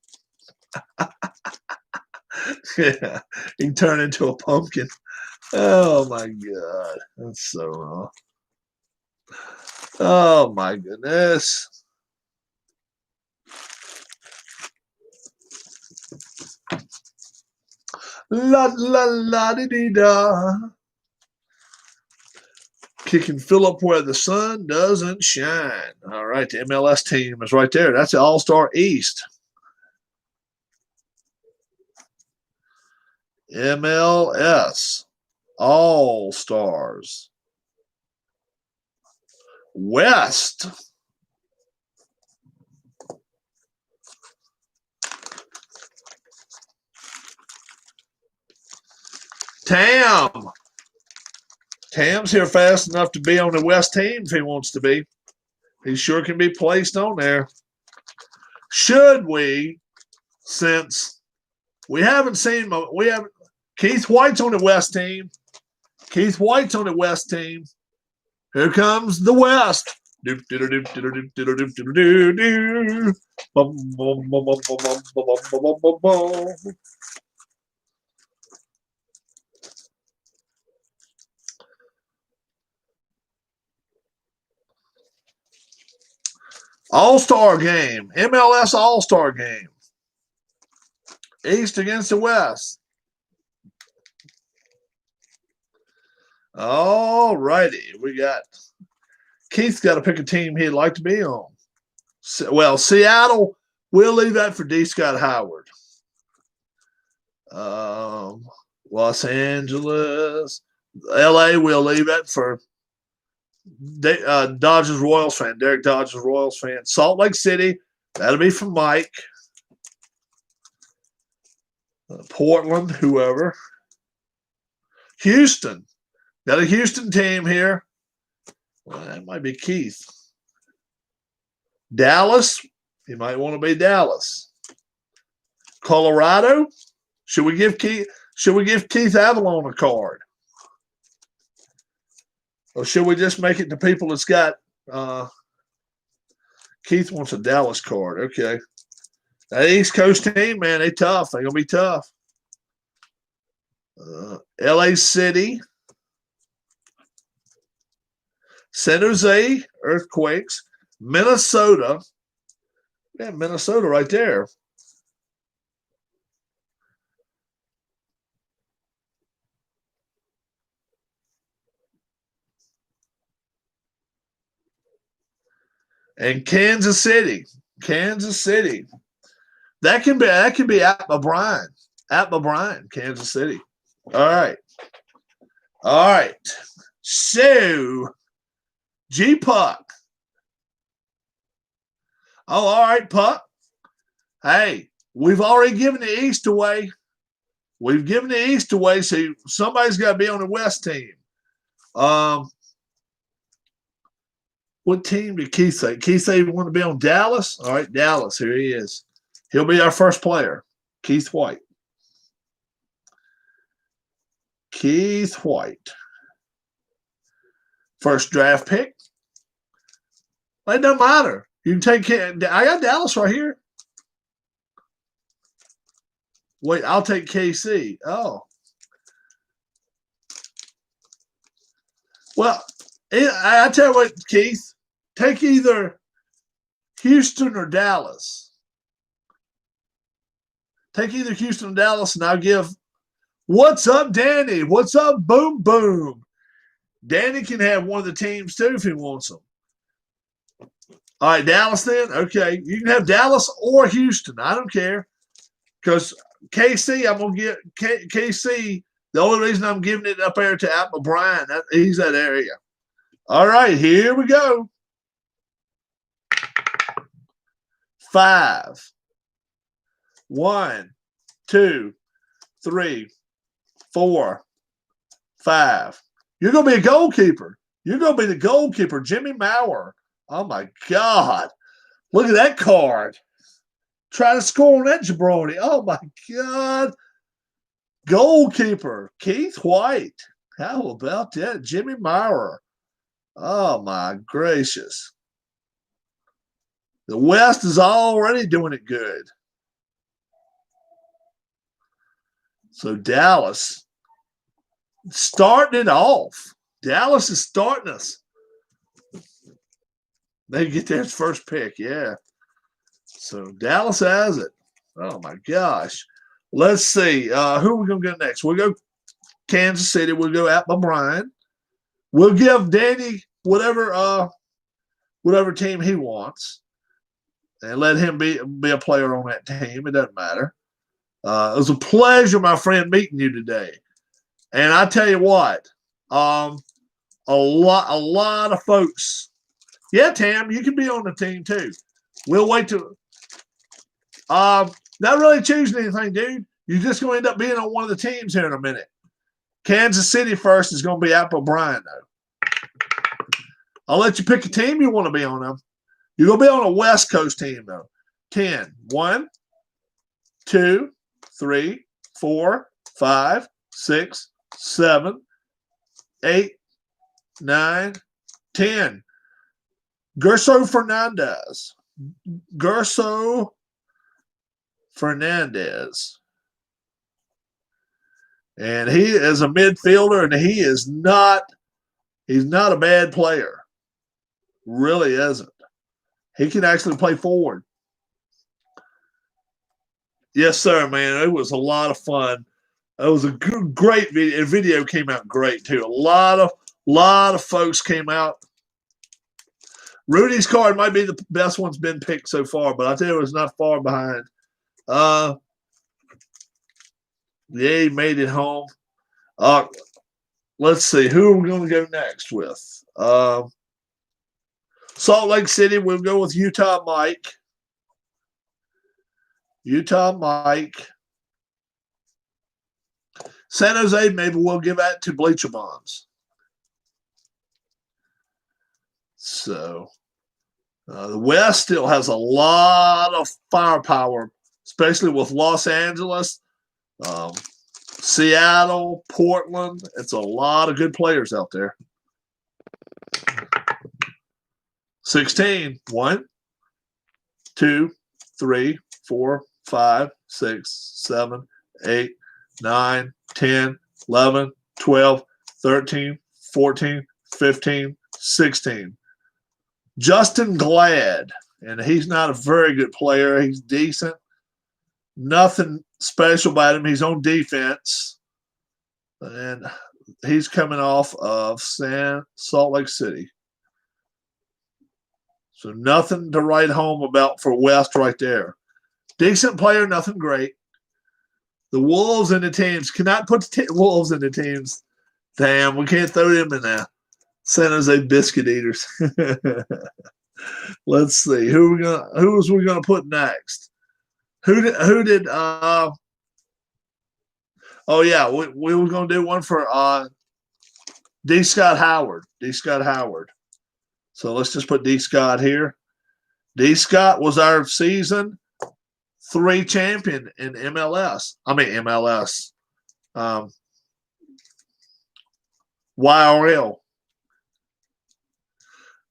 Yeah, he can turn into a pumpkin. Oh my God, that's so wrong. Oh my goodness. La la la di di da. Kicking Phillip where the sun doesn't shine. All right, the MLS team is right there. That's the All-Star East. MLS All-Stars West. Tam's here fast enough to be on the West team if he wants to be. He sure can be placed on there. Should we, since we haven't seen, Keith White's on the West team. Keith White's on the West team. Here comes the West. All-Star game. MLS All-Star game. East against the West. All righty. We got Keith's got to pick a team he'd like to be on. Well, Seattle, we'll leave that for D. Scott Howard. Los Angeles, LA, we'll leave that for Dodgers Royals fan, Derek Dodgers Royals fan. Salt Lake City, that'll be from Mike. Portland, whoever. Houston, got a Houston team here. Well, that might be Keith. Dallas, he might want to be Dallas. Colorado, should we give Keith Avalon a card? Or should we just make it to people that's got Keith wants a Dallas card. Okay. That East Coast team, man, they tough. They're going to be tough. LA City. San Jose Earthquakes. Minnesota. Yeah, Minnesota right there. And Kansas City. Kansas City. That can be Atma Bryan. Atma Bryan, Kansas City. All right. All right. So, G Puck. Oh, all right, Puck. Hey, we've already given the East away. We've given the East away, so somebody's got to be on the West team. What team did Keith say? Keith say he wanted to be on Dallas? All right, Dallas. Here he is. He'll be our first player, Keith White. Keith White. First draft pick. It doesn't matter. You can take – I got Dallas right here. Wait, I'll take KC. Oh. Well, I tell you what, Keith. Take either Houston or Dallas. Take either Houston or Dallas, and I'll give – what's up, Danny? What's up, Boom Boom? Danny can have one of the teams, too, if he wants them. All right, Dallas then? Okay. You can have Dallas or Houston. I don't care. Because KC, I'm going to get KC. The only reason I'm giving it up there to Atma Bryan, he's that area. All right, here we go. 5. 1, 2, 3, 4, 5. You're going to be a goalkeeper. You're going to be the goalkeeper, Jimmy Maurer. Oh, my God. Look at that card. Try to score on that jabroni. Oh, my God. Goalkeeper, Keith White. How about that? Jimmy Maurer. Oh, my gracious. The West is already doing it good. So Dallas starting it off. Dallas is starting us. They get their first pick, yeah. So Dallas has it. Oh, my gosh. Let's see. Who are we going to go next? We'll go Kansas City. We'll go at Brian. We'll give Danny whatever team he wants. And let him be a player on that team. It doesn't matter. It was a pleasure, my friend, meeting you today. And I tell you what, a lot of folks. Yeah, Tam, you can be on the team too. We'll wait till. Not really choosing anything, dude. You're just going to end up being on one of the teams here in a minute. Kansas City first is going to be at O'Brien, though. I'll let you pick a team you want to be on them. You're going to be on a West Coast team, though. 10. 1, 2, 3, 4, 5, 6, 7, 8, 9, 10. Gerso Fernandez. Gerso Fernandez. And he is a midfielder, and he's not a bad player. Really isn't. He can actually play forward. Yes, sir, man. It was a lot of fun. It was a great video. The video came out great too. A lot of folks came out. Rudy's card might be the best one's been picked so far, but I tell you, it was not far behind. Yeah, he made it home. Let's see. Who are we going to go next with? Salt Lake City, we'll go with Utah Mike. San Jose, maybe we'll give that to Bleacher Bonds. So the West still has a lot of firepower, especially with Los Angeles, Seattle, Portland. It's a lot of good players out there. 16. 1, 2, 3, 4, 5, 6, 7, 8, 9, 10, 11, 12, 13, 14, 15, 16. Justin Glad, and he's not a very good player. He's decent. Nothing special about him. He's on defense. And he's coming off of Salt Lake City. So nothing to write home about for West right there. Decent player, nothing great. The Wolves and the teams. Cannot put the Wolves in the teams. Damn, we can't throw them in there. San Jose Biscuit Eaters. Let's see. Who's we gonna put next? Who did oh yeah, we were gonna do one for D. Scott Howard. So let's just put D. Scott here. D. Scott was our season 3 champion in MLS. YRL.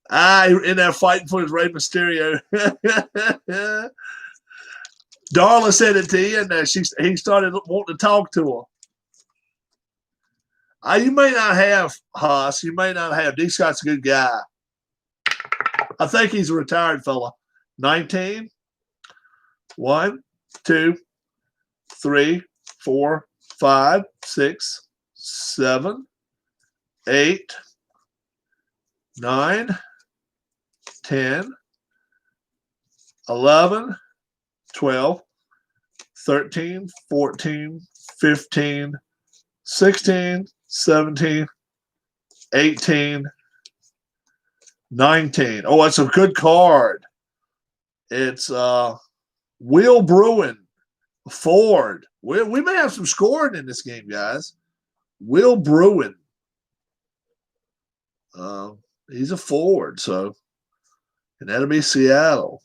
In there fighting for his Rey Mysterio. Darla said it to you, and he started wanting to talk to her. You may not have Haas. You may not have. D. Scott's a good guy. I think he's a retired fella. 19. 1, 2, 3, 4, 5, 6, 7, 8, 9, 10, 11, 12, 13, 14, 15, 16, 17, 18, 19. Oh, it's a good card. It's Will Bruin, Ford. We may have some scoring in this game, guys. Will Bruin. He's a forward, and that'll be Seattle.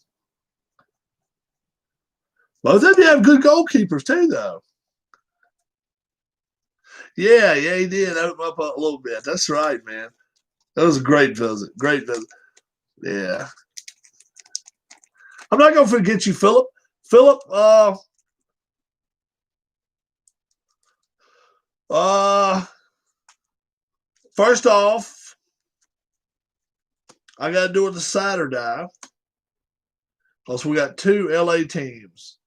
Both of you have good goalkeepers too, though. Yeah, he did open up a little bit. That's right, man. That was a great visit. Great visit. Yeah. I'm not gonna forget you, Philip. Philip, first off, I gotta do a decider die. Because we got two LA teams.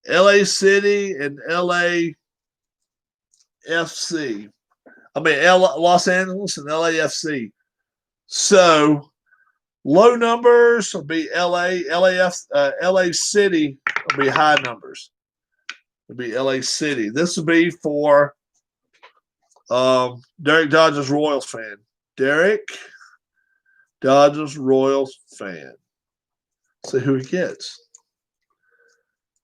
LA City and LAFC. Los Angeles and LAFC. So low numbers will be LA City will be high numbers. It'll be LA City. This will be for Derek Dodgers Royals fan. Derek Dodgers Royals fan. See who he gets.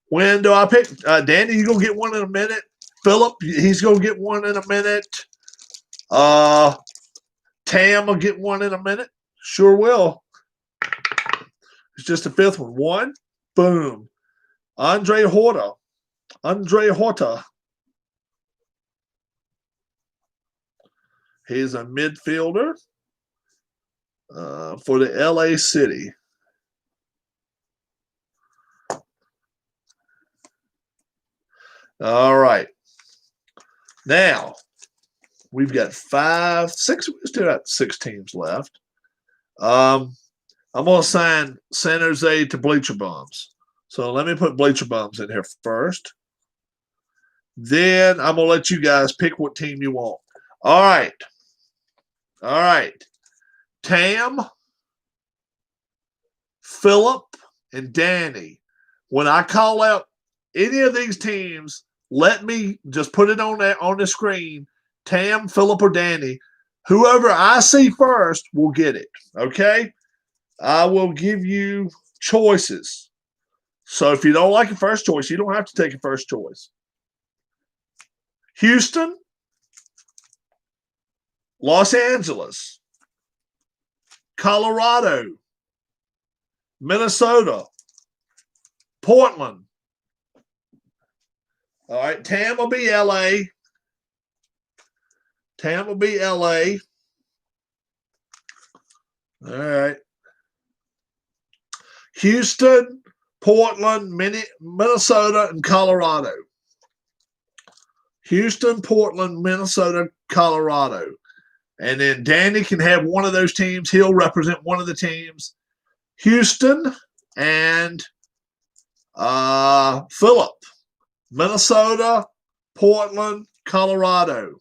When do I pick? Danny, you going to get one in a minute. Philip, he's going to get one in a minute. Tam will get one in a minute. Sure will. It's just the fifth one. One. Boom. Andre Horta. He's a midfielder for the LA City. All right. Now, we've got we still got 6 teams left. I'm going to assign San Jose to Bleacher Bums. So let me put Bleacher Bums in here first. Then I'm going to let you guys pick what team you want. All right. Tam, Philip, and Danny. When I call out any of these teams, let me just put it on the screen. Tam, Philip, or Danny. Whoever I see first will get it. Okay? I will give you choices. So if you don't like your first choice, you don't have to take your first choice. Houston, Los Angeles, Colorado, Minnesota, Portland. All right, Tam will be LA. All right. Houston, Portland, Minnesota, and Colorado. Houston, Portland, Minnesota, Colorado. And then Danny can have one of those teams. He'll represent one of the teams. Houston and Philip. Minnesota, Portland, Colorado.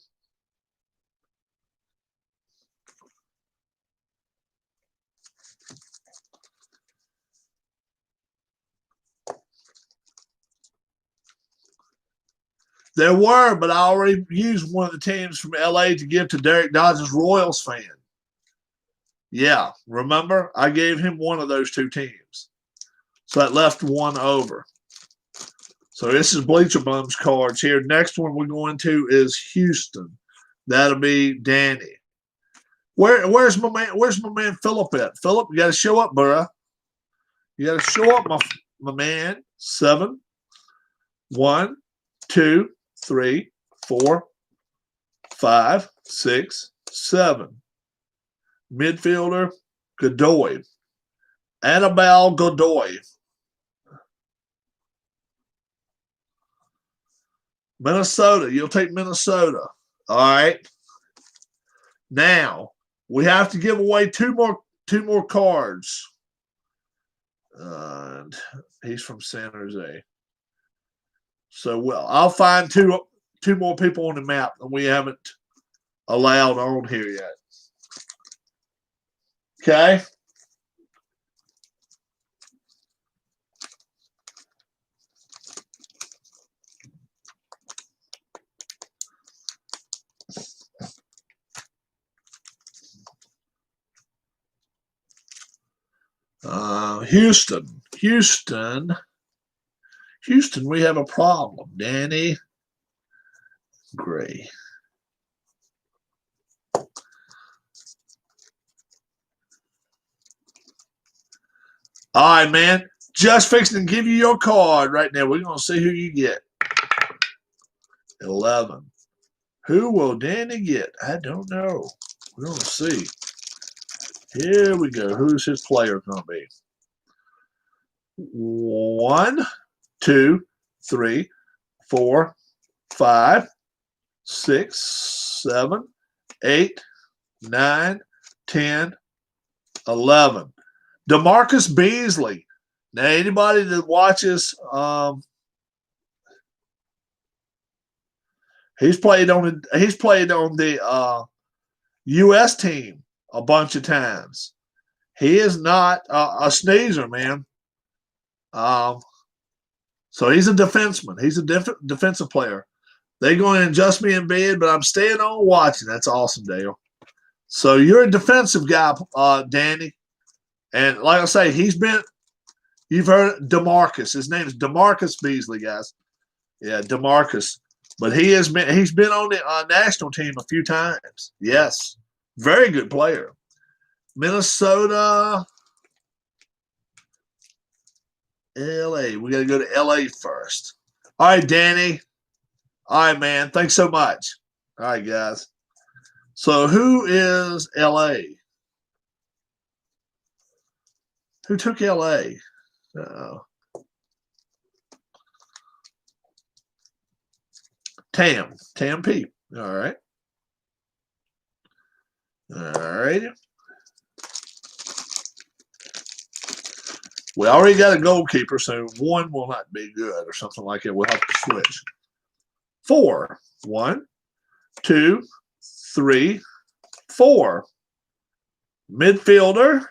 There were, but I already used one of the teams from LA to give to Derek Dodgers Royals fan. Yeah, remember? I gave him one of those 2 teams. So that left one over. So this is Bleacher Bums cards here. Next one we're going to is Houston. That'll be Danny. Where's my man Philip at? Philip, you got to show up, bro. You got to show up, my man. 7. 1, 2, 3, 4, 5, 6, 7. Midfielder, Godoy. Annabelle Godoy. Minnesota. You'll take Minnesota. All right. Now, we have to give away two more cards. And he's from San Jose. So, I'll find two more people on the map that we haven't allowed on here yet. Okay? Houston, we have a problem. Danny Gray. All right, man. Just fixing to give you your card right now. We're going to see who you get. 11. Who will Danny get? I don't know. We're going to see. Here we go. Who's his player going to be? 1, 2, 3, 4, 5, 6, 7, 8, 9, 10, 11. DeMarcus Beasley. Now, anybody that watches, he's played on the U.S. team a bunch of times. He is not a sneezer, man. So he's a defenseman. He's a defensive player. They're going to adjust me in bed, but I'm staying on watching. That's awesome, Dale. So you're a defensive guy, Danny. And like I say, you've heard DeMarcus. His name is DeMarcus Beasley, guys. Yeah, DeMarcus. But he's been on the national team a few times. Yes. Very good player. Minnesota, LA. We got to go to LA first. All right, Danny. All right, man. Thanks so much. All right, guys. So who is LA? Who took LA? Tam P. All right. All right. We already got a goalkeeper, so one will not be good or something like that. We'll have to switch. 4. 1, 2, 3, 4. Midfielder.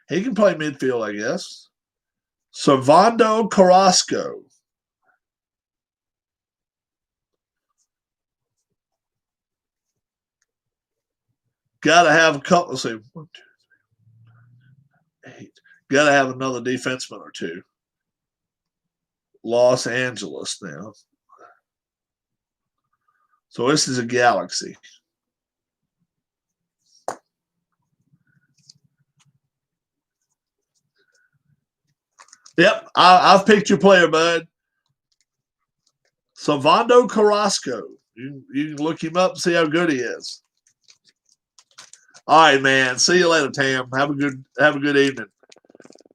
He can play midfield, I guess. Servando Carrasco. Got to have a couple. Let's see. 1, 2, 3, 8. Got to have another defenseman or two. Los Angeles now. So this is a Galaxy. Yep, I've picked your player, bud. Servando Carrasco. You can look him up and see how good he is. All right, man. See you later, Tam. Have a good evening.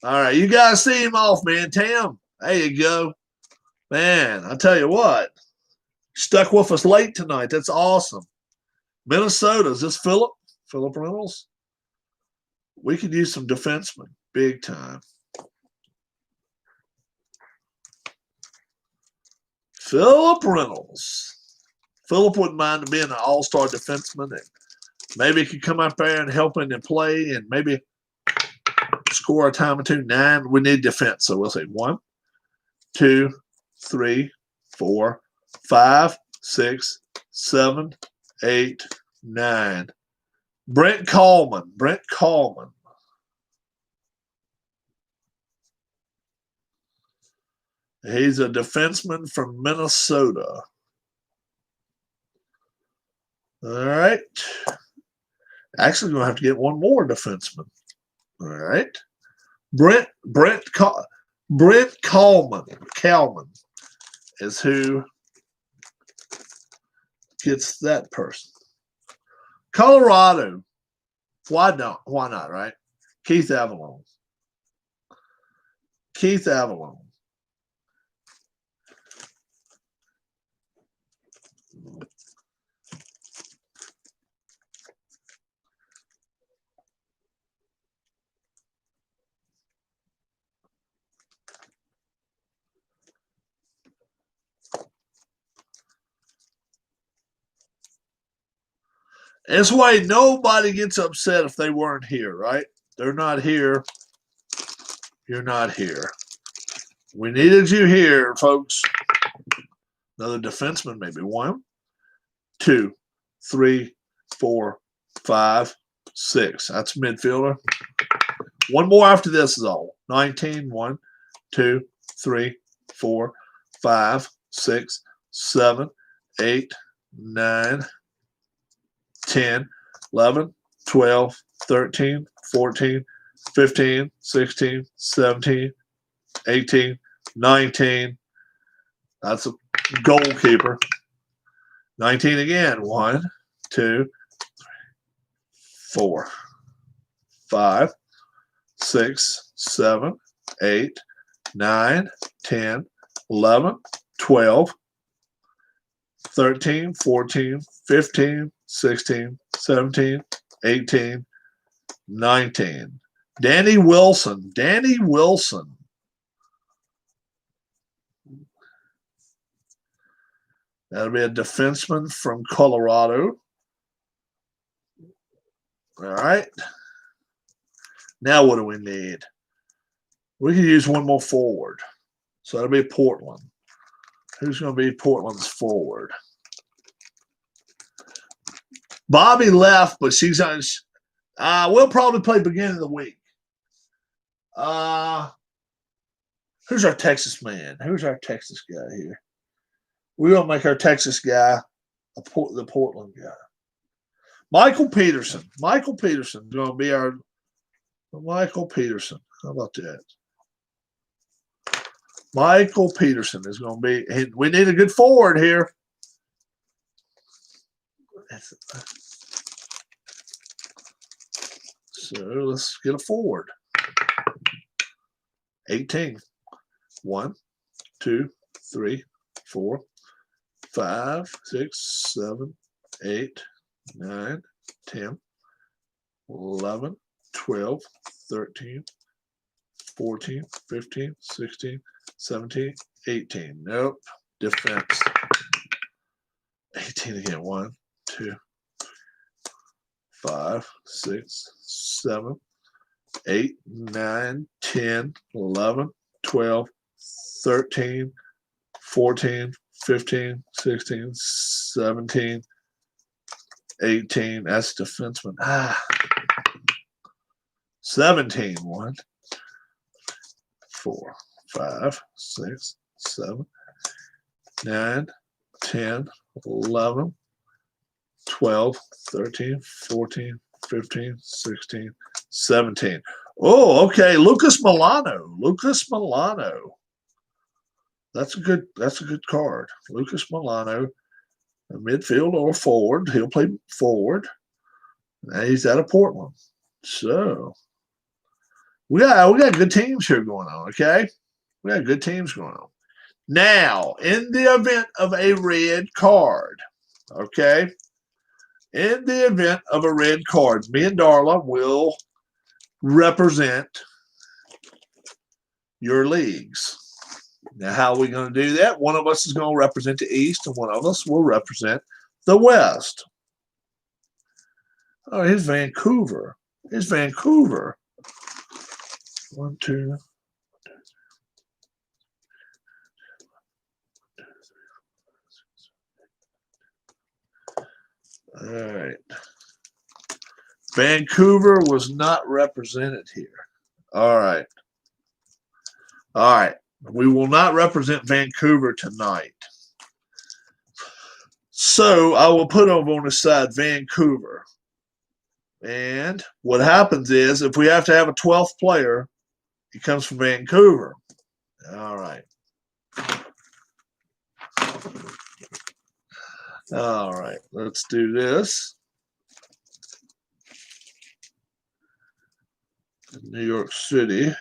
All right, you guys see him off, man. Tam, there you go. Man, I tell you what. Stuck with us late tonight. That's awesome. Minnesota. Is this Philip? Philip Reynolds? We could use some defensemen. Big time. Philip Reynolds. Philip wouldn't mind being an all-star defenseman. And maybe he could come out there and help in and play and maybe score a time or two. 9. We need defense. So we'll say 1, 2, 3, 4, 5, 6, 7, 8, 9. Brent Coleman. Brent Coleman. He's a defenseman from Minnesota. All right. Actually, going to have to get one more defenseman. All right. Brent Coleman. Calman is who gets that person. Colorado. Why not? Why not, right? Keith Avalon. Keith Avalon. That's why nobody gets upset if they weren't here, right? They're not here. You're not here. We needed you here, folks. Another defenseman, maybe. 1, 2, 3, 4, 5, 6. That's a midfielder. One more after this is all. 19. 1, 2, 3, 4, 5, 6, 7, 8, 9, 10, 11, 12, 13, 14, 15, 16, 17, 18, 19. That's a goalkeeper. 19 again. 1, 2, 4, 5, 6, 7, 8, 9, 10, 11, 12, 13, 14, 15, 16, 17, 18, 19. Danny Wilson. Danny Wilson. That'll be a defenseman from Colorado. All right. Now what do we need? We can use one more forward. So that'll be Portland. Who's going to be Portland's forward? Bobby left, but she's on. We'll probably play beginning of the week. Who's our Texas man? Who's our Texas guy here? We're going to make our Texas guy the Portland guy. Michael Peterson. Michael Peterson is going to be our Michael Peterson. How about that? Michael Peterson is going to be. We need a good forward here. So let's get a forward. 18. 1, 2, 3, 4, 5, 6, 7, 8, 9, 10, 11, 12, 13, 14, 15, 16, 17, 18. Nope. Defense. 18 again. 1, 2, 5, 6, 7, 8, 9, 10, 11, 12, 13, 14, 15, 16, 17, 18. That's defenseman. 17. 1, 4, 5, 6, 7, 9, 10, 11, 12, 13, 14, 15, 16, 17. Oh, okay. Lucas Milano. Lucas Milano. That's a good card. Lucas Milano, a midfield or forward. He'll play forward. Now he's out of Portland. So we got good teams here going on, okay? We got good teams going on. Now, in the event of a red card, okay? In the event of a red card, me and Darla will represent your leagues. Now, how are we going to do that? One of us is going to represent the East, and one of us will represent the West. Oh, here's Vancouver. Here's Vancouver. 1, 2. All right. Vancouver was not represented here. All right. All right. We will not represent Vancouver tonight. So I will put over on the side Vancouver. And what happens is if we have to have a 12th player, he comes from Vancouver. All right. All right. Let's do this. New York City.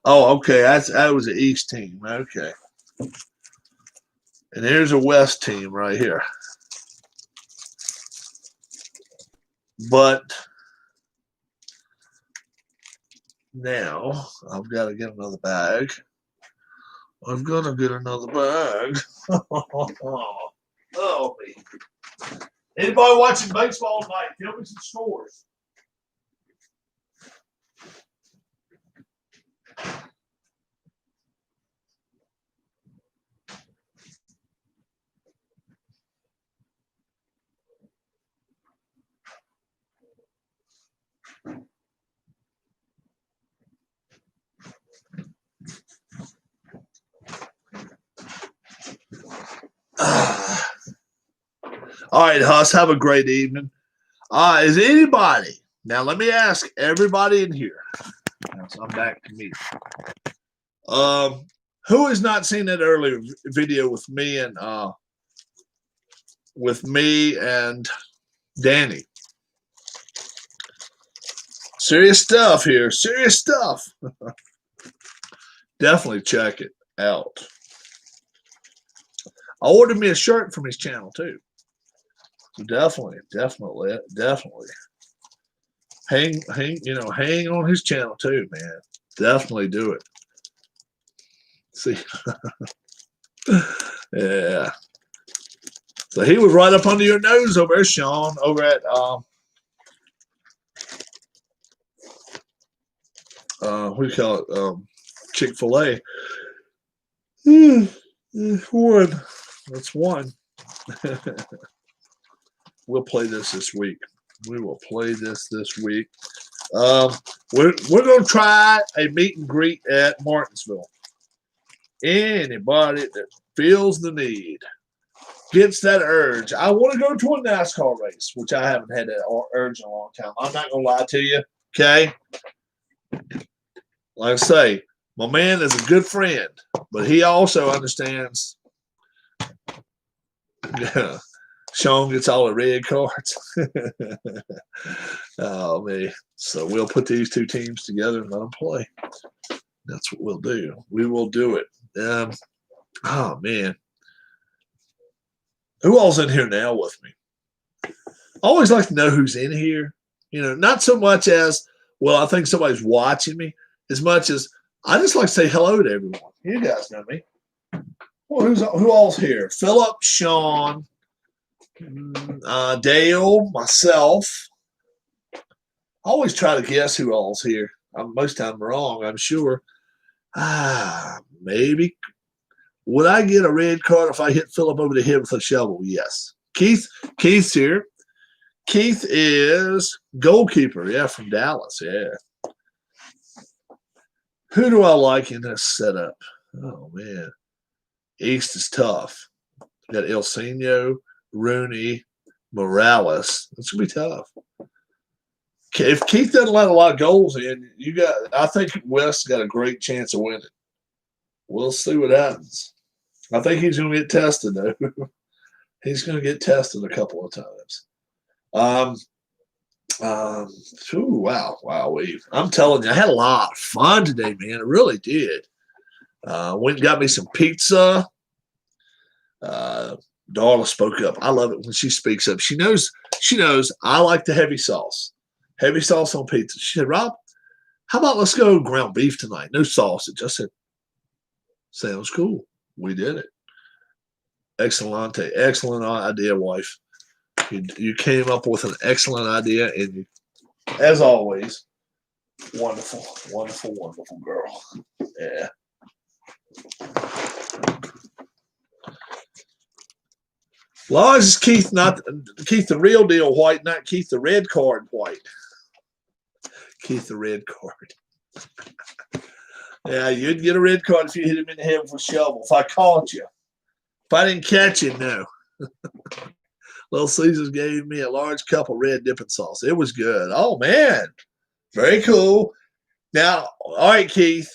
Oh, okay. That was the East team. Okay. And here's a West team right here. But now I've got to get another bag. I'm going to get another bag. Oh, me. Anybody watching baseball tonight? Tell me some scores. All right, Huss, have a great evening. Is anybody, now let me ask everybody in here. Now, so I'm back to me. Who has not seen that earlier video with me and Danny? Serious stuff here. Serious stuff. Definitely check it out. I ordered me a shirt from his channel too. So definitely. Hang on his channel too, man. Definitely do it. See. Yeah. So he was right up under your nose over there, Sean, over at what do you call it? Chick-fil-A. One. That's one. We'll play this week. We will play this week. We're going to try a meet and greet at Martinsville. Anybody that feels the need, gets that urge. I want to go to a NASCAR race, which I haven't had that urge in a long time. I'm not going to lie to you. Okay? Like I say, my man is a good friend, but he also understands. Yeah. Sean gets all the red cards. Oh, man. So we'll put these two teams together and let them play. That's what we'll do. We will do it. Oh, man. Who all's in here now with me? I always like to know who's in here. You know, not so much as, well, I think somebody's watching me, as much as I just like to say hello to everyone. You guys know me. Well, who all's here? Philip, Sean, Dale, myself. I always try to guess who all's here. I'm most time wrong, I'm sure. Maybe. Would I get a red card if I hit Philip over the head with a shovel? Yes. Keith's here. Keith is goalkeeper, yeah, from Dallas, yeah. Who do I like in this setup? Oh, man. East is tough. Got Ilsinho, Rooney, Morales. That's going to be tough. If Keith doesn't let a lot of goals in, I think West's got a great chance of winning. We'll see what happens. I think he's going to get tested, though. He's going to get tested a couple of times. Wow. I'm telling you, I had a lot of fun today, man. I really did. Went and got me some pizza. Darla spoke up. I love it when she speaks up. She knows I like the heavy sauce. Heavy sauce on pizza. She said, Rob, how about let's go ground beef tonight? No sausage. I said, sounds cool. We did it. Excellent idea, wife. You came up with an excellent idea, and you, as always, wonderful girl. Yeah. As long as Keith the real deal white, not Keith the red card white. Keith the red card. Yeah, you'd get a red card if you hit him in the head with a shovel. If I caught you. If I didn't catch you, no. Little Caesars gave me a large cup of red dipping sauce. It was good. Oh, man. Very cool. Now, all right, Keith.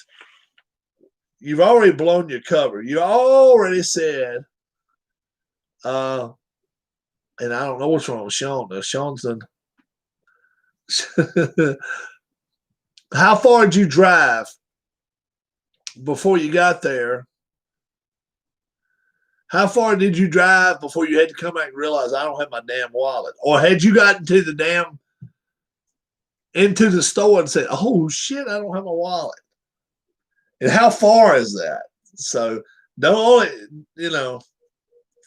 You've already blown your cover. You already said, and I don't know what's wrong with Sean. Sean's done. How far did you drive before you got there? How far did you drive before you had to come back and realize I don't have my damn wallet? Or had you gotten to into the store and said, oh, shit, I don't have my wallet? And how far is that? So don't only,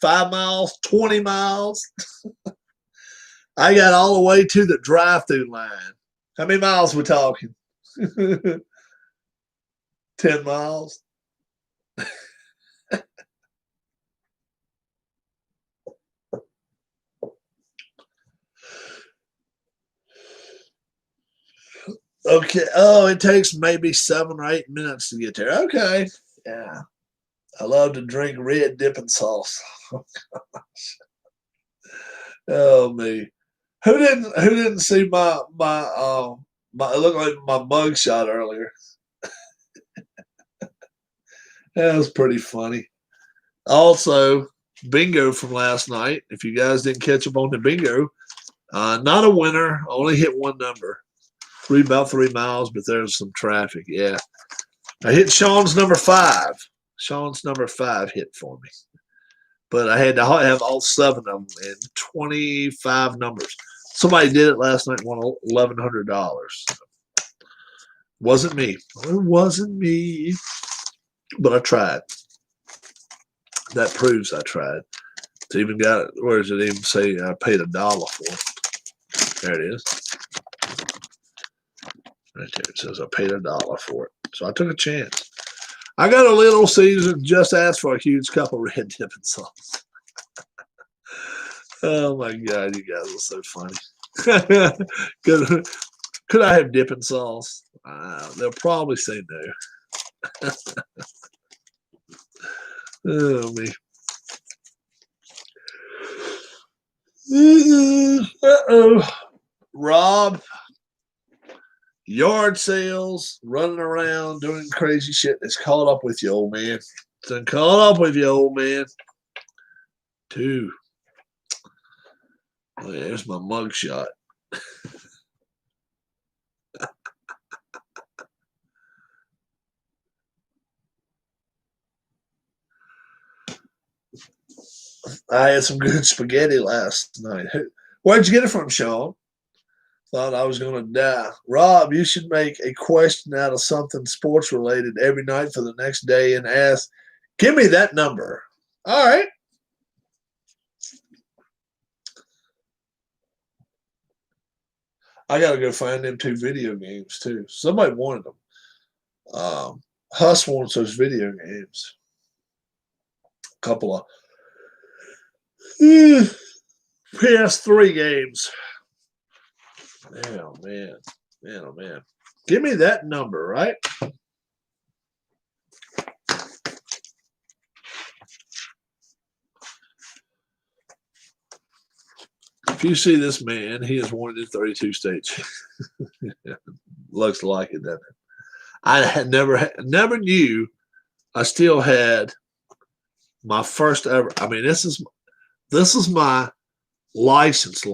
5 miles, 20 miles. I got all the way to the drive-through line. How many miles we talking? 10 miles. Okay. Oh, it takes maybe 7 or 8 minutes to get there. Okay. Yeah. I love to drink red dipping sauce. Oh, gosh. Oh me. Who didn't see my it looked like my mug shot earlier. That was pretty funny. Also, bingo from last night. If you guys didn't catch up on the bingo, not a winner. Only hit one number. About 3 miles, but there's some traffic. Yeah. I hit Sean's number 5. Sean's number 5 hit for me. But I had to have all 7 of them and 25 numbers. Somebody did it last night, won $1,100. Wasn't me. It wasn't me. But I tried. That proves I tried. It's even got, where does it even say I paid $1 for it? There it is. Right there. It says I paid $1 for it. So I took a chance. I got a Little Caesar, just asked for a huge cup of red dipping sauce. Oh my God, you guys are so funny. Could I have dipping sauce? They'll probably say no. Oh me. Uh-oh. Rob, yard sales, running around, doing crazy shit. It's caught up with you, old man. It's caught up with you, old man. 2. Oh, yeah, there's my mug shot. I had some good spaghetti last night. Where'd you get it from, Sean? Thought I was going to die. Rob, you should make a question out of something sports related every night for the next day and ask, give me that number. All right. I got to go find them 2 video games, too. Somebody wanted them. Huss wants those video games. A couple of PS3 games. Oh, man. Man, oh, man. Give me that number, right? If you see this man, he is wanted in 32 states. Looks like it, doesn't it? I had never knew I still had my first ever. I mean, this is my license.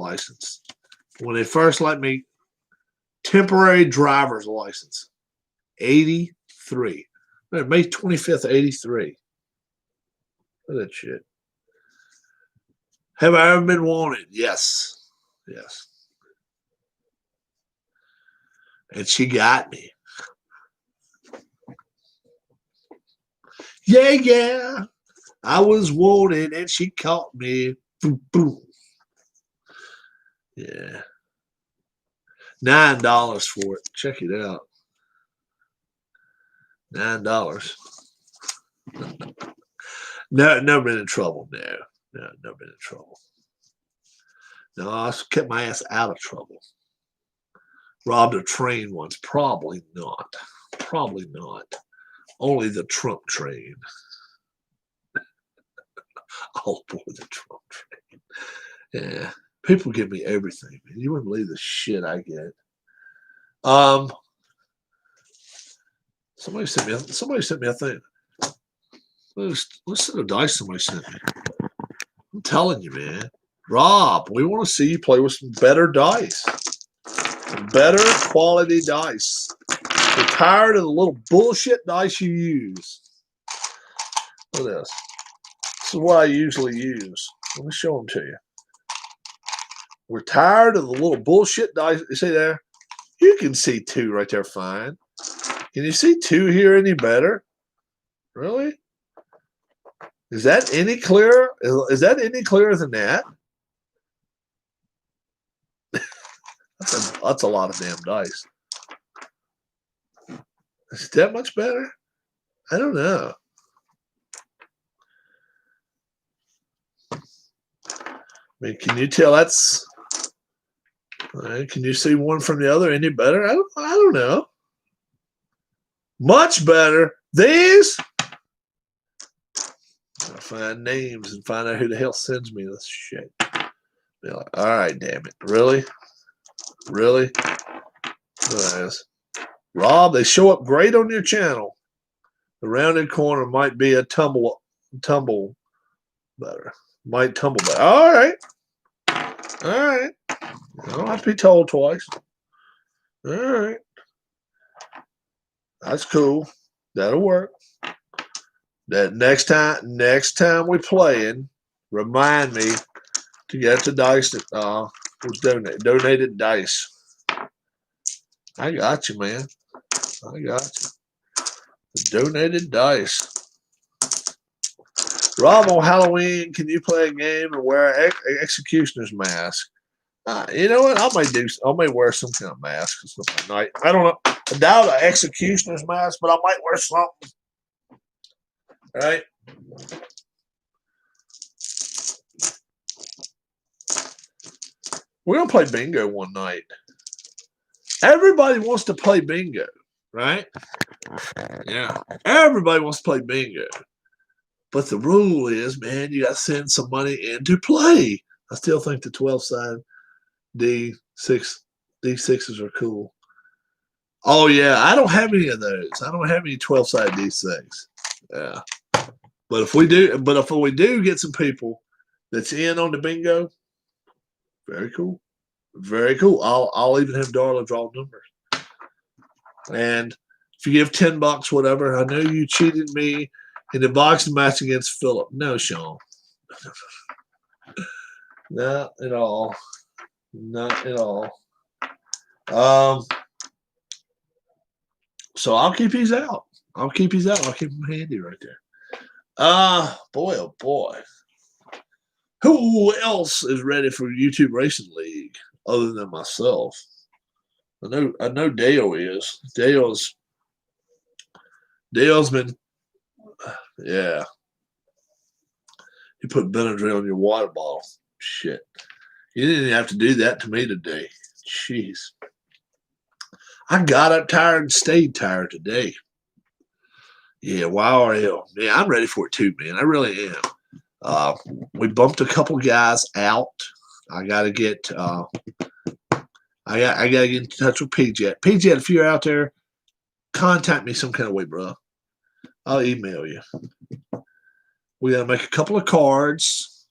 When they first let me temporary driver's license, 83. May 25th, 83. Look at that shit. Have I ever been wanted? Yes. Yes. And she got me. Yeah, yeah. I was wanted and she caught me. Boom, boom. Yeah. $9 for it. Check it out. $9. No, never been in trouble. No, never been in trouble. No, I kept my ass out of trouble. Robbed a train once. Probably not. Probably not. Only the Trump train. All aboard the Trump train. Yeah. People give me everything, man. You wouldn't believe the shit I get. Somebody sent me a thing. Let's set a dice somebody sent me. I'm telling you, man. Rob, we want to see you play with some better dice. Better quality dice. We're tired of the little bullshit dice you use. Look at this. This is what I usually use. Let me show them to you. We're tired of the little bullshit dice. You see there? You can see 2 right there fine. Can you see 2 here any better? Really? Is that any clearer? Is that any clearer than that? That's a lot of damn dice. Is that much better? I don't know. I mean, can you tell that's... Can you see one from the other any better? I don't know. Much better. These? I'll find names and find out who the hell sends me this shit. You're like, all right, damn it. Really? Really? Nice. Rob, they show up great on your channel. The rounded corner might be a tumble better. Might tumble better. All right. All right. I don't have to be told twice. All right. That's cool. That'll work. That next time we playing, remind me to get the dice that was donated dice. I got you, man. I got you. The donated dice. Rob, on Halloween, can you play a game and wear an executioner's mask? You know what? I may wear some kind of mask or something night. I don't know. I doubt an executioner's mask, but I might wear something. All right. We're gonna play bingo one night. Everybody wants to play bingo, right? Yeah. Everybody wants to play bingo. But the rule is, man, you got to send some money in to play. I still think the 12-side D6s are cool. Oh, yeah. I don't have any of those. I don't have any 12-side D6. Yeah. But if we do get some people that's in on the bingo, very cool. Very cool. I'll even have Darla draw numbers. And if you give $10, whatever, I know you cheated me in the boxing match against Philip. No, Sean. Not at all. Not at all. So I'll keep these out. I'll keep them handy right there. Boy, oh boy. Who else is ready for YouTube Racing League other than myself? I know Dale is. Dale's been, yeah. You put Benadryl in your water bottle. Shit. You didn't even have to do that to me today. Jeez. I got up tired and stayed tired today. Yeah, wow, man, I'm ready for it too, man. I really am. We bumped a couple guys out. I gotta get I gotta get in touch with PJ. PJ, if you're out there, contact me some kind of way, bro. I'll email you. We gotta make a couple of cards.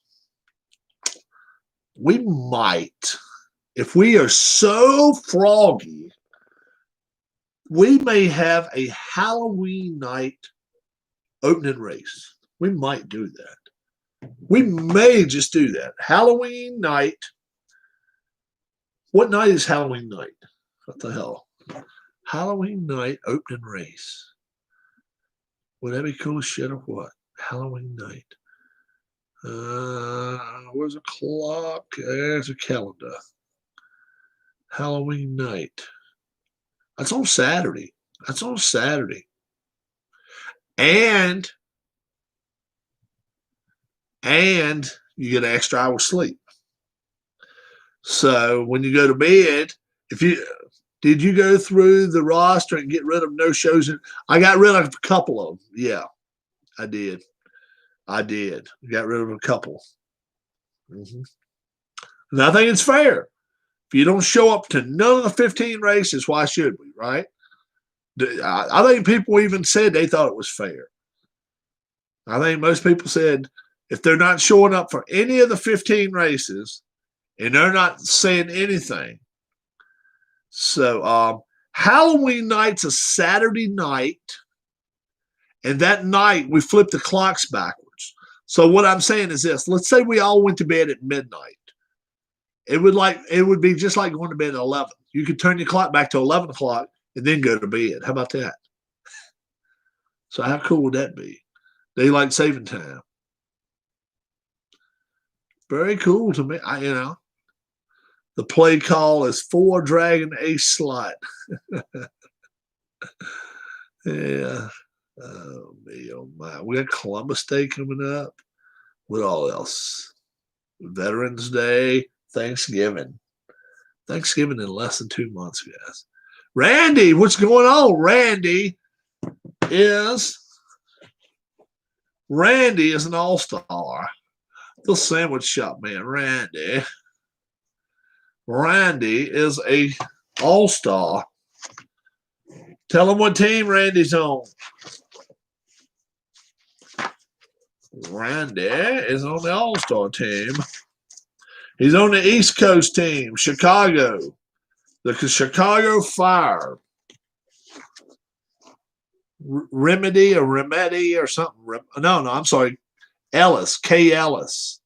We might, if we are so froggy, we may have a Halloween night opening race. We might do that. We may just do that. Halloween night. What night is Halloween night? What the hell? Halloween night opening race. Would that be cool as shit or what? Halloween night. Where's a clock? There's a calendar. Halloween night. That's on Saturday. And you get an extra hour of sleep. So when you go to bed, did you go through the roster and get rid of no shows? I got rid of a couple of them. Yeah, I did. Got rid of a couple. And I think it's fair. If you don't show up to none of the 15 races, why should we, right? I think people even said they thought it was fair. I think most people said if they're not showing up for any of the 15 races and they're not saying anything. So Halloween night's a Saturday night, and that night we flip the clocks backwards. So what I'm saying is this. Let's say we all went to bed at midnight. It would be just like going to bed at 11. You could turn your clock back to 11 o'clock and then go to bed. How about that? So how cool would that be? Daylight saving time. Very cool to me. The play call is 4 dragon ace slot. Yeah. Oh, me, oh my. We got Columbus Day coming up. What all else? Veterans Day. Thanksgiving in less than 2 months, guys. Randy, what's going on? Randy is an all-star. The sandwich shop man, Randy. Randy is a all-star. Tell him what team Randy's on. Randy is on the all-star team. He's on the East Coast team, Chicago. The Chicago Fire. Remedy or something. No, I'm sorry. Ellis, K. Ellis.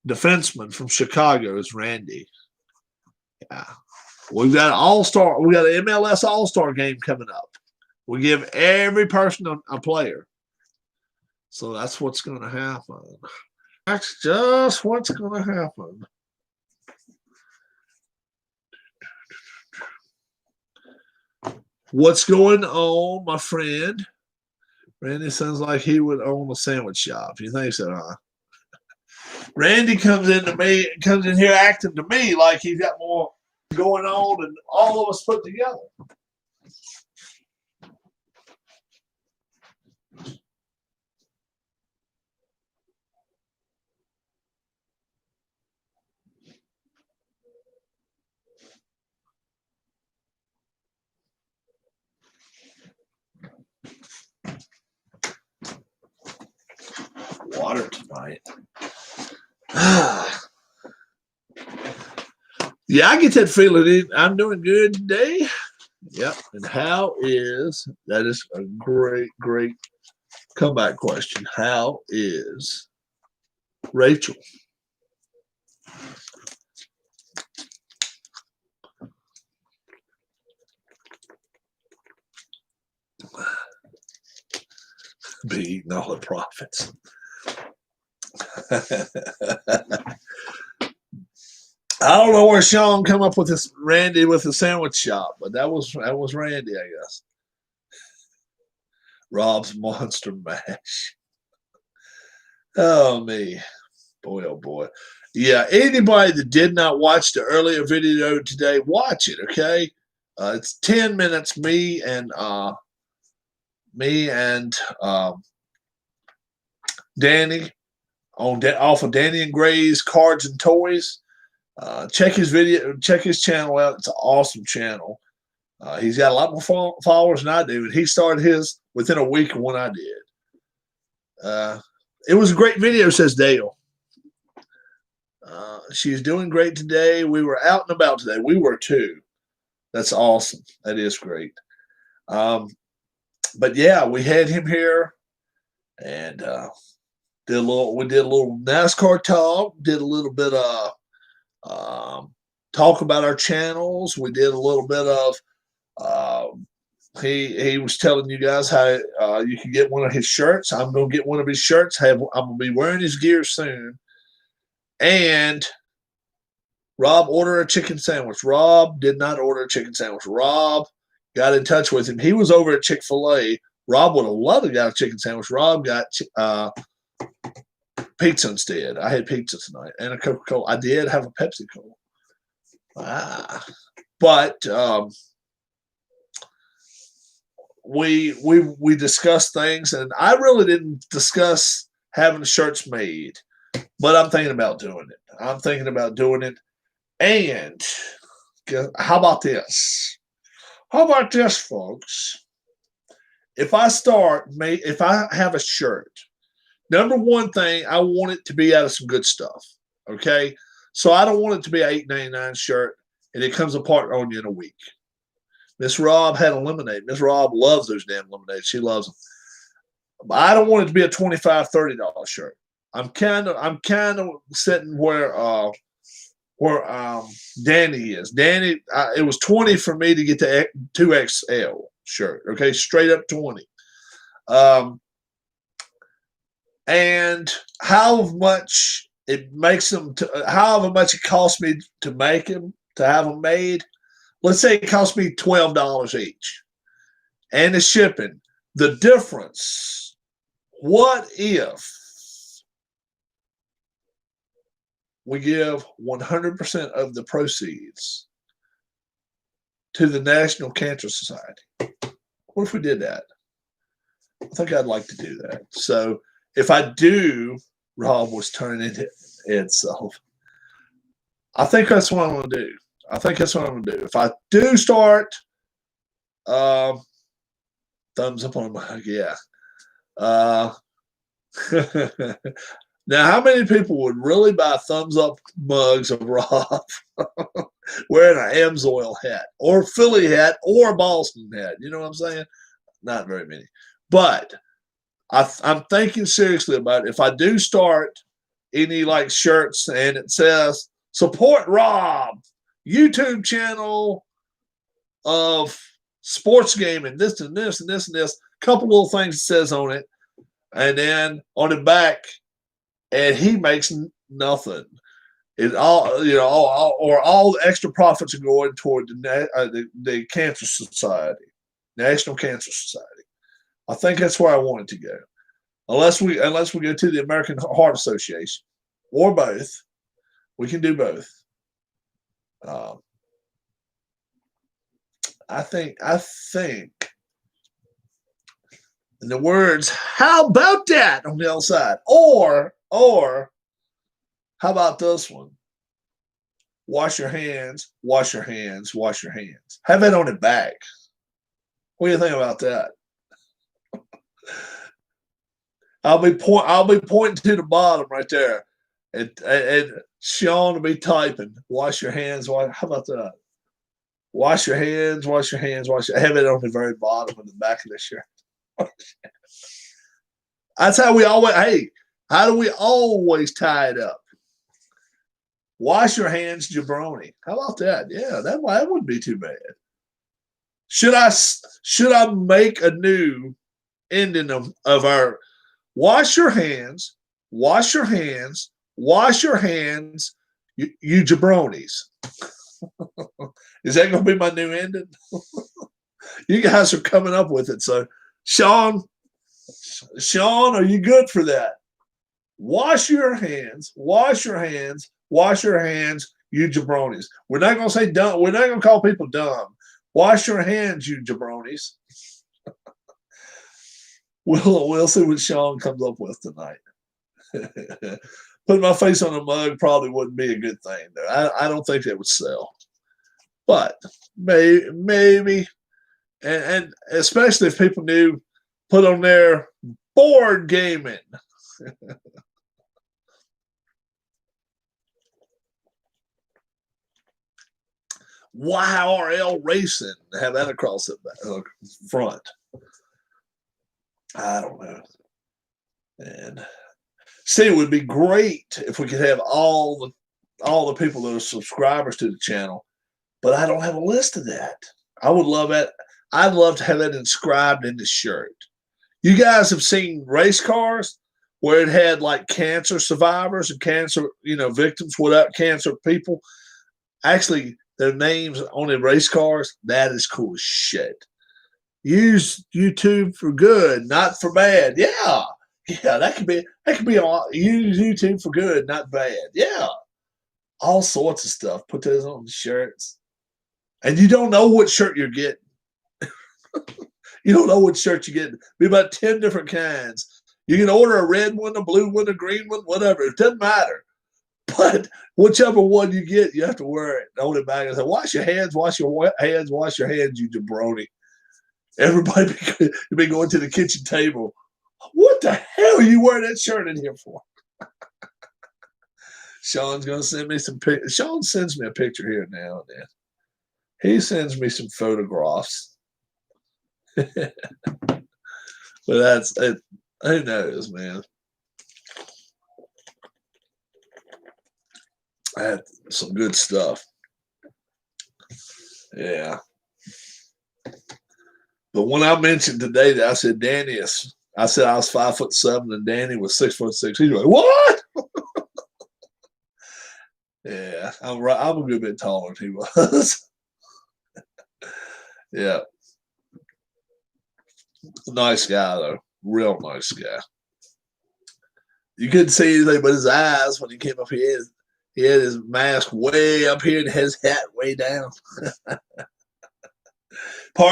Defenseman from Chicago is Randy. Yeah. We've got an all-star. We got an MLS all-star game coming up. We give every person a player. So that's what's going to happen. That's just what's going to happen. What's going on, my friend? Randy sounds like he would own a sandwich shop. You think so, huh? Randy comes in here acting to me like he's got more going on than all of us put together. Water tonight. Yeah, I get that feeling. I'm doing good today. Yep. And that is a great, great comeback question. How is Rachel? Be eating all the profits. I don't know where Sean come up with this Randy with the sandwich shop, but that was Randy, I guess. Rob's Monster Mash. Oh me. Boy, oh boy. Yeah, anybody that did not watch the earlier video today, watch it, okay? It's 10 minutes, me and Danny off of Danny and Gray's Cards and Toys. Check his video, check his channel out. It's an awesome channel. He's got a lot more followers than I do, and he started his within a week of when I did. It was a great video, says Dale. She's doing great today. We were out and about today. We were too. That's awesome. That is great. But yeah, we had him here, and we did a little NASCAR talk. Did a little bit of talk about our channels. We did a little bit of he was telling you guys how you can get one of his shirts. I'm gonna get one of his shirts. I'm gonna be wearing his gear soon. And Rob ordered a chicken sandwich. Rob did not order a chicken sandwich. Rob got in touch with him. He was over at Chick-fil-A. Rob would have loved to got a chicken sandwich. Rob got pizza instead. I had pizza tonight and a Coca-Cola. I did have a Pepsi Cola. But we discussed things, and I really didn't discuss having shirts made, but I'm thinking about doing it. And how about this? How about this, folks? If I have a shirt, number one thing, I want it to be out of some good stuff. Okay? So I don't want it to be an $8.99 shirt and it comes apart on you in a week. Miss Rob had a lemonade. Miss Rob loves those damn lemonades. She loves them. But I don't want it to be a $25, $30 shirt. I'm kind of sitting where Danny is. Danny, it was $20 for me to get the 2XL shirt. Okay, straight up $20. And however much it makes them, however much it costs me to make them, to have them made. Let's say it costs me $12 each, and the shipping. The difference. What if we give 100% of the proceeds to the National Cancer Society? What if we did that? I think I'd like to do that. So if I do, Rob was turning it itself. I think that's what I'm going to do. I think that's what I'm going to do. If I do start, thumbs up on my, yeah. Now, how many people would really buy thumbs up mugs of Rob wearing an Amsoil hat or Philly hat or Boston hat? You know what I'm saying? Not very many. But I'm thinking seriously about it. If I do start any like shirts and it says support Rob, YouTube channel of sports gaming, this and this and this and this, couple little things it says on it, and then on the back, and he makes nothing. It all, you know, all the extra profits are going toward the Cancer Society, National Cancer Society. I think that's where I want it to go, unless we go to the American Heart Association or both. We can do both. I think. In the words, how about that on the outside? Or how about this one? Wash your hands, wash your hands, wash your hands. Have that on the back. What do you think about that? I'll be pointing to the bottom right there, and Sean will be typing. Wash your hands. How about that? Wash your hands. Wash your hands. Have it on the very bottom of the back of the shirt. That's how we always. Hey, how do we always tie it up? Wash your hands, jabroni. How about that? Yeah, that wouldn't be too bad. Should I make a new ending of our wash your hands, wash your hands, wash your hands, you jabronis? Is that going to be my new ending? You guys are coming up with it. So, Sean, are you good for that? Wash your hands, wash your hands, wash your hands, you jabronis. We're not going to say dumb. We're not going to call people dumb. Wash your hands, you jabronis. We'll see what Sean comes up with tonight. Putting my face on a mug probably wouldn't be a good thing, though. I don't think that would sell. But maybe, and especially if people knew, put on their board gaming. YRL Racing, have that across the front. I don't know. And see, it would be great if we could have all the people that are subscribers to the channel, but I don't have a list of that. I would love that. I'd love to have that inscribed in the shirt. You guys have seen race cars where it had like cancer survivors and cancer, victims without cancer people. Actually, their names on the race cars. That is cool as shit. Use YouTube for good, not for bad. Yeah, that could be all. Use YouTube for good, not bad. Yeah, all sorts of stuff. Put those on the shirts, and you don't know what shirt you're getting. You don't know what shirt you're getting. Be about 10 different kinds. You can order a red one, a blue one, a green one, whatever. It doesn't matter. But whichever one you get, you have to wear it. Hold it back and say, wash your hands, wash your hands, wash your hands, you jabroni. Everybody be going to the kitchen table. What the hell are you wearing that shirt in here for? Sean's going to send me some pictures. Sean sends me a picture here now and then. He sends me some photographs. But that's it. Who knows, man? I had some good stuff. Yeah. But when I mentioned today that I said I said I was 5'7" and Danny was 6'6", he's like, what? Yeah, I'm a good bit taller than he was. Yeah. Nice guy though. Real nice guy. You couldn't see anything but his eyes when he came up here. He had his mask way up here and his hat way down.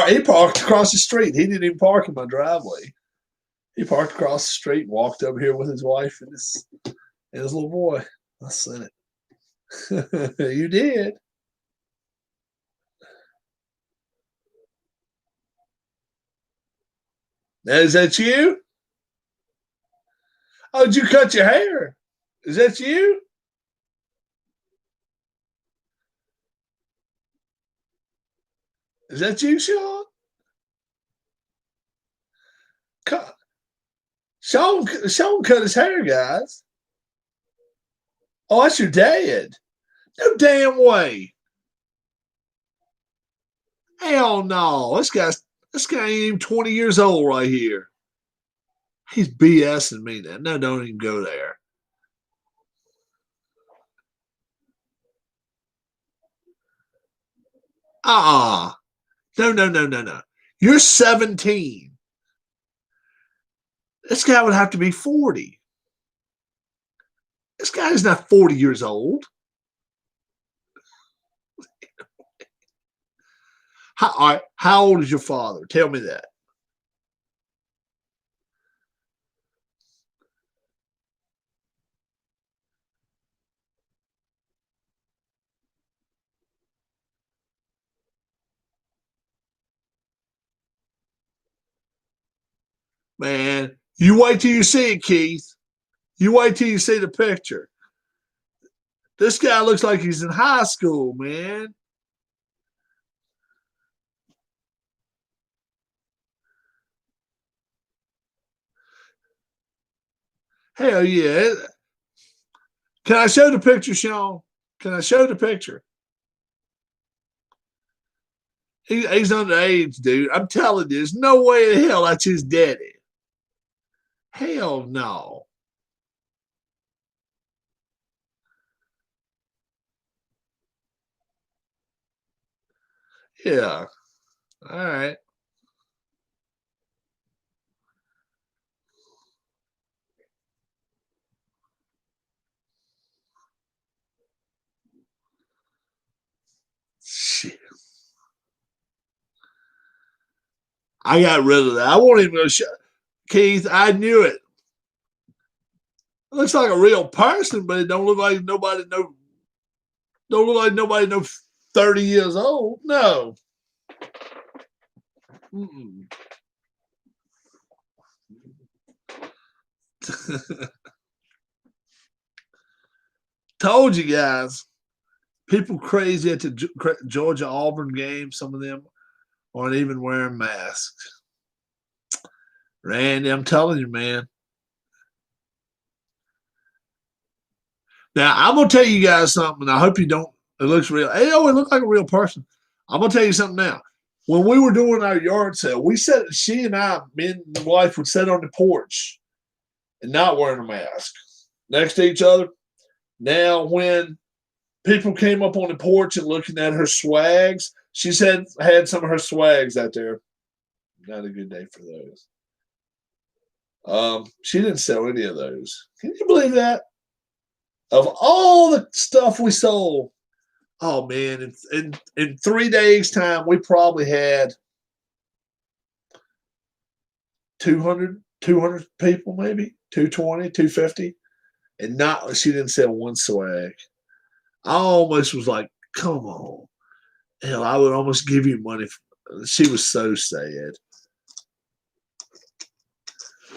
He parked across the street. He didn't even park in my driveway. He parked across the street and walked over here with his wife and his little boy. I seen it. You did. Now, is that you? Oh, did you cut your hair? Is that you? Is that you, Sean? Cut. Sean cut his hair, guys. Oh, that's your dad. No damn way. Hell no. This guy ain't even 20 years old right here. He's BSing me now. No, don't even go there. Uh-uh. No. You're 17. This guy would have to be 40. This guy is not 40 years old. How old is your father? Tell me that. Man, you wait till you see it, Keith. You wait till you see the picture. This guy looks like he's in high school, man. Hell yeah. Can I show the picture, Sean? Can I show the picture? He's underage, dude. I'm telling you, there's no way in hell that's his daddy. Hell no. Yeah. All right. Shit. I got rid of that. I won't even show. Keith, I knew it. It looks like a real person, but it don't look like nobody don't look like nobody no 30 years old. No. Told you guys. People crazy at the Georgia Auburn game. Some of them aren't even wearing masks. Randy, I'm telling you, man. Now I'm gonna tell you guys something. I hope you don't. It looks real. Hey, oh, it looked like a real person. I'm gonna tell you something now. When we were doing our yard sale, we said she and I, me and the wife, would sit on the porch and not wearing a mask next to each other. Now, when people came up on the porch and looking at her swags, she said had some of her swags out there. Not a good day for those. She didn't sell any of those. Can you believe that? Of all the stuff we sold, oh man, in 3 days' time, we probably had 200 people, maybe 220, 250, and not she didn't sell one swag. I almost was like, come on. Hell, I would almost give you money. She was so sad.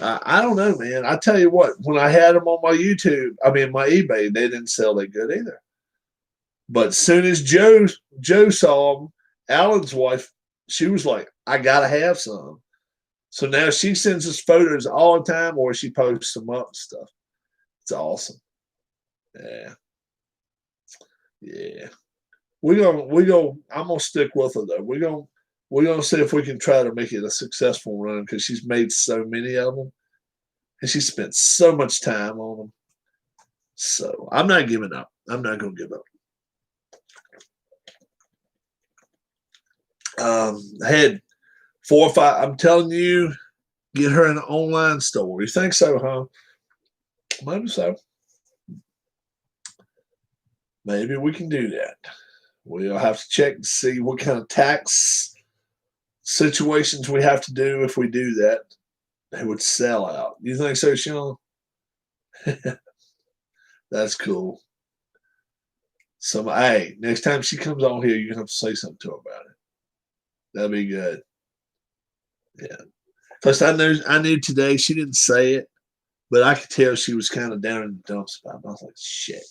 I don't know, man. I tell you what, when I had them on my YouTube, I mean my eBay, they didn't sell that good either. But as soon as Joe saw them, Alan's wife, she was like, I gotta have some. So now she sends us photos all the time, or she posts them up and stuff. It's awesome. Yeah. Yeah. I'm gonna stick with her though. We're gonna see if we can try to make it a successful run because she's made so many of them and she spent so much time on them. So I'm not giving up. I'm not gonna give up. I had 4 or 5. I'm telling you, get her an online store. You think so, huh? Maybe so. Maybe we can do that. We'll have to check to see what kind of tax situations we have to do if we do that. They would sell out. You think so, Sean? That's cool. Hey, next time she comes on here, you're gonna have to say something to her about it. That'd be good. Yeah. Plus, I knew today she didn't say it, but I could tell she was kind of down in the dumps about it. I was like, shit.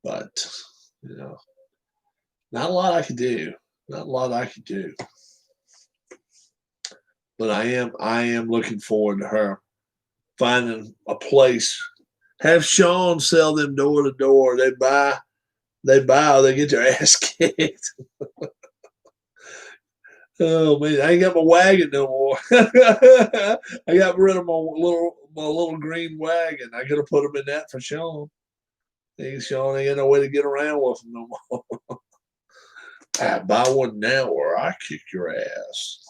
But not a lot I could do. Not a lot I could do. But I am looking forward to her finding a place. Have Sean sell them door to door. They buy, or they get their ass kicked. Oh man, I ain't got my wagon no more. I got rid of my little green wagon. I could have put them in that for Sean. Sean ain't got no way to get around with them no more. I buy one now or I kick your ass.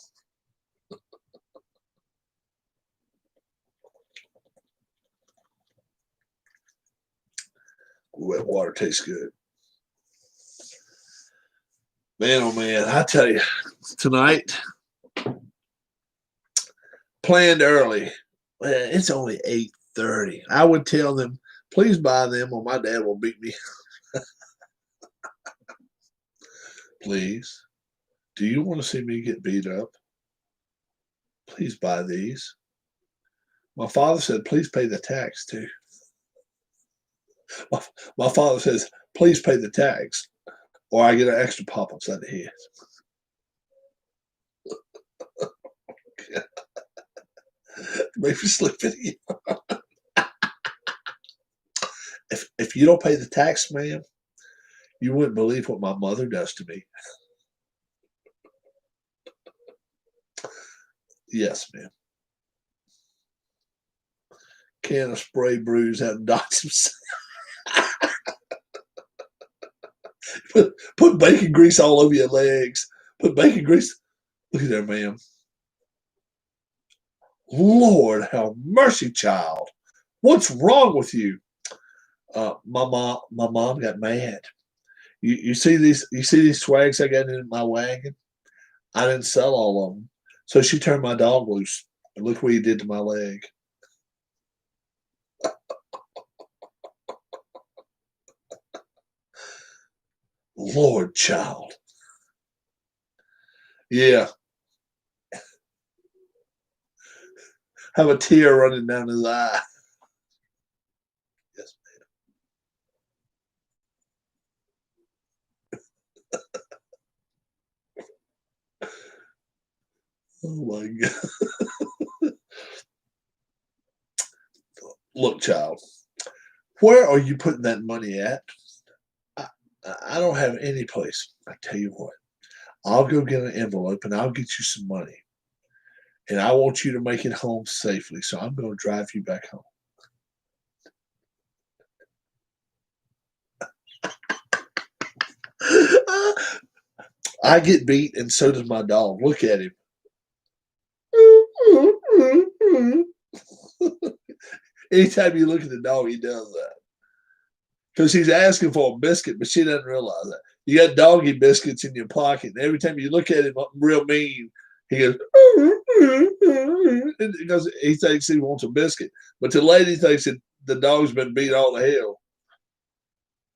Ooh, that water tastes good. Man, oh man, I tell you, tonight, planned early. It's only 8:30. I would tell them, please buy them or my dad will beat me. Please. Do you want to see me get beat up? Please buy these. My father said, please pay the tax too. My father says, please pay the tax or I get an extra pop upside the head. Make me slip it in. If you don't pay the tax, ma'am, you wouldn't believe what my mother does to me. Yes, ma'am. Can of spray bruise out dots himself. Put bacon grease all over your legs. Put bacon grease. Look at there, ma'am. Lord, have mercy, child. What's wrong with you? My mom got mad. You see these swags I got in my wagon? I didn't sell all of them. So she turned my dog loose. And look what he did to my leg. Lord, child. Yeah. Have a tear running down his eye. Yes, ma'am. Oh my God. Look, child. Where are you putting that money at? I don't have any place. I tell you what. I'll go get an envelope and I'll get you some money. And I want you to make it home safely. So I'm going to drive you back home. I get beat and so does my dog. Look at him. Anytime you look at the dog, he does that. Because he's asking for a biscuit, but she doesn't realize that. You got doggy biscuits in your pocket. And every time you look at him real mean, he goes, because he thinks he wants a biscuit. But the lady thinks that the dog's been beat all to hell.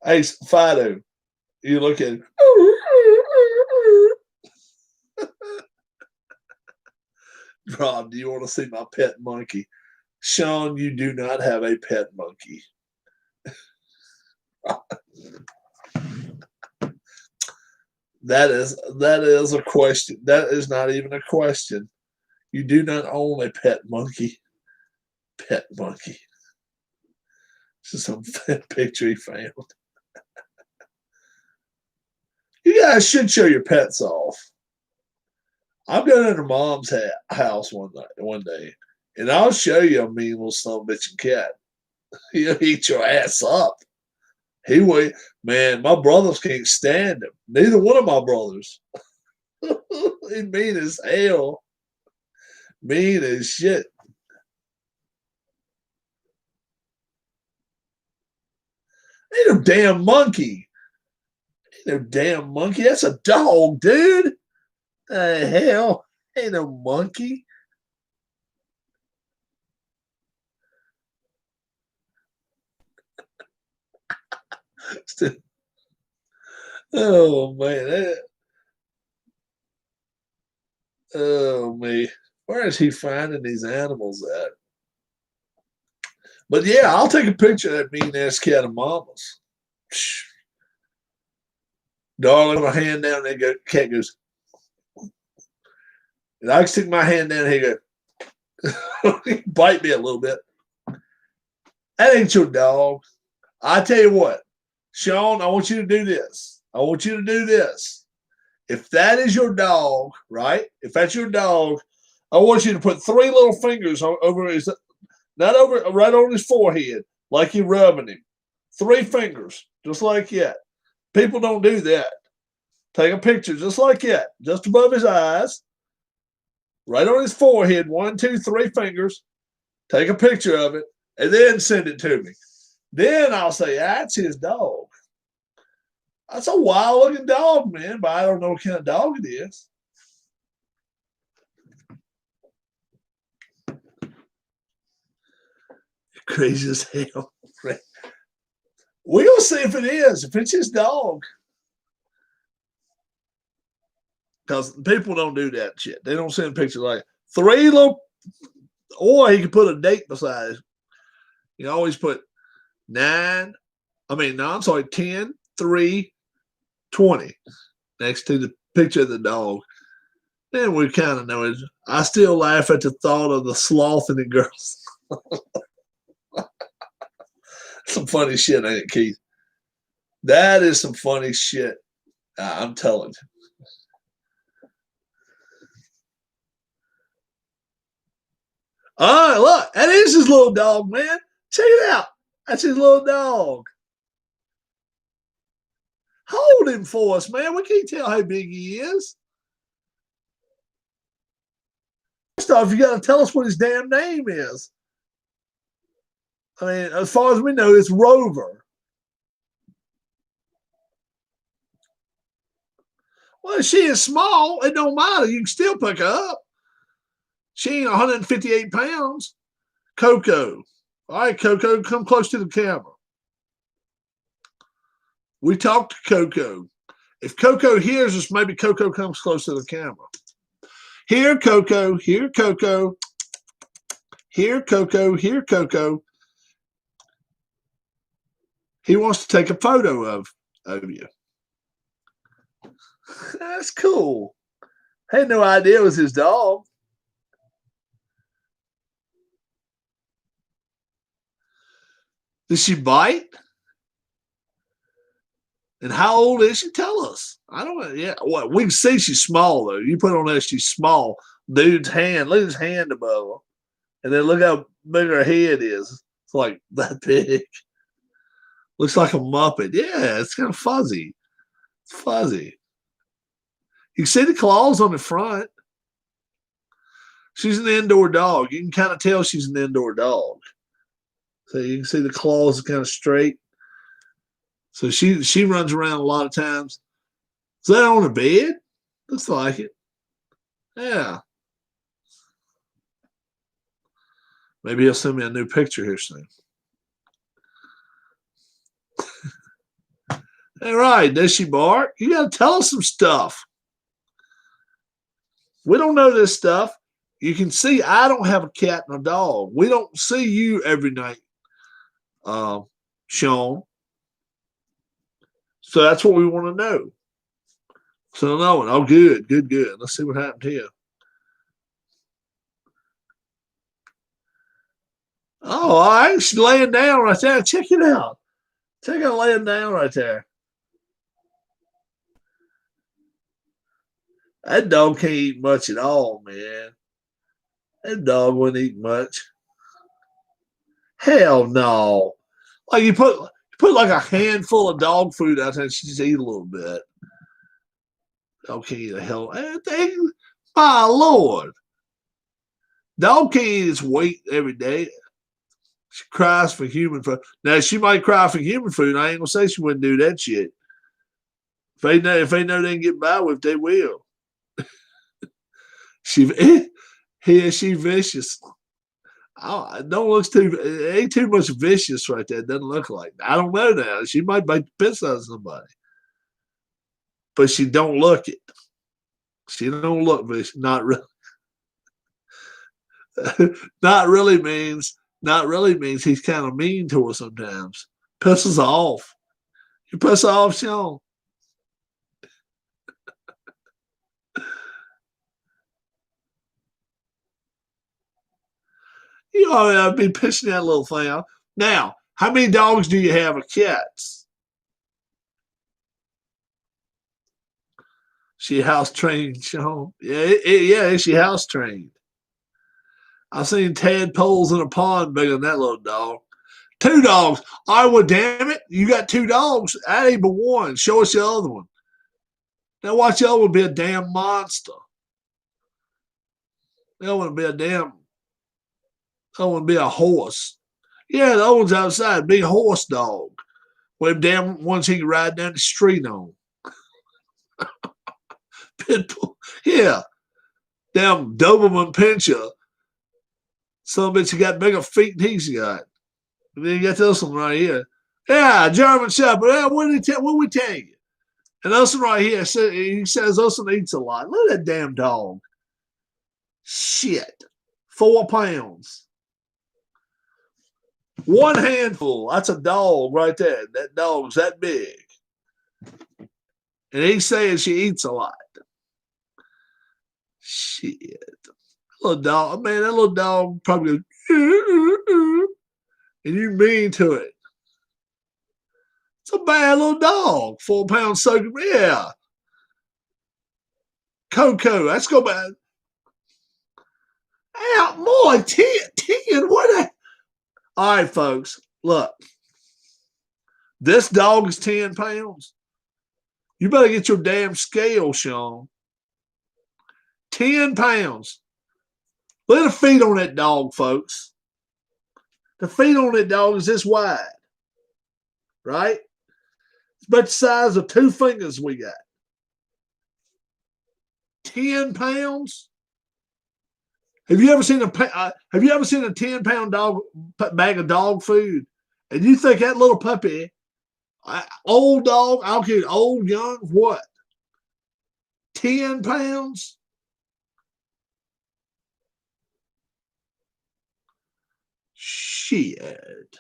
Hey, Fido, you look at him. Rob, do you want to see my pet monkey? Sean, you do not have a pet monkey. That is a question. That is not even a question. You do not own a pet monkey. Pet monkey. This is some picture he found. You guys should show your pets off. I'm going to mom's house one day, and I'll show you a mean little son of a bitch cat. He'll eat your ass up. He wait, man. My brothers can't stand him. Neither one of my brothers. He mean as hell. Mean as shit. Ain't no damn monkey. Ain't no damn monkey. That's a dog, dude. Hell, ain't no monkey. Oh man. Oh me. Where is he finding these animals at? But yeah, I'll take a picture of that mean ass cat of mama's. Darling, my hand down there, cat goes. And I stick my hand down, he goes, he bite me a little bit. That ain't your dog. I tell you what, Sean, I want you to do this. I want you to do this. If that is your dog, right? If that's your dog, I want you to put 3 little fingers over his, not over, right on his forehead, like you're rubbing him. 3 fingers, just like that. People don't do that. Take a picture just like that, just above his eyes, right on his forehead, 1, 2, 3 fingers. Take a picture of it, and then send it to me. Then I'll say, that's his dog. That's a wild-looking dog, man, but I don't know what kind of dog it is. Crazy as hell. We're going to see if it is, if it's his dog. Because people don't do that shit. They don't send pictures like 3 little, or he can put a date beside it. You always put 10, 3, 20 next to the picture of the dog. Then we kind of know it. I still laugh at the thought of the sloth and the girls. Some funny shit, ain't it, Keith? That is some funny shit. I'm telling you. All right, look, that is his little dog, man. Check it out. That's his little dog. Hold him for us, man. We can't tell how big he is. First off, you got to tell us what his damn name is. I mean, as far as we know, it's Rover. Well, she is small. It don't matter. You can still pick her up. She ain't 158 pounds. Coco. All right, Coco, come close to the camera. We talked to Coco. If Coco hears us, maybe Coco comes close to the camera. Here, Coco. Here, Coco. Here, Coco. Here, Coco. He wants to take a photo of you. That's cool. I had no idea it was his dog. Did she bite? And how old is she? Tell us. I don't know. Yeah. Well, we can see she's small, though. You put on there, she's small. Dude's hand. Look at his hand above her. And then look how big her head is. It's like that big. Looks like a Muppet. Yeah, it's kind of fuzzy. It's fuzzy. You can see the claws on the front. She's an indoor dog. You can kind of tell she's an indoor dog. So you can see the claws are kind of straight. So she runs around a lot of times. Is that on a bed? Looks like it. Yeah. Maybe he'll send me a new picture here soon. All right, does she bark? You got to tell us some stuff. We don't know this stuff. You can see I don't have a cat and a dog. We don't see you every night, Sean. So that's what we want to know. So no one. Oh, good. Let's see what happened here. Oh, all right. She's laying down right there. Check it out. Check out laying down right there. That dog can't eat much at all, man. That dog wouldn't eat much. Hell no. Like you put like a handful of dog food out there and she just eat a little bit. Dog can't eat a hell. My Lord. Dog can't eat its weight every day. She cries for human food. Now she might cry for human food. I ain't gonna say she wouldn't do that shit. If they know they can get by with, they will. She vicious. It don't look too. It ain't too much vicious right there. It doesn't look like. I don't know now. She might bite the piss out of somebody, but she don't look it. She don't look vicious. Not really. Not really means he's kind of mean to her sometimes. Pisses her off. You piss her off, Sean. You ought to be pissing that little thing off. Now, how many dogs do you have or cats? She house trained, Sean. Yeah, she house trained. I've seen tadpoles in a pond bigger than that little dog. 2 dogs. All right, well, damn it. You got 2 dogs. That ain't but one. Show us the other one. Now watch the other one be a damn monster. The other one be a damn. The other one be a horse. Yeah, the other one's outside. Big horse dog. Well, damn ones he can ride down the street on. Pitbull. Yeah. Damn Doberman Pinscher. Some bitch you got bigger feet than he's got. And then you got this one right here. Yeah, German Shepherd. Yeah, what we tell you? And this one right here, he says this one eats a lot. Look at that damn dog. Shit. 4 pounds. 1 handful. That's a dog right there. That dog's that big. And he's saying she eats a lot. Shit. Little dog, man, that little dog probably goes, and you mean to it. It's a bad little dog. 4 pounds soaking. Yeah. Coco, let's go back. Out more 10, what? All right, folks, look. This dog is 10 pounds. You better get your damn scale, Sean. 10 pounds. Look at the feet on that dog, folks. The feet on that dog is this wide. Right? It's about the size of 2 fingers we got. 10 pounds? Have you ever seen a 10-pound dog bag of dog food? And you think that little puppy, old dog, I don't care, old, young, what? 10 pounds? Shit.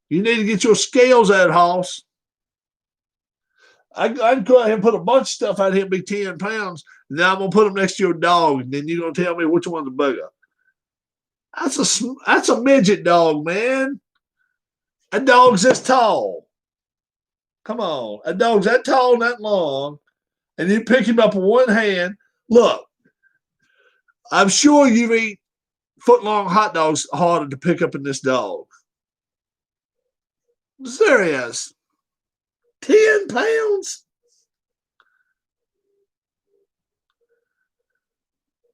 You need to get your scales out, Hoss. I'd go ahead and put a bunch of stuff out here and be 10 pounds. Now I'm going to put them next to your dog, and then you're going to tell me which one's bigger. That's a midget dog, man. A dog's this tall. Come on. A dog's that tall and that long, and you pick him up with one hand. Look, I'm sure you've eaten foot-long hot dogs harder to pick up in this dog. Serious. 10 pounds?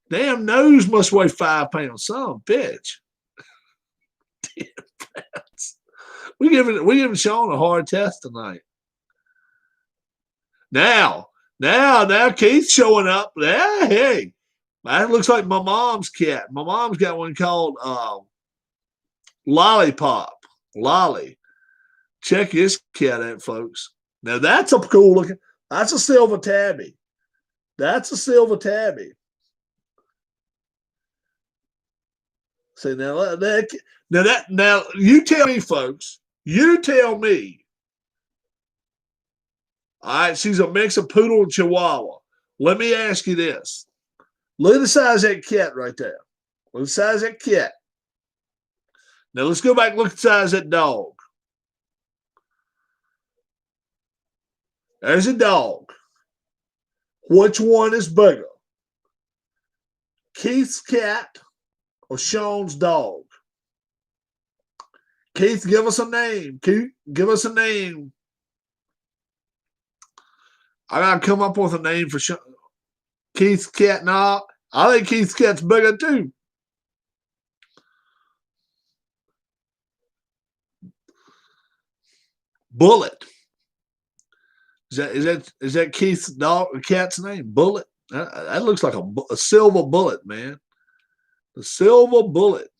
Damn nose must weigh 5 pounds. Son of a bitch. 10 pounds. We giving Sean a hard test tonight. Now Keith's showing up. Yeah, hey. That looks like my mom's cat. My mom's got one called Lollipop. Lolly. Check this cat out, folks. Now that's a cool looking. That's a silver tabby. That's a silver tabby. See now you tell me, folks. You tell me. All right, she's a mix of poodle and chihuahua. Let me ask you this. Look at the size of that cat right there. Look at the size of that cat. Now let's go back and look at the size of that dog. There's a dog. Which one is bigger? Keith's cat or Sean's dog? Keith, give us a name. Keith, give us a name. I gotta come up with a name for Sean. Keith's cat. Nah, I think Keith's cat's bigger too. Bullet. Is that Keith's cat's name? Bullet. That looks like a silver bullet, man. The silver bullet.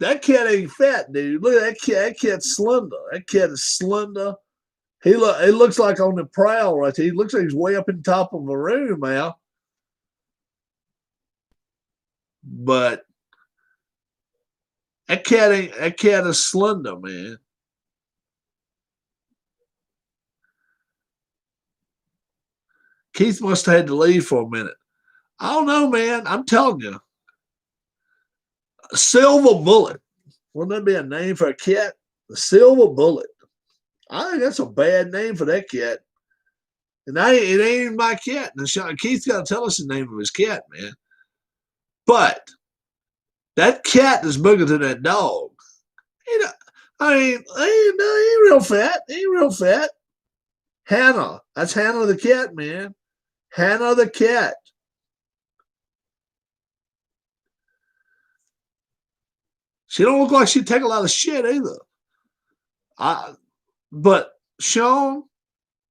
That cat ain't fat, dude. Look at that cat. That cat's slender. That cat is slender. It looks like on the prowl right there. He looks like he's way up in top of a room now. But that cat is slender, man. Keith must have had to leave for a minute. I don't know, man. I'm telling you. Silver Bullet. Wouldn't that be a name for a cat? The Silver Bullet. I think that's a bad name for that cat. And it ain't even my cat. And Keith's got to tell us the name of his cat, man. But that cat is bigger than that dog. I mean, he ain't real fat. He ain't real fat. Hannah. That's Hannah the cat, man. Hannah the cat. She don't look like she'd take a lot of shit either. But Sean,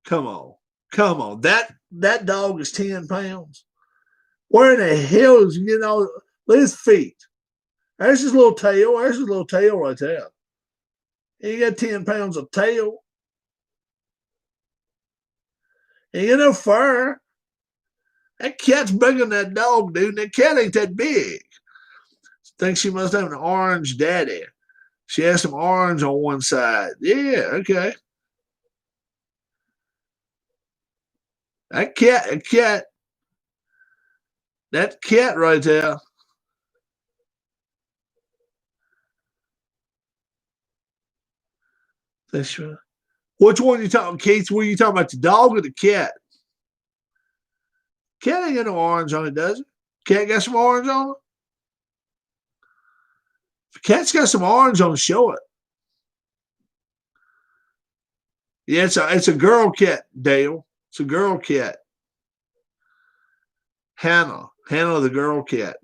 come on. That dog is 10 pounds. Where in the hell is look at his feet. There's his little tail. There's his little tail right there. He got 10 pounds of tail. He got no fur. That cat's bigger than that dog, dude. That cat ain't that big. Think she must have an orange daddy. She has some orange on one side. Yeah, okay. That cat right there. Which one are you talking, Keith? Were you talking about the dog or the cat? Cat ain't got no orange on it, does it? Cat got some orange on it? If cat's got some orange on it, show it. Yeah, it's a girl cat, Dale. It's a girl cat. Hannah the girl cat.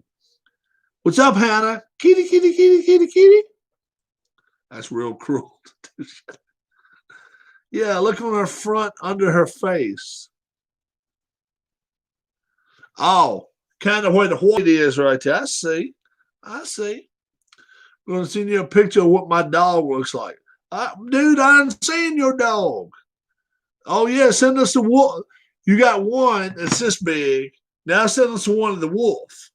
What's up, Hannah? Kitty, kitty, kitty, kitty, kitty. That's real cruel. Yeah, look on her front under her face. Oh, kind of where the white is right there. I see. I'm going to send you a picture of what my dog looks like. Dude, I haven't seen your dog. Oh, yeah, send us the wolf. You got one that's this big. Now send us one of the wolf.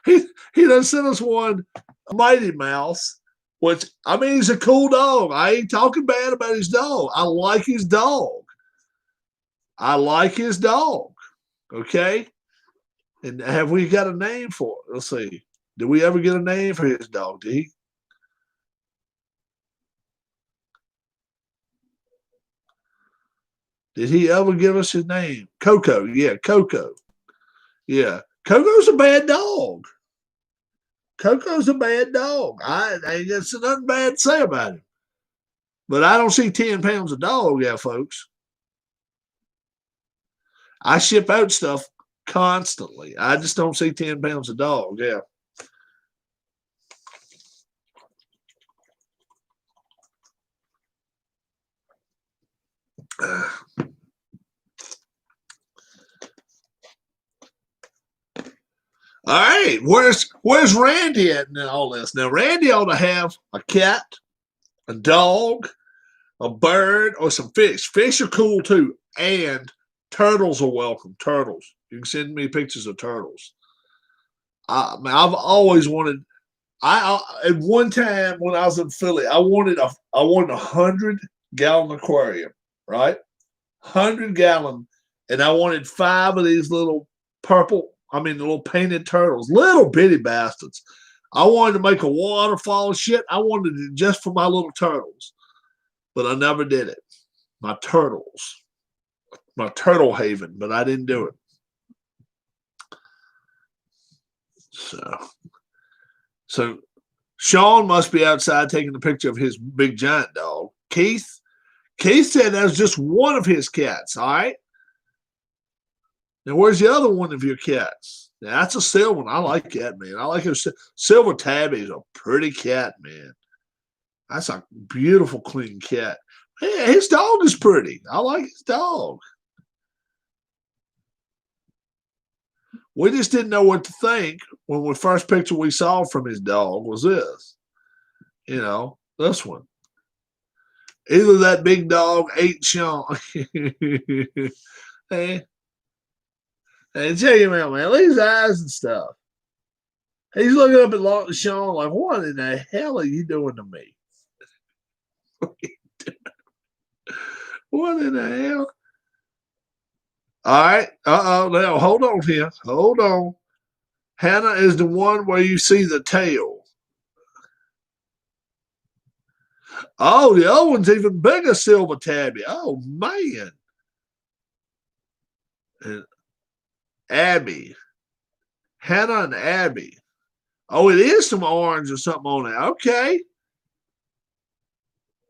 he done sent us one, Mighty Mouse, which, I mean, he's a cool dog. I ain't talking bad about his dog. I like his dog. Okay? And have we got a name for it? Let's see. Did we ever get a name for his dog? Did he? Did he ever give us his name? Coco. Yeah, Coco. Yeah. Coco's a bad dog. I ain't got nothing bad to say about him. But I don't see 10 pounds of dog, yeah, folks. I ship out stuff constantly. I just don't see 10 pounds of dog, yeah. All right, where's Randy at in all this? Now, Randy ought to have a cat, a dog, a bird, or some fish. Fish are cool too, and turtles are welcome. Turtles. You can send me pictures of turtles. I've always wanted. At one time when I was in Philly, I wanted a 100-gallon aquarium, right? 100-gallon, and I wanted 5 of these little the little painted turtles, little bitty bastards. I wanted to make a waterfall of shit. I wanted it just for my little turtles, but I never did it. My turtle haven, but I didn't do it. So Sean must be outside taking a picture of his big giant dog. Keith said that was just one of his cats, all right? Now, where's the other one of your cats? Now, that's a silver one. I like that, man. I like him. Silver Tabby is a pretty cat, man. That's a beautiful, clean cat. Yeah, his dog is pretty. I like his dog. We just didn't know what to think when the first picture we saw from his dog was this. You know, this one. Either that big dog ate Sean. Hey, check him out, man. Look at his eyes and stuff. He's looking up at Sean like, what in the hell are you doing to me? What in the hell? All right. Now, hold on here. Hold on. Hannah is the one where you see the tail. Oh, the other one's even bigger, silver tabby. Oh, man. And Abby. Hannah and Abby. Oh, it is some orange or something on it. Okay.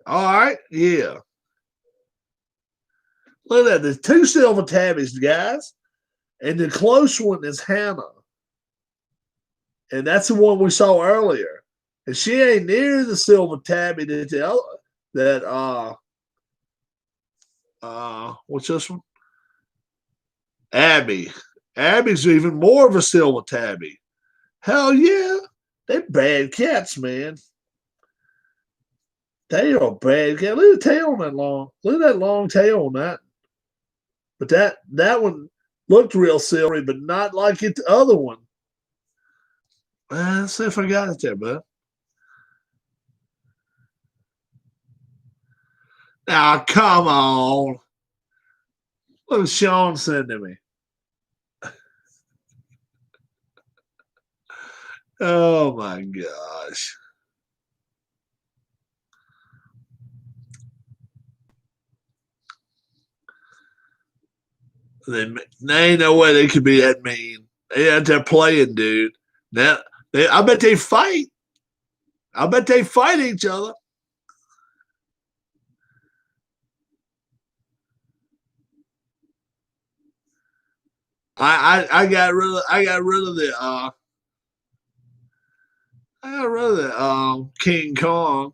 All right. Yeah. Look at that. There's two silver tabbies, guys. And the close one is Hannah. And that's the one we saw earlier. And she ain't near the silver tabby what's this one? Abby. Abby's even more of a silver tabby. Hell yeah. They're bad cats, man. They are bad cats. Look at the tail on that long. Look at that long tail on that. But that one looked real silvery, but not like the other one. Let's see if I got it there, bud. Now, come on. Look at Sean sending me. Oh, my gosh. There ain't no way they could be that mean. They out there playing, dude. Now, I bet they fight. I bet they fight each other. I got rid of the King Kong.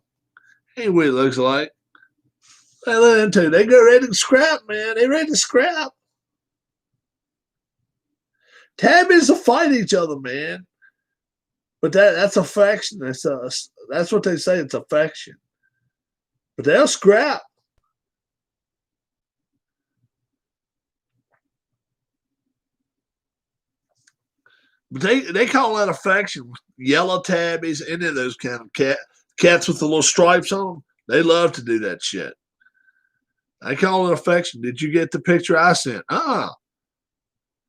Ain't what it looks like. Hey, look at them two. They go ready to scrap, man. They ready to scrap. Tabbies will fight each other, man. But that's affection. That's what they say. It's affection. But they'll scrap. But they call that affection. Yellow tabbies, any of those kind of cats with the little stripes on them, they love to do that shit. I call it affection. Did you get the picture I sent?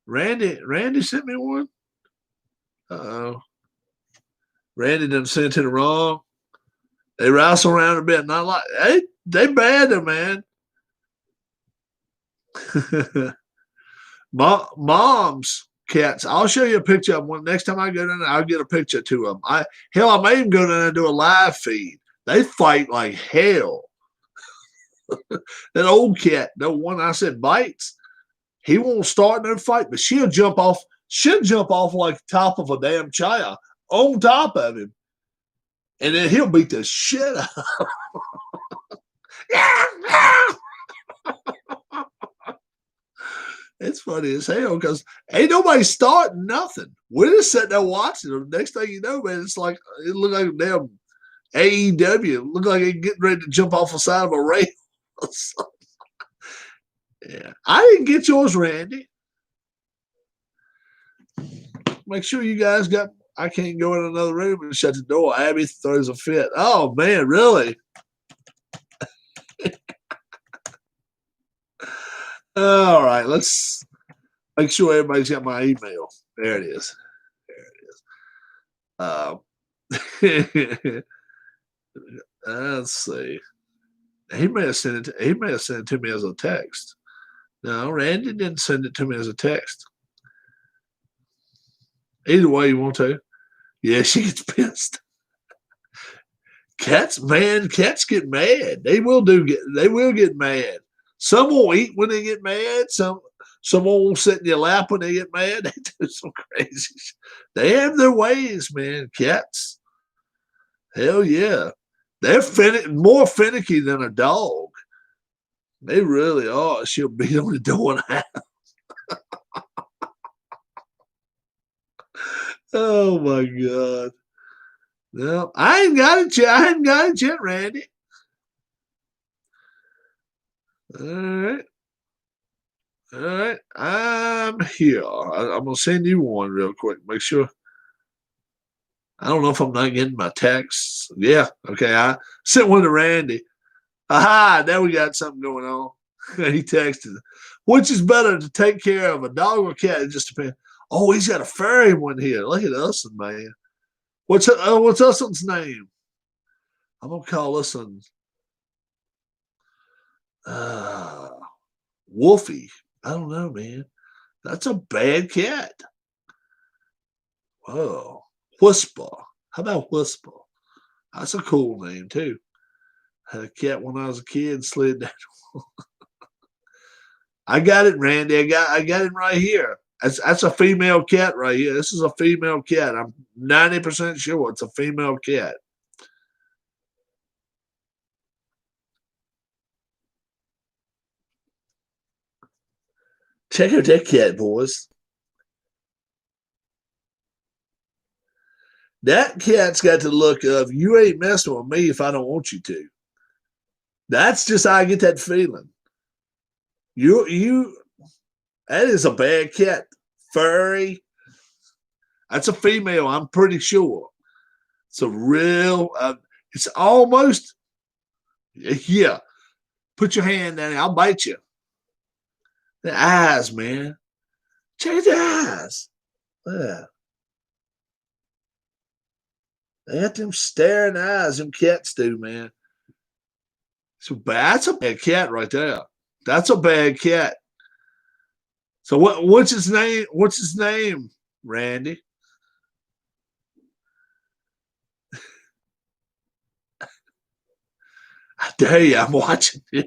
Randy sent me one. Uh-oh. Randy done sent it to the wrong. They wrestle around a bit. Not like they bad though, man. Mom's cats. I'll show you a picture of one. Next time I go down there, I'll get a picture of two of them. I may even go down there and do a live feed. They fight like hell. That old cat, the one I said bites, he won't start no fight, but she'll jump off like top of a damn chair on top of him. And then he'll beat the shit out of him. It's funny as hell because ain't nobody starting nothing. We're just sitting there watching them. Next thing you know, man, it looked like a damn AEW. It looked like they're getting ready to jump off the side of a rail. Yeah. I didn't get yours, Randy. Make sure you guys got. I can't go in another room and shut the door. Abby throws a fit. Oh, man, really? All right, let's make sure everybody's got my email. There it is. Let's see. He may have sent it to me as a text. No, Randy didn't send it to me as a text. Either way you want to. Yeah, she gets pissed. Cats get mad. They will get mad. Some will eat when they get mad. Some will sit in your lap when they get mad. They do some crazy shit. They have their ways, man. Cats. Hell yeah. They're more finicky than a dog. They really are. She'll beat on the door and a half. Oh my God. No, I ain't got it yet. I ain't got it yet, Randy. All right. All right. I'm here. I'm going to send you one real quick. Make sure. I don't know if I'm not getting my texts. Yeah. Okay. I sent one to Randy. Aha. Now we got something going on. He texted. Which is better to take care of, a dog or cat? It just depends. Oh, he's got a furry one here. Look at Usson, man. What's Usson's name? I'm gonna call Usson Wolfie. I don't know, man. That's a bad cat. Whoa. Whisper. How about Whisper? That's a cool name too. I had a cat when I was a kid, slid down. I got it, Randy. I got it right here. That's a female cat right here. This is a female cat. I'm 90% sure it's a female cat. Check out that cat, boys. That cat's got the look of, you ain't messing with me if I don't want you to. That's just how I get that feeling. That is a bad cat. Furry. That's a female, I'm pretty sure. It's a real, it's almost, yeah. Put your hand down there, I'll bite you. The eyes, man. Check the eyes. Yeah. They got them staring eyes, them cats do, man. So that's a bad cat right there. That's a bad cat. So what's his name? What's his name, Randy? I dare you, I'm watching you.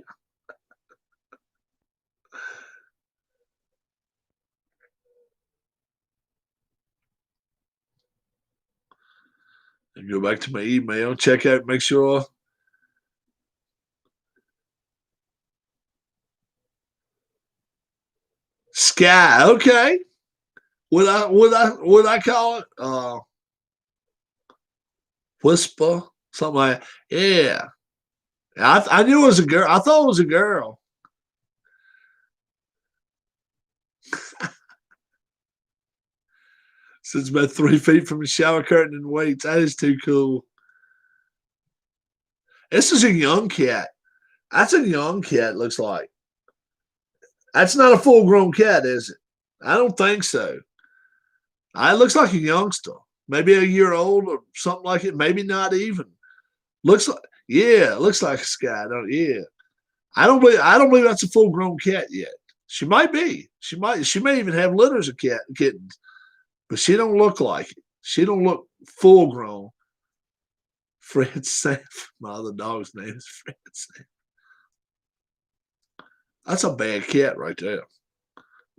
Go back to my email, check out, make sure. Sky, okay. Would I call it Whisper? Something like that. Yeah. I knew it was a girl. I thought it was a girl. Sits about 3 feet from the shower curtain and waits. That is too cool. This is a young cat. That's a young cat, looks like. That's not a full grown cat, is it? I don't think so. It looks like a youngster, maybe a year old or something like it. Maybe not even. Looks like, yeah, looks like a Sky. Yeah. I don't believe that's a full grown cat yet. She might be. She may even have litters of kittens, but she don't look like it. She don't look full grown. Fred Sam. My other dog's name is Fred Sam. That's a bad cat right there.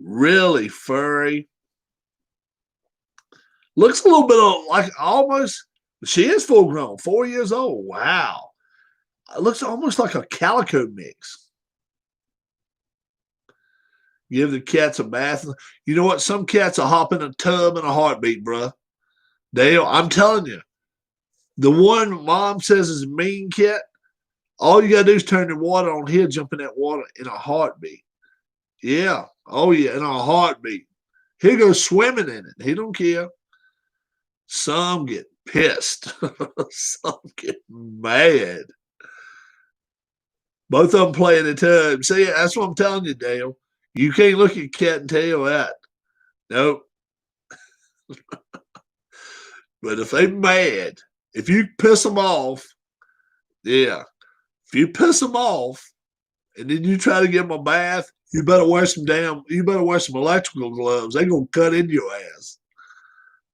Really furry. Looks a little bit like almost. She is full grown, 4 years old. Wow. It looks almost like a calico mix. Give the cats a bath. You know what? Some cats will hop in a tub in a heartbeat, bruh. I'm telling you. The one mom says is a mean cat, all you got to do is turn the water on. He'll jump in that water in a heartbeat. Yeah. Oh, yeah, in a heartbeat. He'll go swimming in it. He don't care. Some get pissed. Some get mad. Both of them play in the tub. See, that's what I'm telling you, Dale. You can't look at cat and tell that. Nope. But if they're mad, if you piss them off, yeah. If you piss them off and then you try to give them a bath, you better wear some electrical gloves. They're gonna cut into your ass.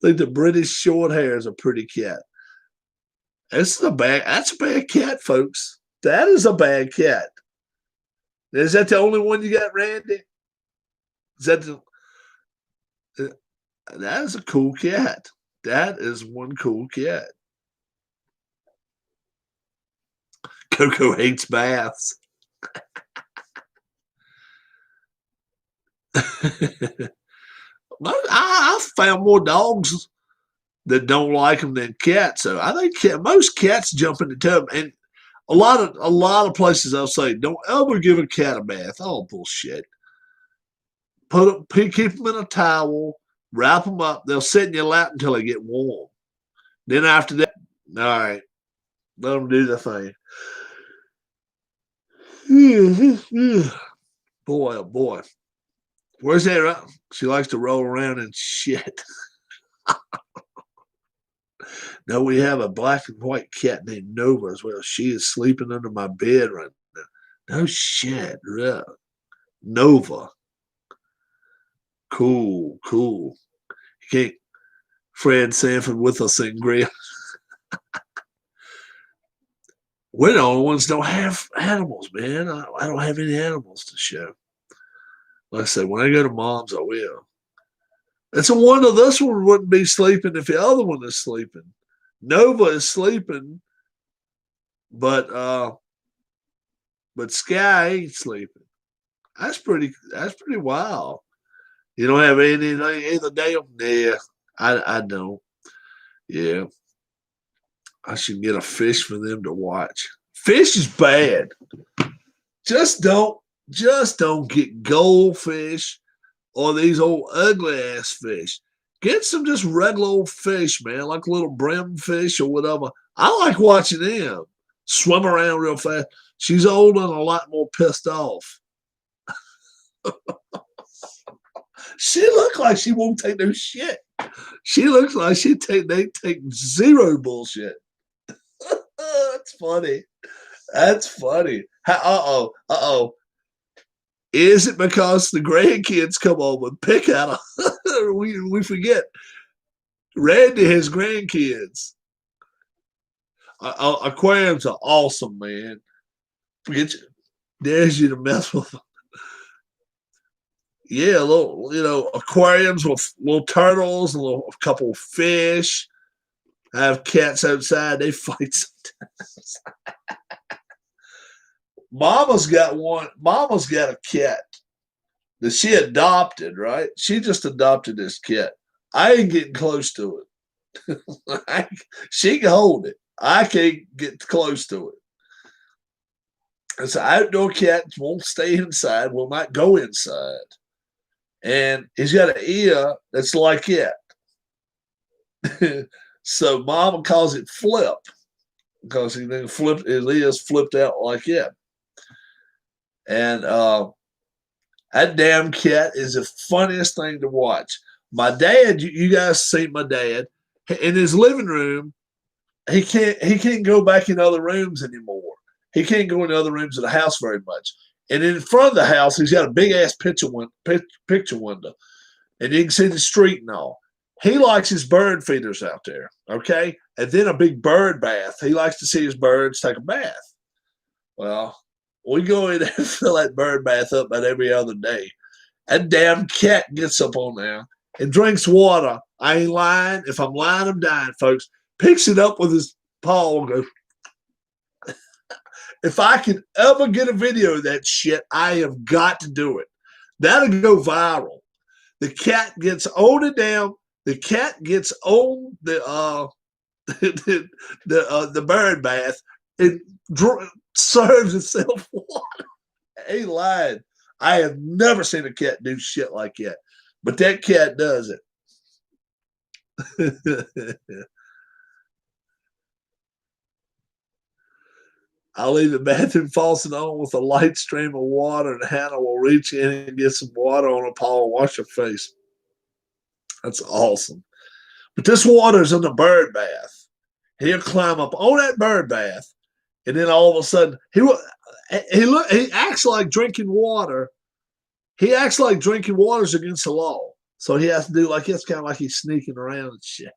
I think the British short hair is a pretty cat. That's a bad cat, folks. That is a bad cat. Is that the only one you got, Randy? Is that that is a cool cat. That is one cool cat. Coco hates baths. I found more dogs that don't like them than cats. So I think most cats jump in the tub, and a lot of places I'll say don't ever give a cat a bath. Oh bullshit! Keep them in a towel, wrap them up. They'll sit in your lap until they get warm. Then after that, all right, let them do the thing. Boy, oh boy, where's that? She likes to roll around and shit. Now we have a black and white cat named Nova as well. She is sleeping under my bed right now. No shit, really. Nova. Cool. You can't Fred Sanford with us in Greer. We're the only ones don't have animals, man. I don't have any animals to show. Like I said, when I go to mom's, I will. It's a wonder this one wouldn't be sleeping if the other one is sleeping. Nova is sleeping, but Sky ain't sleeping. That's pretty wild. You don't have anything either day? Yeah, I don't. Yeah. I should get a fish for them to watch. Fish is bad. Just don't get goldfish or these old ugly ass fish. Get some just regular old fish, man, like little brim fish or whatever. I like watching them swim around real fast. She's old and a lot more pissed off. She looks like she won't take no shit. She looks like they take zero bullshit. That's funny. That's funny. Uh-oh. Is it because the grandkids come over and pick at her? we forget. Randy has grandkids. Aquariums are awesome, man. Dares you to mess with them. Yeah, aquariums with little turtles, a couple of fish. I have cats outside. They fight sometimes. Mama's got one. Mama's got a cat that she adopted, right? She just adopted this cat. I ain't getting close to it. She can hold it. I can't get close to it. It's an outdoor cat. Won't stay inside. Will not go inside. And he's got an ear that's like it. So Mama calls it Flip because his ears flipped out like it. And that damn cat is the funniest thing to watch. My dad, you guys see my dad in his living room. He can't go back in other rooms anymore. He can't go in other rooms of the house very much. And in front of the house, he's got a big ass picture window, and you can see the street and all. He likes his bird feeders out there, okay, and then a big bird bath. He likes to see his birds take a bath. Well, we go in and fill that bird bath up about every other day. That damn cat gets up on there and drinks water. I ain't lying. If I'm lying, I'm dying, folks. Picks it up with his paw and goes. If I can ever get a video of that shit, I have got to do it. That'll go viral. The cat gets on it down. The cat gets on the bird bath and serves itself water. I ain't lying. I have never seen a cat do shit like that. But that cat does it. I'll leave the bathroom faucet on with a light stream of water, and Hannah will reach in and get some water on her paw and wash her face. That's awesome. But this water is in the bird bath. He'll climb up on that bird bath, and then all of a sudden he acts like drinking water. He acts like drinking water is against the law. So he has to do like it's kind of like he's sneaking around and shit.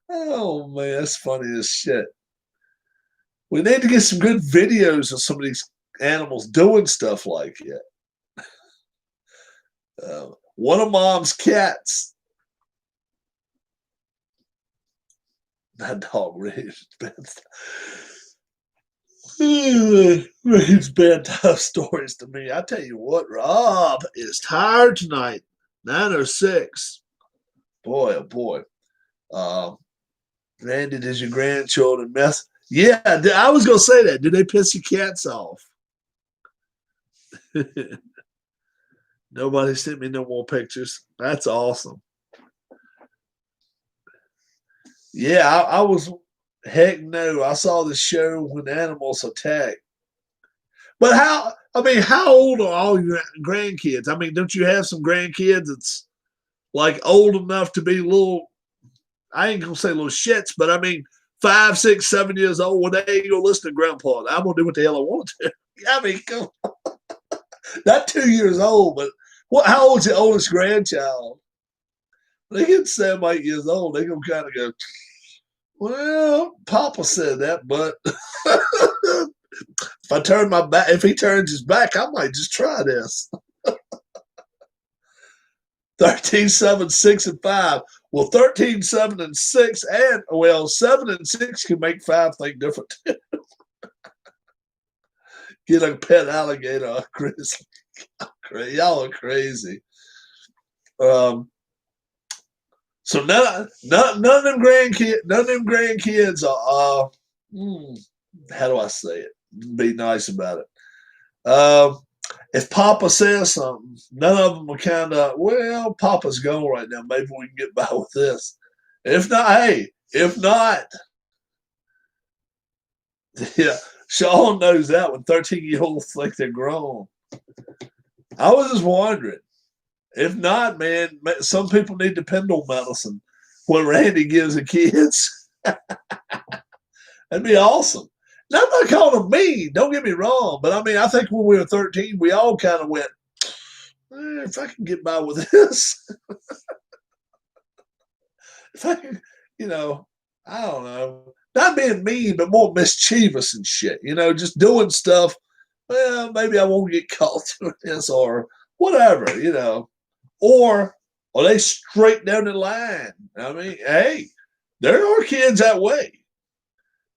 Oh man, that's funny as shit. We need to get some good videos of some of these animals doing stuff like that. One of Mom's cats, that dog really is best. It's bedtime stories to me. I tell you what, Rob is tired tonight. 9:06. Boy, oh boy. Randy, does your grandchildren mess? Yeah, I was gonna say that. Did they piss your cats off? Nobody sent me no more pictures. That's awesome. Yeah, I was. Heck no. I saw the show When Animals Attack. But how old are all your grandkids? I mean, don't you have some grandkids that's like old enough to be little, I ain't gonna say little shits, but I mean 5, 6, 7 years old when they ain't gonna listen to grandpa. I'm gonna do what the hell I want to. I mean, come on. Not 2 years old, but how old's your oldest grandchild? They get 7, 8 years old, they gonna kind of go, well, Papa said that, but if I turn my back, if he turns his back, I might just try this. 13, 7, 6, and 5. Well, 13, 7, and 6, and 7 and 6 can make 5 think different. Get a pet alligator, a grizzly. Y'all are crazy. So none of them grandkids are. How do I say it? Be nice about it. If Papa says something, none of them are kind of, well, Papa's gone right now. Maybe we can get by with this. If not, yeah, Sean knows that when 13-year-olds think they're grown. I was just wondering. If not, man, some people need dependable medicine. What Randy gives the kids. That'd be awesome. Now, I'm not calling them mean. Don't get me wrong. But, I mean, I think when we were 13, we all kind of went, if I can get by with this. If I can, I don't know. Not being mean, but more mischievous and shit. Just doing stuff. Well, maybe I won't get caught doing this or whatever, Or are they straight down the line? I mean, hey, there are kids that way.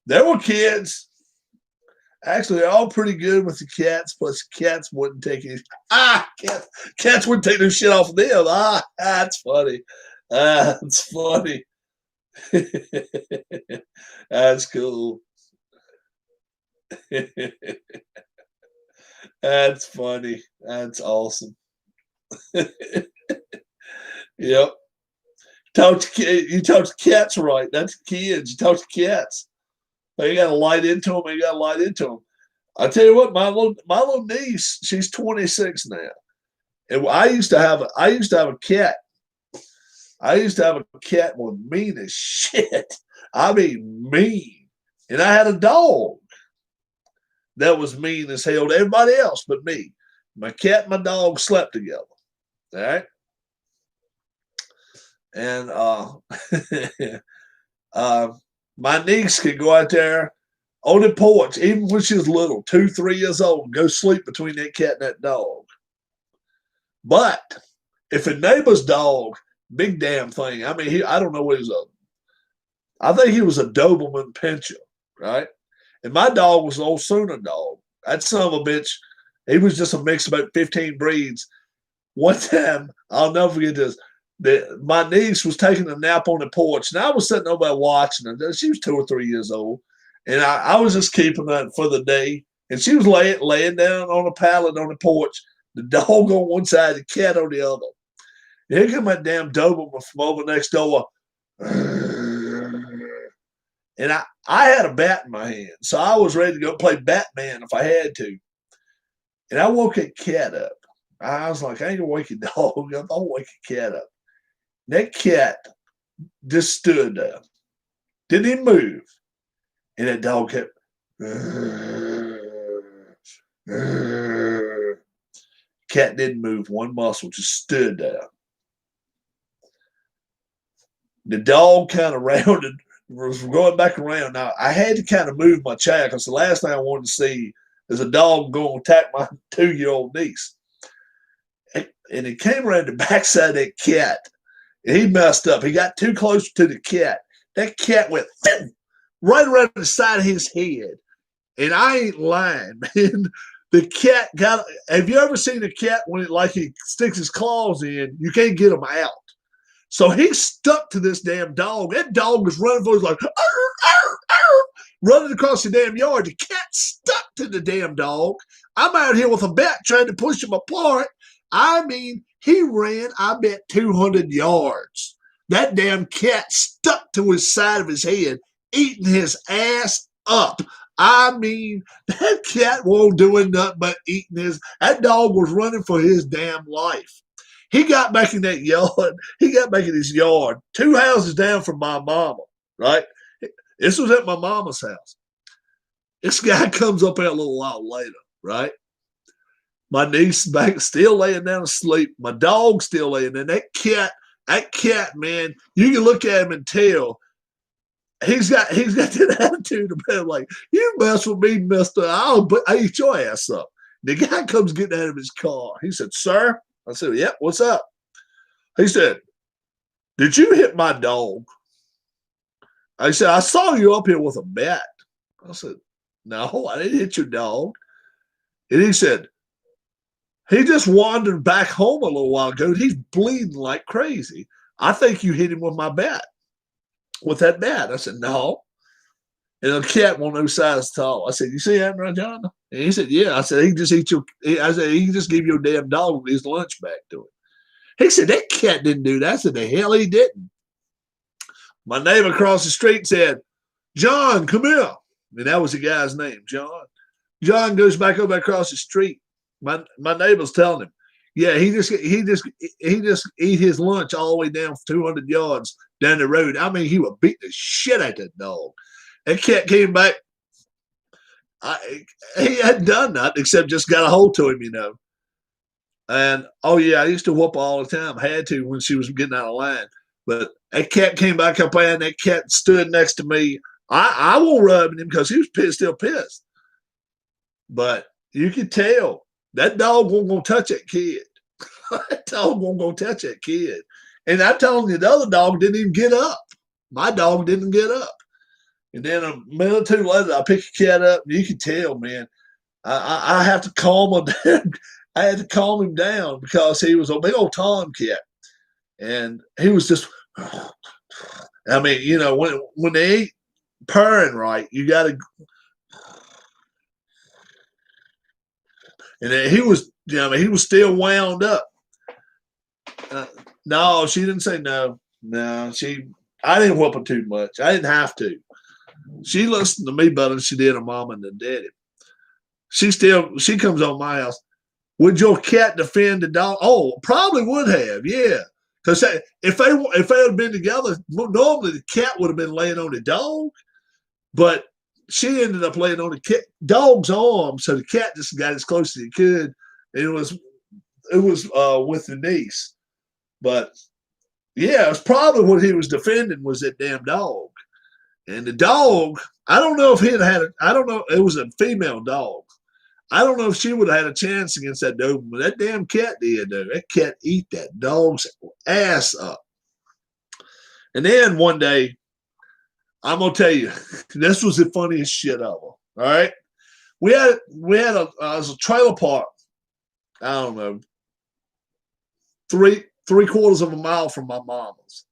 There were kids. Actually, they're all pretty good with the cats. Plus, cats wouldn't take any. Cats wouldn't take their shit off of them. That's funny. That's funny. That's cool. That's funny. That's awesome. Yep. You talk to cats right. That's kids. You talk to cats. You got to light into them. You got to light into them. I tell you what, my little niece, she's 26 now, and I used to have a cat. I used to have a cat was mean as shit. I mean mean, and I had a dog that was mean as hell to everybody else but me. My cat and my dog slept together. All right. And my niece could go out there on the porch, even when she was little, 2, 3 years old, and go sleep between that cat and that dog. But if a neighbor's dog, big damn thing, I mean, I don't know what I think he was a Doberman Pinscher, right? And my dog was an old Sooner dog. That son of a bitch, he was just a mix of about 15 breeds. One time, I'll never forget this. My niece was taking a nap on the porch, and I was sitting over there watching her. She was 2 or 3 years old, and I was just keeping her for the day. And she was laying down on a pallet on the porch, the dog on one side, the cat on the other. And here come that damn Doberman from over next door. And I had a bat in my hand, so I was ready to go play Batman if I had to. And I woke that cat up. I was like, I ain't gonna wake a dog up. I'll wake a cat up. That cat just stood there, didn't even move. And that dog kept. Cat didn't move one muscle, just stood there. The dog kind of rounded, was going back around. Now, I had to kind of move my chair because the last thing I wanted to see is a dog going to attack my 2-year-old niece. And he came around the backside of that cat, and he messed up. He got too close to the cat. That cat went right around the side of his head And I ain't lying, man. The cat have you ever seen a cat when he sticks his claws in, you can't get him out. So he stuck to this damn dog. That dog was running for his like, arr, arr, arr, running across the damn yard. The cat stuck to the damn dog. I'm out here with a bat trying to push him apart. I mean, he ran, I bet, 200 yards. That damn cat stuck to his side of his head, eating his ass up. I mean, that cat won't doing nothing but eating his. That dog was running for his damn life. He got back in that yard. He got back in his yard, 2 houses down from my mama, right? This was at my mama's house. This guy comes up there a little while later, right? My niece back still laying down asleep. My dog still laying there. That cat, man, you can look at him and tell he's got that attitude about like, you mess with me, mister, I'll eat your ass up. The guy comes getting out of his car. He said, sir? I said, yeah, what's up? He said, did you hit my dog? I said, I saw you up here with a bat. I said, no, I didn't hit your dog. And he said, he just wandered back home a little while ago. He's bleeding like crazy. I think you hit him with my bat, with that bat. I said, no. And the cat won't no size tall. I said, you see that, John? And he said, yeah. I said, he just eat your. I said, he just give your damn dog his lunch back to him. He said, that cat didn't do that. I said, the hell he didn't. My neighbor across the street said, John, come here. And that was the guy's name, John. John goes back over across the street. My neighbor's telling him, yeah, he just eat his lunch all the way down 200 yards down the road. I mean, he would beat the shit out of that dog. That cat came back. He hadn't done nothing except just got a hold to him, you know. And, oh, yeah, I used to whoop her all the time. I had to when she was getting out of line. But that cat came back up there, and that cat stood next to me. I won't rub him because he was still pissed. But you could tell that dog wasn't going to touch that kid. That dog wasn't going to touch that kid. And I told you the other dog didn't even get up. My dog didn't get up. And then a minute or two later, I pick a cat up, and you can tell, man, I have to calm him down. I had to calm him down because he was a big old tomcat. And he was just, I mean, you know, when they ain't purring right, you got to. And he was, you know, he was still wound up. No, she didn't say no. No, I didn't whoop her too much. I didn't have to. She listened to me better than she did her mom and her daddy. She comes on my house. Would your cat defend the dog? Oh, probably would have, yeah. Because if they had been together, normally the cat would have been laying on the dog, but she ended up laying on the dog's arm, so the cat just got as close as he could. And it was with the niece, but yeah, it's probably what he was defending was that damn dog. And the dog, I don't know if I don't know, it was a female dog. I don't know if she would have had a chance against that dog, but that damn cat did, though. That cat eat that dog's ass up. And then one day, I'm gonna tell you, this was the funniest shit ever. All right, we had a trailer park. I don't know, three quarters of a mile from my mama's.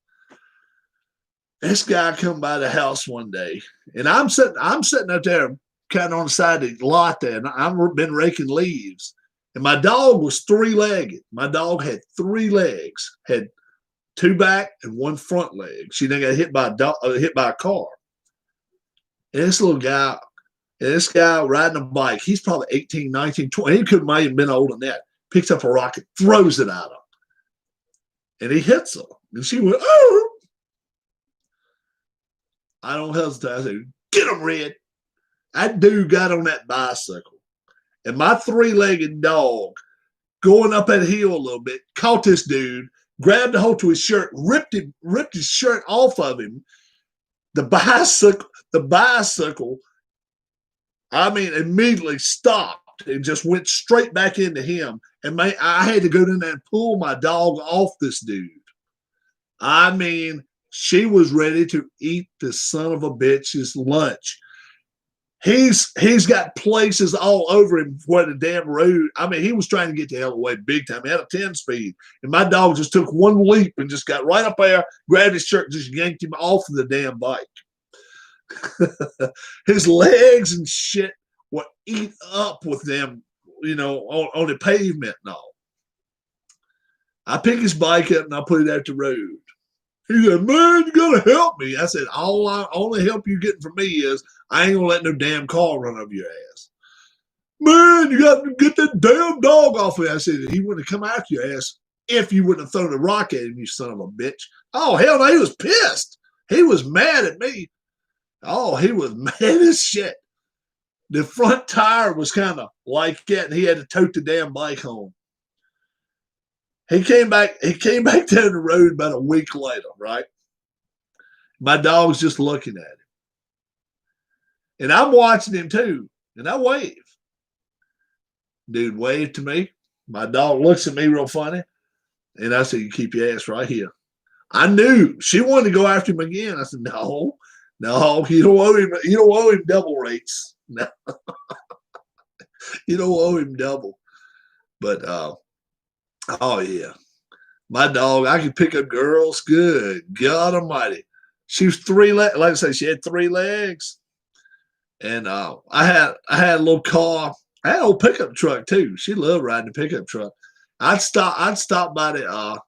This guy come by the house one day, and I'm sitting up there, kind of on the side of the lot there, and I've been raking leaves. And my dog was 3-legged. My dog had 3 legs, had 2 back and 1 front leg. She then got hit by a car. And this guy riding a bike, he's probably 18, 19, 20. He might have been older than that. Picks up a rocket, throws it at her. And he hits her. And she went, oh. I don't hesitate. I said, get him, Red. That dude got on that bicycle. And my 3-legged dog, going up that hill a little bit, caught this dude, grabbed a hold to his shirt, ripped his shirt off of him. The bicycle, I mean, immediately stopped and just went straight back into him. And I had to go in there and pull my dog off this dude. I mean, she was ready to eat the son of a bitch's lunch. he's got places all over him where the damn road. I mean, he was trying to get the hell away big time. He had a 10 speed, and my dog just took one leap and just got right up there, grabbed his shirt, and just yanked him off of the damn bike. His legs and shit were eat up with them, on the pavement and all. I pick his bike up and I put it at the road. He said, "Man, you gotta help me." I said, only help you getting from me is I ain't gonna let no damn car run over your ass. "Man, you got to get that damn dog off of me." I said, "He wouldn't have come after your ass if you wouldn't have thrown a rock at him, you son of a bitch." Oh, hell no, he was pissed. He was mad at me. Oh, he was mad as shit. The front tire was kind of like that, and he had to tote the damn bike home. He came back down the road about a week later, right? My dog's just looking at him. And I'm watching him too. And I wave. Dude waved to me. My dog looks at me real funny. And I said, "You keep your ass right here." I knew she wanted to go after him again. I said, No, you don't owe him double rates. No. You don't owe him double. But oh yeah. My dog, I could pick up girls. Good God Almighty. She was like I say, she had 3 legs. And I had a little car. I had an old pickup truck too. She loved riding the pickup truck. I'd stop by the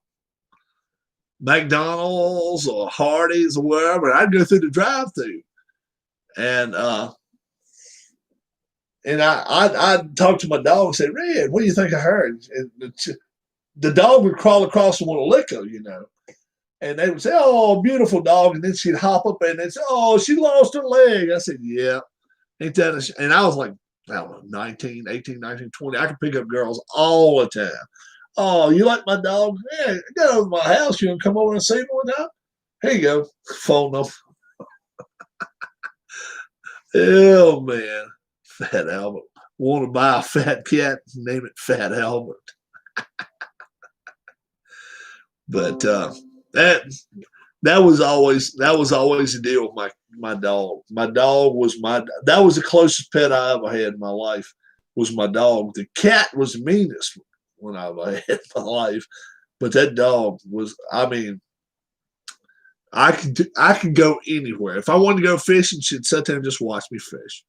McDonald's or Hardee's or wherever. I'd go through the drive-thru, and I'd talk to my dog and say, "Red, what do you think of her?" And the dog would crawl across and want to lick her, And they would say, "Oh, beautiful dog," and then she'd hop up and they'd say, "Oh, she lost her leg." I said, "Yeah, ain't that?" And I was like, I don't know, 19, 18, 19, 20. I could pick up girls all the time. "Oh, you like my dog? Yeah, get over to my house. You want to come over and see me one time? Here you go." Phone number. Oh, man. Fat Albert. Want to buy a fat cat? Name it Fat Albert. But that was always the deal with my dog. My dog was that was the closest pet I ever had in my life, was my dog. The cat was the meanest one I ever had in my life, but that dog was, I mean, I could go anywhere. If I wanted to go fishing, she'd sit there and just watch me fish.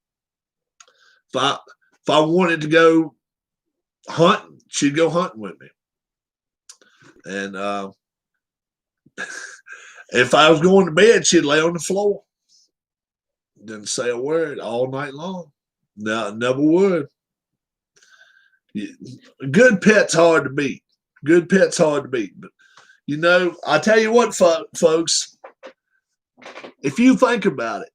If I wanted to go hunting, she'd go hunting with me. And if I was going to bed, she'd lay on the floor. Didn't say a word all night long. No, never would. Good pet's hard to beat. Good pet's hard to beat. But, I tell you what, folks, if you think about it,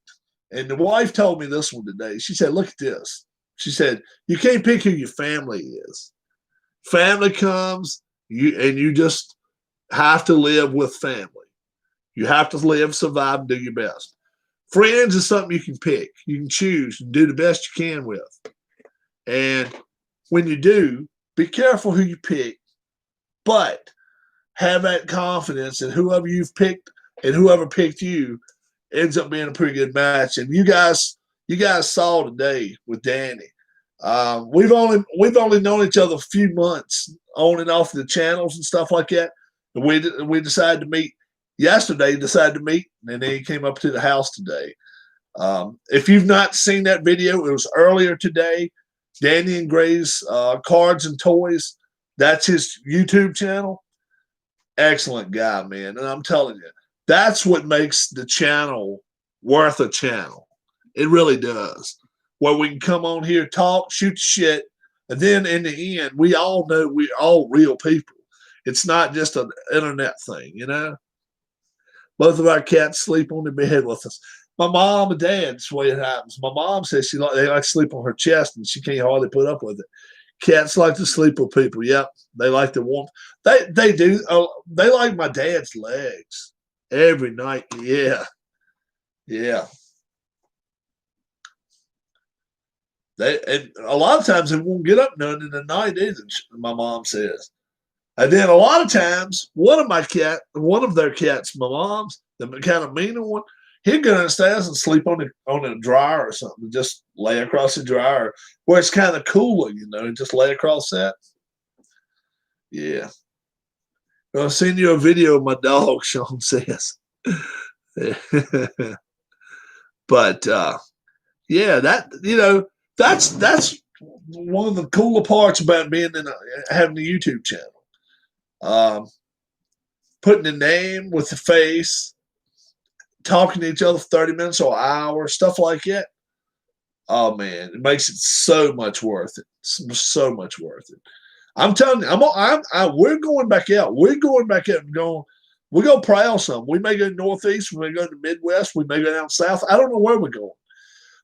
and the wife told me this one today, she said, "Look at this." She said, "You can't pick who your family is. Family comes, you just have to live with family. You have to live, survive, and do your best. Friends is something you can pick. You can choose and do the best you can with. And when you do, be careful who you pick, but have that confidence that whoever you've picked and whoever picked you ends up being a pretty good match." And you guys saw today with Danny. We've only known each other a few months on and off the channels and stuff like that. And we decided to meet yesterday. Decided to meet, and then he came up to the house today. If you've not seen that video, it was earlier today. Danny and Gray's Cards and Toys. That's his YouTube channel. Excellent guy, man. And I'm telling you, that's what makes the channel worth a channel. It really does. Where we can come on here, talk, shoot shit, and then in the end, we all know we're all real people. It's not just an internet thing, Both of our cats sleep on the bed with us. My mom and dad's the way it happens. My mom says they like to sleep on her chest, and she can't hardly put up with it. Cats like to sleep with people. Yep, they like the warmth. They do. They like my dad's legs every night. Yeah. And a lot of times they won't get up none in the night either, my mom says. And then a lot of times, one of their cats, my mom's, the kind of meaner one, He'd go downstairs and sleep on the dryer or something. Just lay across the dryer where it's kind of cooler, and just lay across that. Yeah. Well, I've seen you a video of my dog, Sean says. But yeah, that's one of the cooler parts about being having a YouTube channel. Putting the name with the face, talking to each other for 30 minutes or an hour, stuff like that. Oh man, it makes it so much worth it. So much worth it. I'm telling you, we're going back out. We're going back out and going. We're going to prowl some. We may go northeast. We may go to the Midwest. We may go down south. I don't know where we're going.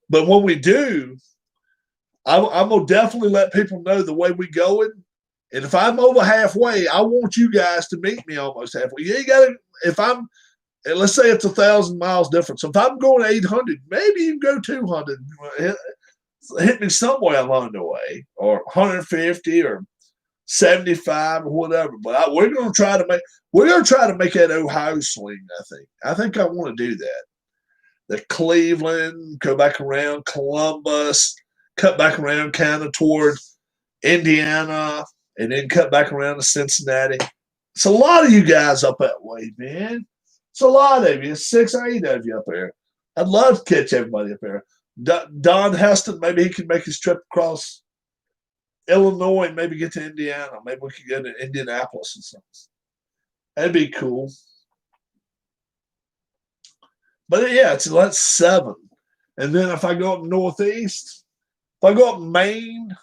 But when we do, I'm going to definitely let people know the way we're going. And if I'm over halfway, I want you guys to meet me almost halfway. You got to, let's say it's 1,000 miles difference. So if I'm going 800, maybe you can go 200. Hit me somewhere along the way, or 150 or 75 or whatever. But we're going to try to make that Ohio swing. I think I want to do that. The Cleveland, go back around Columbus, cut back around kind of toward Indiana, and then cut back around to Cincinnati. It's a lot of you guys up that way, man. It's a lot of you. 6 or 8 of you up there. I'd love to catch everybody up there. Don Heston, maybe he can make his trip across Illinois and maybe get to Indiana. Maybe we could go to Indianapolis or something. That'd be cool. But yeah, that's 7. And then if I go up northeast, if I go up Maine,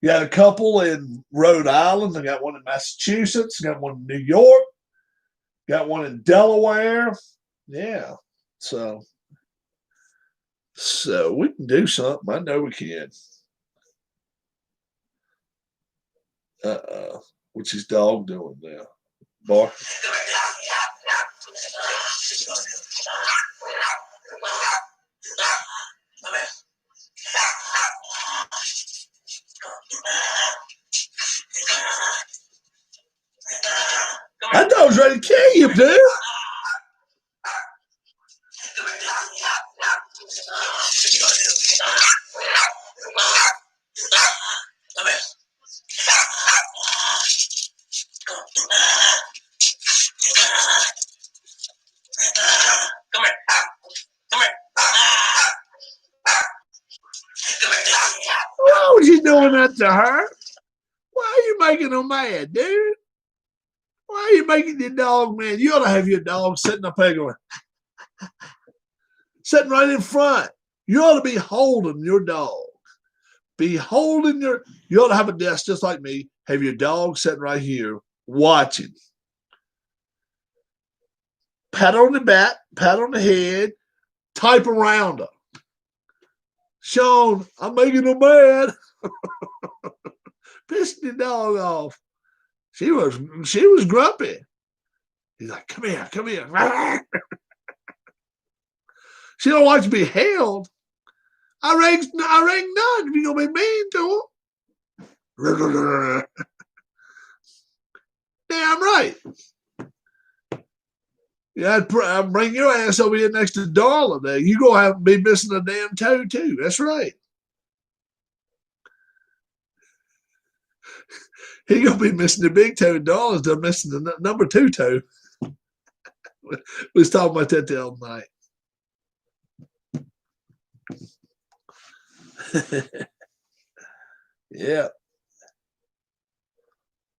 you got a couple in Rhode Island. I got one in Massachusetts. Got one in New York. Got one in Delaware. Yeah. So we can do something. I know we can. What's his dog doing now? Bark. That dog's ready to kill you, dude. Why was you doing that to her? Why are you making her mad, dude? Why are you making your dog mad? You ought to have your dog sitting up there going, sitting right in front. You ought to be holding your dog. You ought to have a desk just like me. Have your dog sitting right here watching. Pat on the back, pat on the head, type around her. Sean, I'm making her mad. Pissing the dog off. She was grumpy. He's like, come here. She don't like to be held. I rang none if you're gonna be mean to her. Damn right. Yeah, I'd bring your ass over here next to Darla there. You're gonna have to be missing a damn toe too. That's right. He gonna be missing the big toe. Darla's done missing the number 2 toe. We was talking about that the other night. Yeah.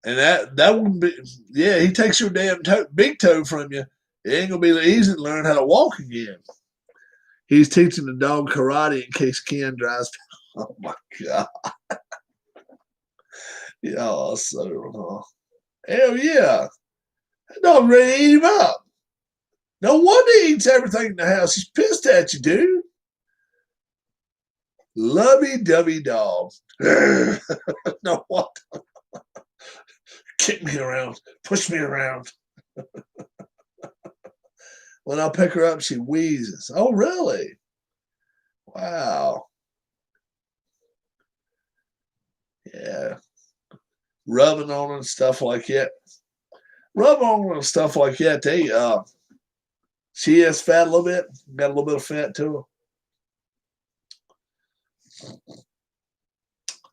And that wouldn't be, yeah, he takes your damn big toe from you. It ain't gonna be easy to learn how to walk again. He's teaching the dog karate in case Ken drives. Oh my God. Yeah, so hell yeah. That dog ready to eat him up. No wonder he eats everything in the house. He's pissed at you, dude. Lovey-dovey dog. No, what? Kick me around. Push me around. When I pick her up, she wheezes. Oh, really? Wow. Yeah. Rubbing on and stuff like that. Rubbing on and stuff like that. She is fat a little bit. Got a little bit of fat to her.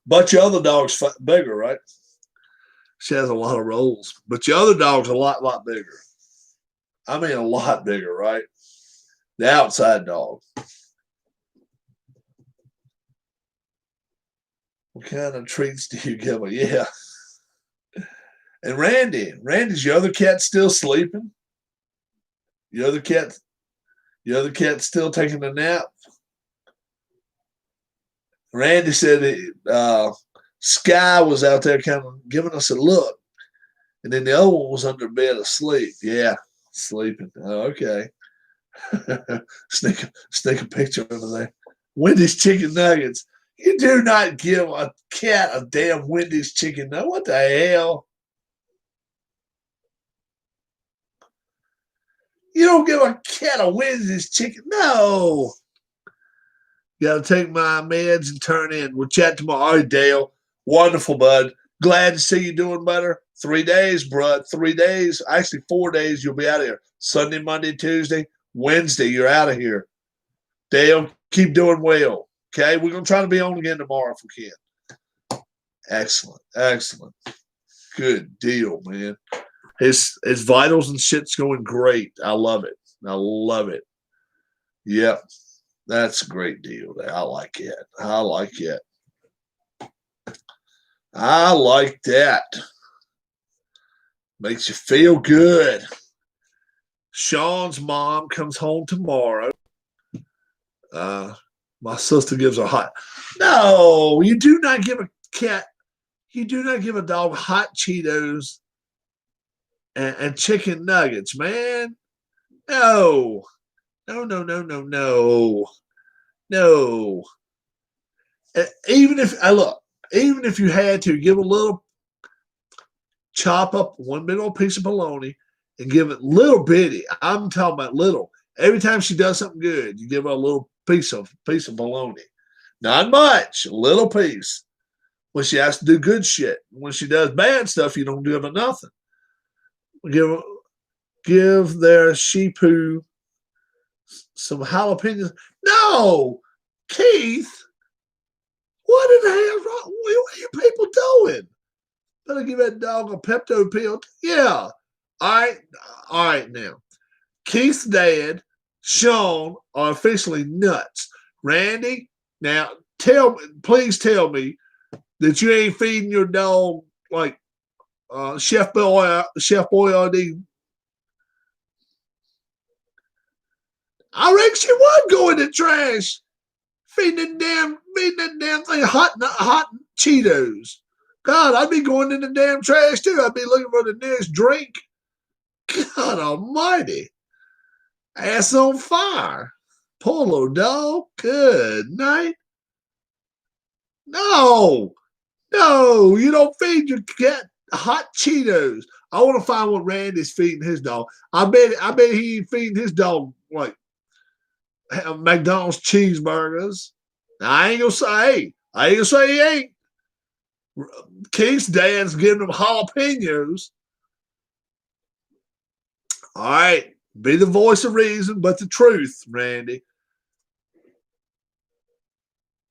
But your other dog's bigger, right? She has a lot of rolls. But your other dog's a lot bigger. I mean, a lot bigger, right? The outside dog. What kind of treats do you give her? Yeah. And Randy's your other cat still sleeping? Your other cat's still taking a nap? Randy said Sky was out there kind of giving us a look. And then the other one was under bed asleep. Yeah, sleeping. Oh, okay. Sneak a picture over there. Wendy's chicken nuggets. You do not give a cat a damn Wendy's chicken nugget. What the hell? You don't give a cat a Wendy's chicken. No. You got to take my meds and turn in. We'll chat tomorrow. All right, Dale. Wonderful, bud. Glad to see you doing better. 3 days, bud. 3 days. Actually, 4 days. You'll be out of here. Sunday, Monday, Tuesday, Wednesday. You're out of here. Dale, keep doing well. Okay? We're going to try to be on again tomorrow if we can. Excellent. Excellent. Good deal, man. His vitals and shit's going great. I love it. I love it. Yep. That's a great deal. I like it. I like it. I like that. Makes you feel good. Sean's mom comes home tomorrow. My sister gives her hot. No, you do not give a cat. You do not give a dog hot Cheetos and chicken nuggets, man. No. No. Even if you had to give a little, chop up one big old piece of bologna and give it little bitty. I'm talking about little. Every time she does something good, you give her a little piece of bologna. Not much, a little piece. When she has to do good shit. When she does bad stuff, you don't give her nothing. Give their sheepoo some jalapenos. No, Keith, what in the hell wrong? What are you people doing? Better give that dog a Pepto pill. Yeah. All right now. Keith's dad, Sean, are officially nuts. Randy, now please tell me that you ain't feeding your dog like Chef Boyardee. I reckon she would go in the trash, feeding that damn thing hot Cheetos. God, I'd be going in the damn trash too. I'd be looking for the nearest drink. God almighty. Ass on fire. Poor little dog. Good night. No, you don't feed your cat hot Cheetos. I want to find what Randy's feeding his dog. I bet he ain't feeding his dog like McDonald's cheeseburgers. Now, I ain't gonna say he ain't. Keith's dad's giving him jalapenos. All right, be the voice of reason, but the truth, Randy.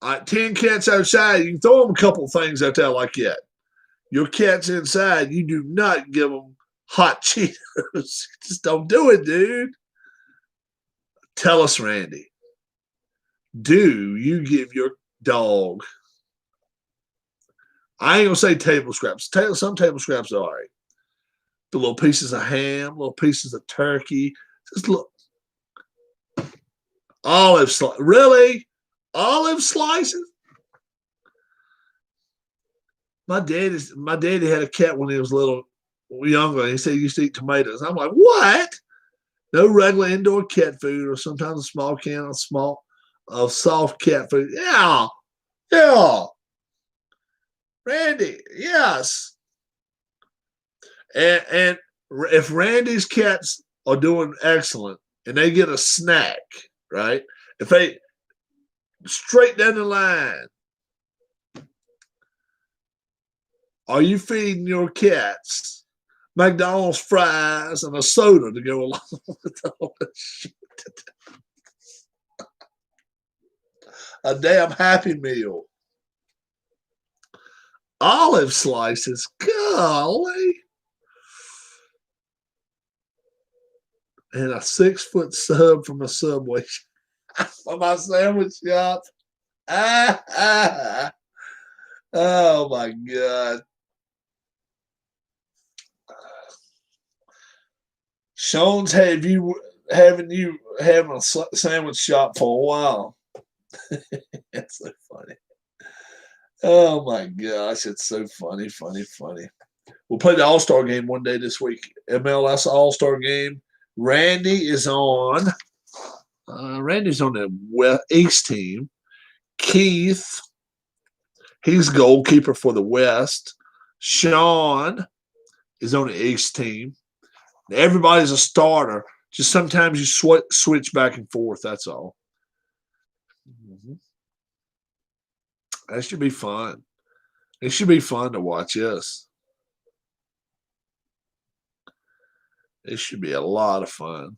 All right, 10 cats outside. You can throw them a couple of things out there like that. Your cat's inside. You do not give them hot Cheetos. Just don't do it, dude. Tell us, Randy. Do you give your dog? I ain't gonna say table scraps. Some table scraps are all right. The little pieces of ham, little pieces of turkey. Just look. Olive slices. Really? Olive slices? My daddy had a cat when he was younger. He said he used to eat tomatoes. I'm like, what? No regular indoor cat food, or sometimes a small can of soft cat food. Yeah. Randy, yes. And if Randy's cats are doing excellent and they get a snack, right? If they straight down the line, are you feeding your cats McDonald's fries and a soda to go along with all that shit. A damn Happy Meal. Olive slices. Golly. And a 6-foot sub from a Subway for my sandwich shop. Oh my God. Sean's having a sandwich shop for a while. That's so funny. Oh my gosh, it's so funny. We'll play the All-Star game one day this week. MLS All-Star game. Randy's on the East team. Keith, he's goalkeeper for the West. Sean is on the East team. Everybody's a starter. Just sometimes you switch back and forth. That's all. That should be fun. It should be fun to watch. Yes. It should be a lot of fun.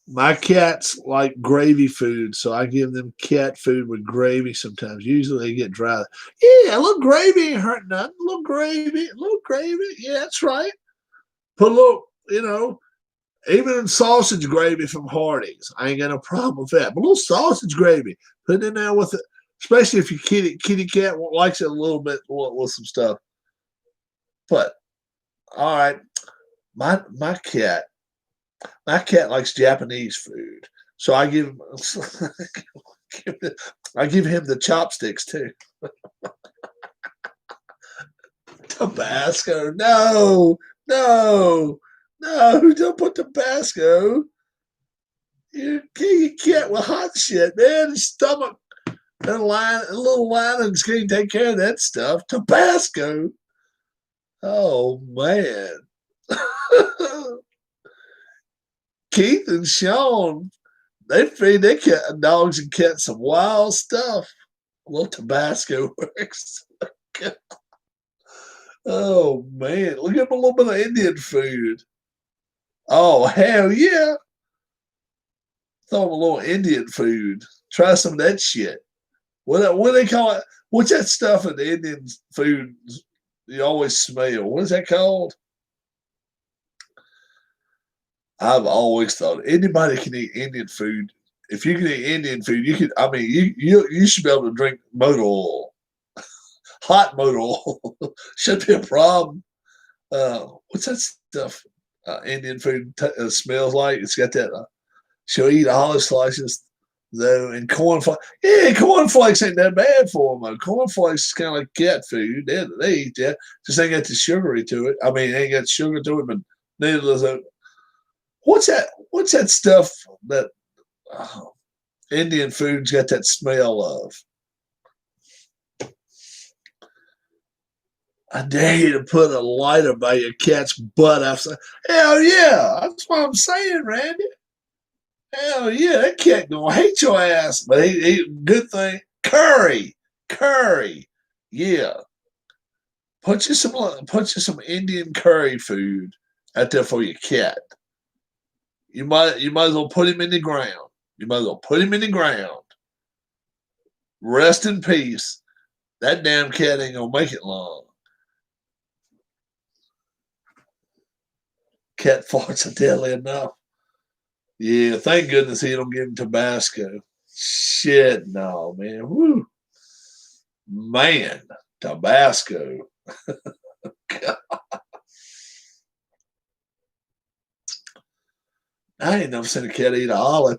My cats like gravy food, so I give them cat food with gravy sometimes. Usually they get dry. Yeah, a little gravy ain't hurt nothing. A little gravy. Yeah, that's right. Put a little, even ssausage gravy from Hardee's. I ain't got no problem with that. But a little sausage gravy. Put it in there with it, especially if your kitty cat likes it a little bit with some stuff. But, all right. My cat likes Japanese food, so I give him the chopsticks too. Tabasco, no, don't put Tabasco. You can't with hot shit, man. His stomach and little linings can't take care of that stuff. Tabasco. Oh man. Keith and Sean, they feed their dogs and cats some wild stuff. A little Tabasco works. Oh man, look at a little bit of Indian food. Oh hell yeah! Throw them a little Indian food. Try some of that shit. What do they call it? What's that stuff in the Indian food you always smell? What is that called? I've always thought anybody can eat Indian food. If you can eat Indian food, you could. I mean, you should be able to drink motor oil, hot motor oil. Should be a problem. What's that stuff? Indian food smells like. It's got that. She'll eat olive slices though, and cornflakes. Yeah, cornflakes ain't that bad for them. Though. Cornflakes is kind of like cat food. They eat that. Just ain't got the sugary to it. I mean, ain't got sugar to it, but neither does it. What's that stuff that Indian food's got that smell of? I dare you to put a lighter by your cat's butt. Hell yeah, that's what I'm saying, Randy. Hell yeah, that cat gonna hate your ass, but he good thing. Curry, yeah. Put you some Indian curry food out there for your cat. You might as well put him in the ground. Rest in peace. That damn cat ain't gonna make it long. Cat farts are deadly enough. Yeah, thank goodness he don't give him Tabasco. Shit, no, man. Woo. Man, Tabasco. I ain't never seen a cat eat an olive.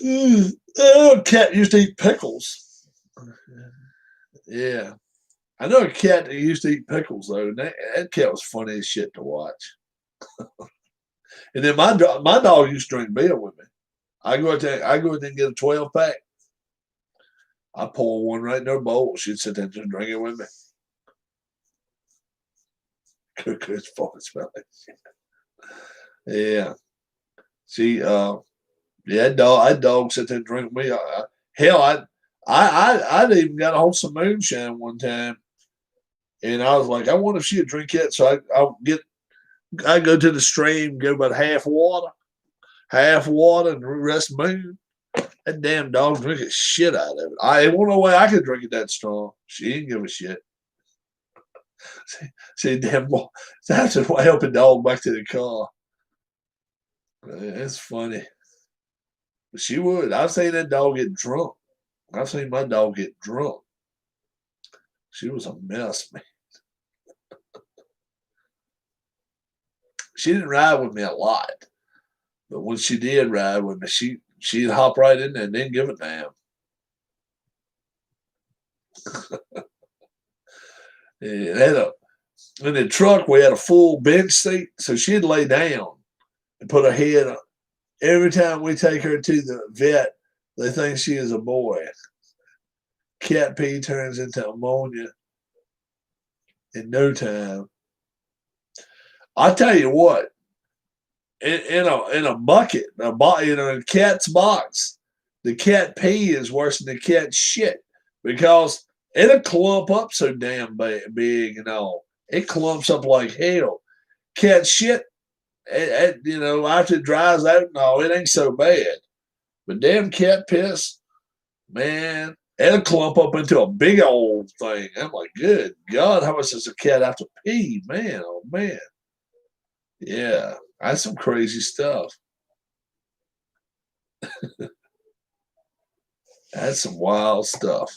Oh, cat used to eat pickles. Yeah. I know a cat that used to eat pickles, though. And that cat was funny as shit to watch. And then my dog used to drink beer with me. I go out there and get a 12-pack. I pour one right in her bowl. She'd sit there and drink it with me. Good fucking smell like shit. Yeah. See, that dog sit there and drink me. Hell, I'd even got a hold of some moonshine one time. And I was like, I wonder if she'd drink it. So I go to the stream, go about half water, and the rest moon. That damn dog drinking shit out of it. I ain't no way I could drink it that strong. She didn't give a shit. See, damn, that's why help a dog back to the car. It's funny. But she would. I've seen that dog get drunk. I've seen my dog get drunk. She was a mess, man. She didn't ride with me a lot. But when she did ride with me, she'd hop right in there and didn't give a damn. In the truck, we had a full bench seat, so she'd lay down and put her head up. Every time we take her to the vet, they think she is a boy. Cat pee turns into ammonia in no time. I tell you what, in a bucket, a cat's box, the cat pee is worse than the cat shit because it'll clump up so damn big and all. It clumps up like hell. Cat shit, after it dries out and all, it ain't so bad. But damn cat piss, man, it'll clump up into a big old thing. I'm like, good God, how much does a cat have to pee? Man, oh man. Yeah, that's some crazy stuff. That's some wild stuff.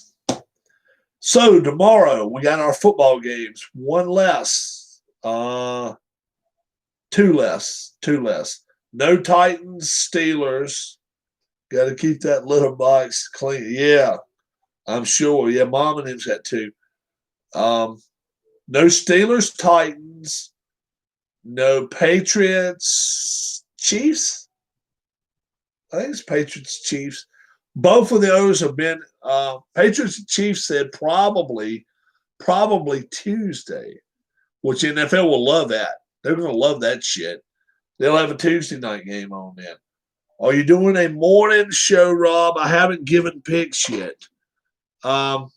So tomorrow we got our football games. One less. Two less. No Titans, Steelers. Got to keep that litter box clean. Yeah, I'm sure. Yeah, Mom and him's got two. No Steelers, Titans. No Patriots, Chiefs. I think it's Patriots, Chiefs. Both of those have been Patriots and Chiefs said probably Tuesday, which NFL will love that. They're going to love that shit. They'll have a Tuesday night game on then. Are you doing a morning show, Rob? I haven't given picks yet. I'm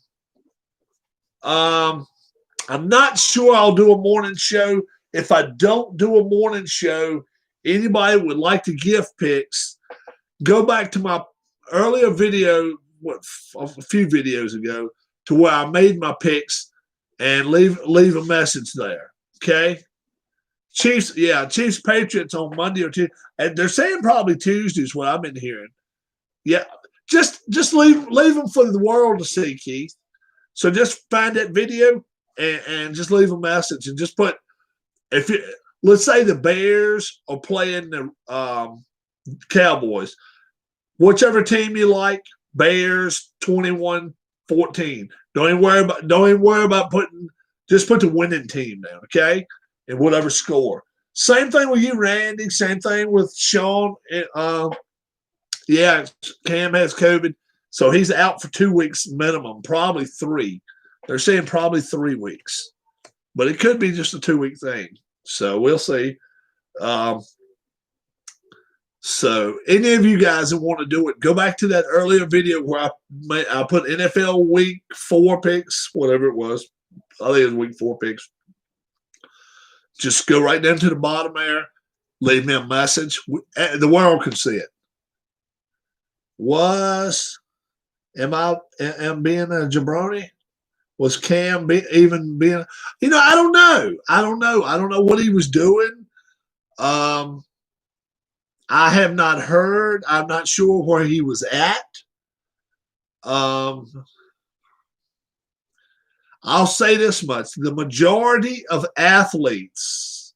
not sure I'll do a morning show. If I don't do a morning show, anybody would like to give picks, go back to my earlier video, a few videos ago, to where I made my picks and leave a message there. Okay? Chiefs Patriots on Monday or Tuesday. And they're saying probably Tuesday is what I've been hearing. Yeah. Just leave them for the world to see, Keith. So just find that video and just leave a message and just put, let's say the Bears are playing the Cowboys, whichever team you like, Bears 21-14. Don't even worry about just put the winning team down, okay? And whatever score. Same thing with you, Randy. Same thing with Sean. Yeah, Cam has COVID, so he's out for 2 weeks minimum, probably 3. They're saying probably 3 weeks. But it could be just a 2-week thing. So we'll see. So any of you guys that want to do it, go back to that earlier video where I put NFL week 4 picks, whatever it was. I think it was week 4 picks. Just go right down to the bottom there. Leave me a message. The world can see it. Am being a jabroni? Was Cam even being? I don't know. I don't know what he was doing. I have not heard. I'm not sure where he was at. I'll say this much. The majority of athletes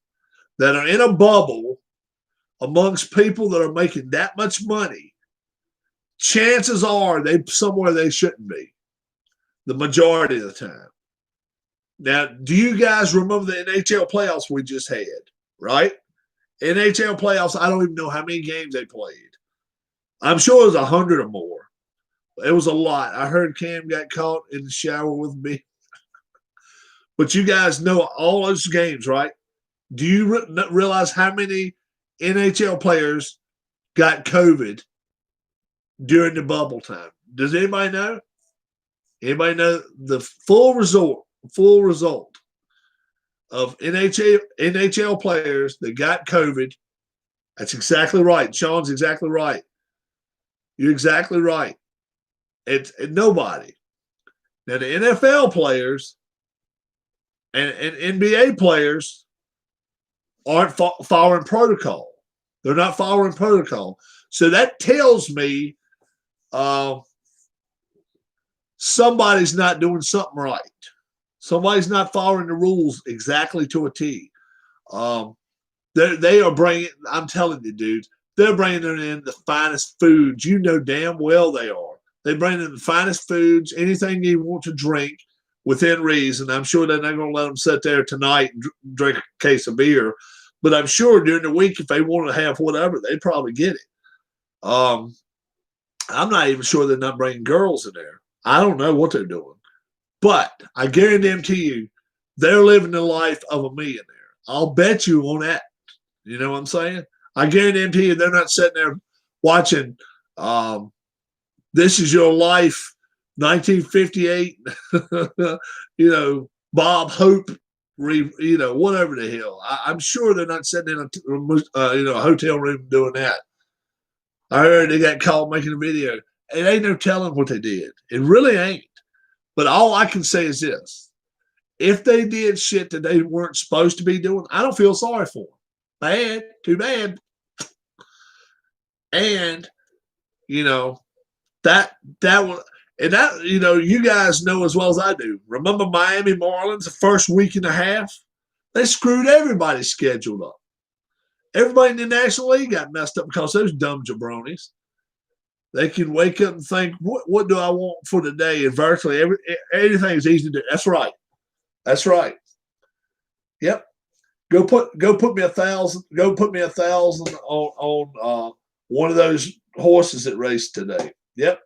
that are in a bubble amongst people that are making that much money, chances are they're somewhere they shouldn't be. The majority of the time. Now, do you guys remember the NHL playoffs we just had, right? NHL playoffs, I don't even know how many games they played. I'm sure it was 100 or more. It was a lot. I heard Cam got caught in the shower with me. But you guys know all those games, right? Do you realize how many NHL players got COVID during the bubble time? Does anybody know? Anybody know the full result? of NHL players that got COVID. That's exactly right. Sean's exactly right. You're exactly right. It's nobody. Now the NFL players and NBA players aren't following protocol. They're not following protocol. So that tells me somebody's not doing something right. Somebody's not following the rules exactly to a T. They are bringing, I'm telling you, dudes, they're bringing in the finest foods. You know damn well they are. They bring in the finest foods, anything you want to drink within reason. I'm sure they're not going to let them sit there tonight and drink a case of beer. But I'm sure during the week, if they want to have whatever, they probably get it. I'm not even sure they're not bringing girls in there. I don't know what they're doing. But I guarantee you, they're living the life of a millionaire. I'll bet you on that. You know what I'm saying? I guarantee you they're not sitting there watching This Is Your Life, 1958, Bob Hope, whatever the hell. I'm sure they're not sitting in a hotel room doing that. I heard they got caught making a video. It ain't no telling what they did. It really ain't. But all I can say is this. If they did shit that they weren't supposed to be doing, I don't feel sorry for them. Bad, too bad. And, that was, and that, you guys know as well as I do. Remember Miami Marlins, the first week and a half? They screwed everybody's schedule up. Everybody in the National League got messed up because those dumb jabronis. They can wake up and think, what do I want for the day? And virtually everything is easy to do. That's right. That's right. Yep. Go put me 1,000. Go put me 1,000 on one of those horses that raced today. Yep.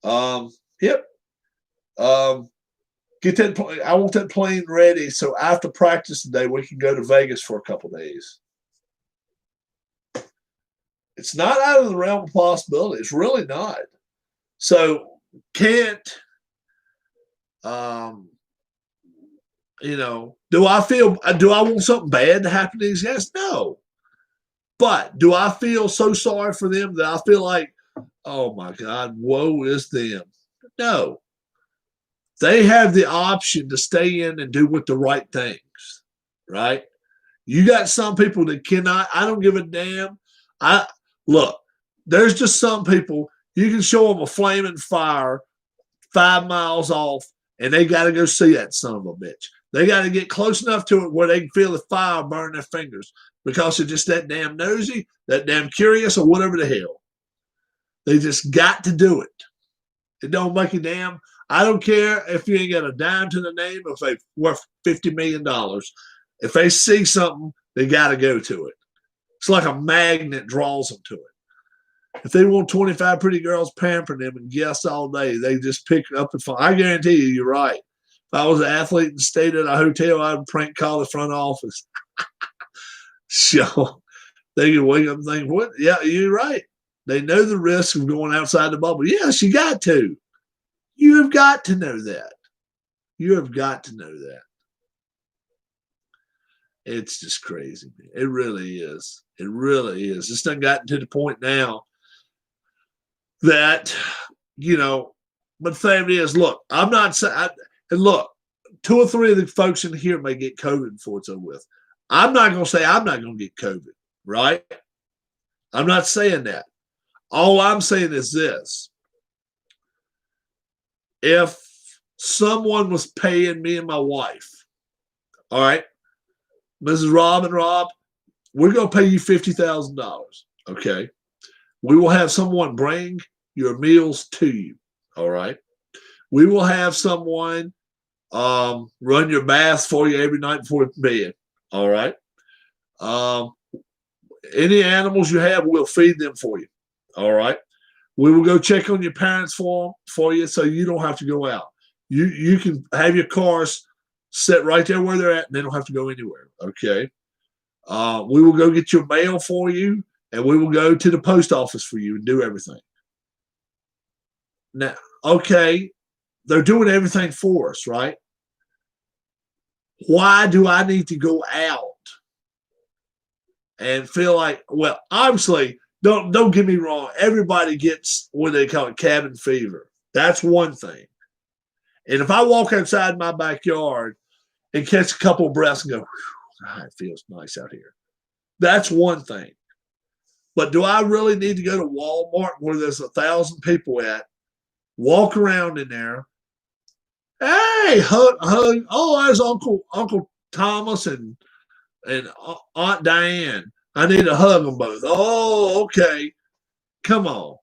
Yep. Get that. I want that plane ready so after practice today we can go to Vegas for a couple of days. It's not out of the realm of possibility. It's really not. So can't, do I want something bad to happen to these guys? No. But do I feel so sorry for them that I feel like, oh my God, woe is them? No. They have the option to stay in and do with the right things, right? You got some people that cannot, I don't give a damn. Look, there's just some people, you can show them a flaming fire 5 miles off, and they got to go see that son of a bitch. They got to get close enough to it where they can feel the fire burn their fingers because they're just that damn nosy, that damn curious, or whatever the hell. They just got to do it. It don't make a damn. I don't care if you ain't got a dime to the name, if they're worth $50 million. If they see something, they got to go to it. It's like a magnet draws them to it. If they want 25 pretty girls pampering them and guess all day, they just pick it up and fall. I guarantee you're right. If I was an athlete and stayed at a hotel, I'd prank call the front office. So they can wake up and think, what? Yeah, you're right. They know the risk of going outside the bubble. Yes, you got to. You have got to know that. You have got to know that. It's just crazy. It really is. It really is. It's done gotten to the point now that, but the thing is, look, I'm not saying, and look, 2 or 3 of the folks in here may get COVID before it's over with. I'm not going to say I'm not going to get COVID, right? I'm not saying that. All I'm saying is this. If someone was paying me and my wife, all right, Mrs. Rob and Rob, we're going to pay you $50,000, okay? We will have someone bring your meals to you, all right? We will have someone run your bath for you every night before bed, all right? Any animals you have, we'll feed them for you, all right? We will go check on your parents for you so you don't have to go out. You can have your cars sit right there where they're at and they don't have to go anywhere, okay? We will go get your mail for you and we will go to the post office for you and do everything. Now, okay, they're doing everything for us, right? Why do I need to go out and feel like, well, obviously, don't get me wrong. Everybody gets what they call it, cabin fever. That's one thing. And if I walk outside my backyard and catch a couple of breaths and go, God, it feels nice out here. That's one thing. But do I really need to go to Walmart where there's 1,000 people at, walk around in there? Hey, hug, hug. Oh, there's Uncle Thomas and Aunt Diane. I need to hug them both. Oh, okay. Come on.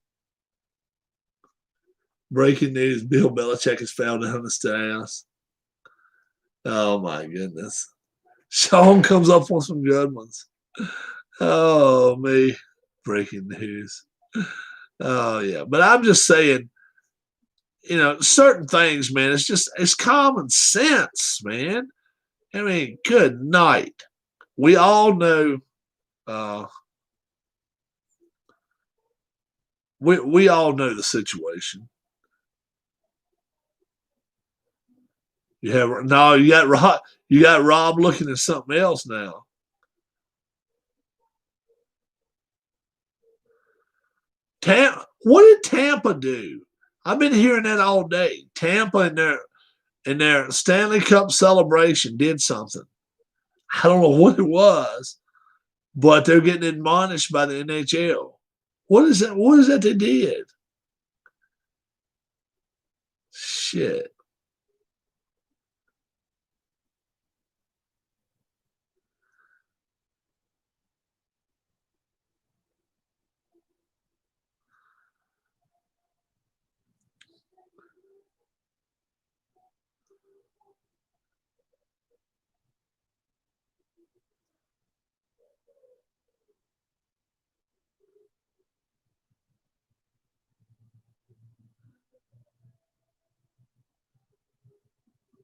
Breaking news: Bill Belichick is found in the staff. Oh my goodness. Sean comes up with some good ones. Oh me. Breaking news. Oh yeah. But I'm just saying, certain things, man, it's common sense, man. I mean, good night. We all know we all know the situation. You got Rob looking at something else now. What did Tampa do? I've been hearing that all day. Tampa in their Stanley Cup celebration did something. I don't know what it was, but they're getting admonished by the NHL. What is that? What is that they did? Shit.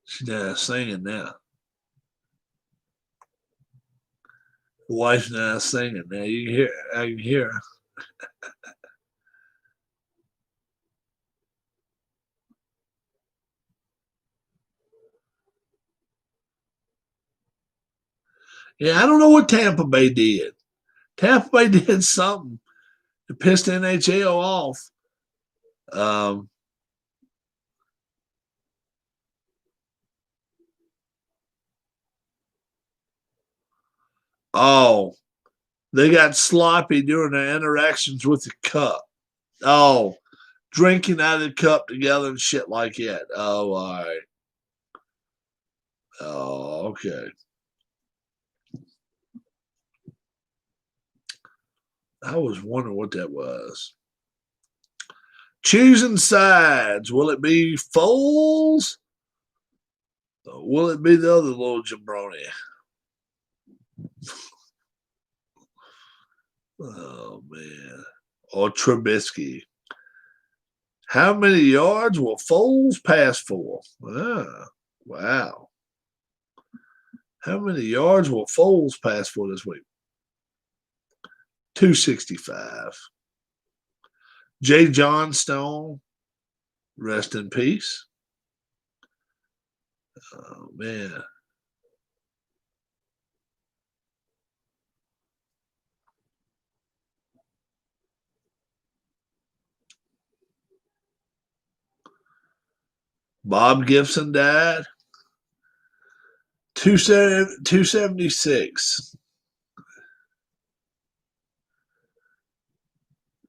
She's now singing now. The wife's now singing now. You can hear. I can hear her. Yeah, I don't know what Tampa Bay did. Tampa Bay did something to piss the NHL off. Um, oh, they got sloppy during their interactions with the cup. Oh, drinking out of the cup together and shit like that. Oh, all right. Oh, okay. I was wondering what that was. Choosing sides. Will it be Foles? Or will it be the other little jabroni? Oh, man. Or Trubisky. How many yards will Foles pass for? Ah, wow. How many yards will Foles pass for this week? 265. Jay Johnstone, rest in peace. Oh, man. Bob Gibson died. 276.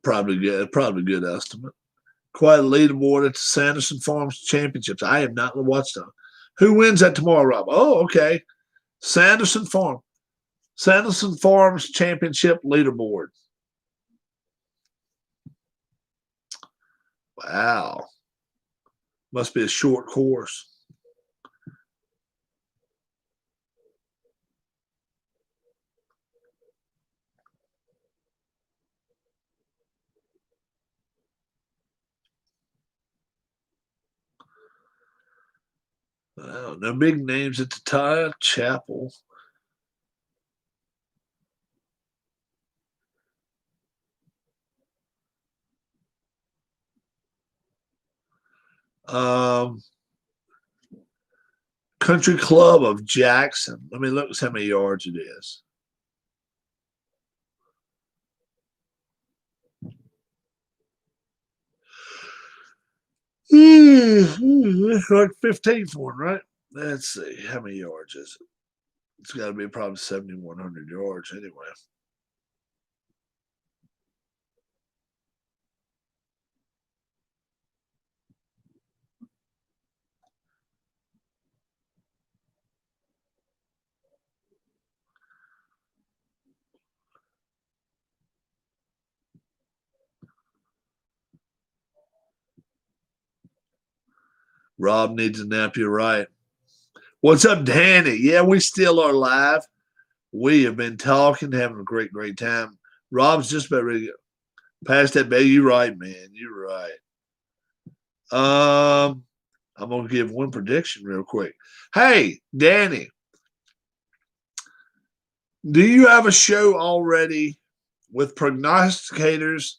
Probably good estimate. Quite a leaderboard at the Sanderson Farms Championships. I have not watched them. Who wins that tomorrow, Rob? Oh, okay. Sanderson Farms Championship leaderboard. Wow. Must be a short course. Wow, no big names at the top. Chapel. Um, Country Club of Jackson. Let me look how many yards it is. It's like 15th one, right? Let's see. How many yards is it? It's got to be probably 7,100 yards anyway. Rob needs a nap. You're right. What's up, Danny? Yeah, we still are live. We have been talking, having a great, great time. Rob's just about ready to go past that bay. You're right, man. You're right. I'm gonna give one prediction real quick. Hey, Danny, do you have a show already with prognosticators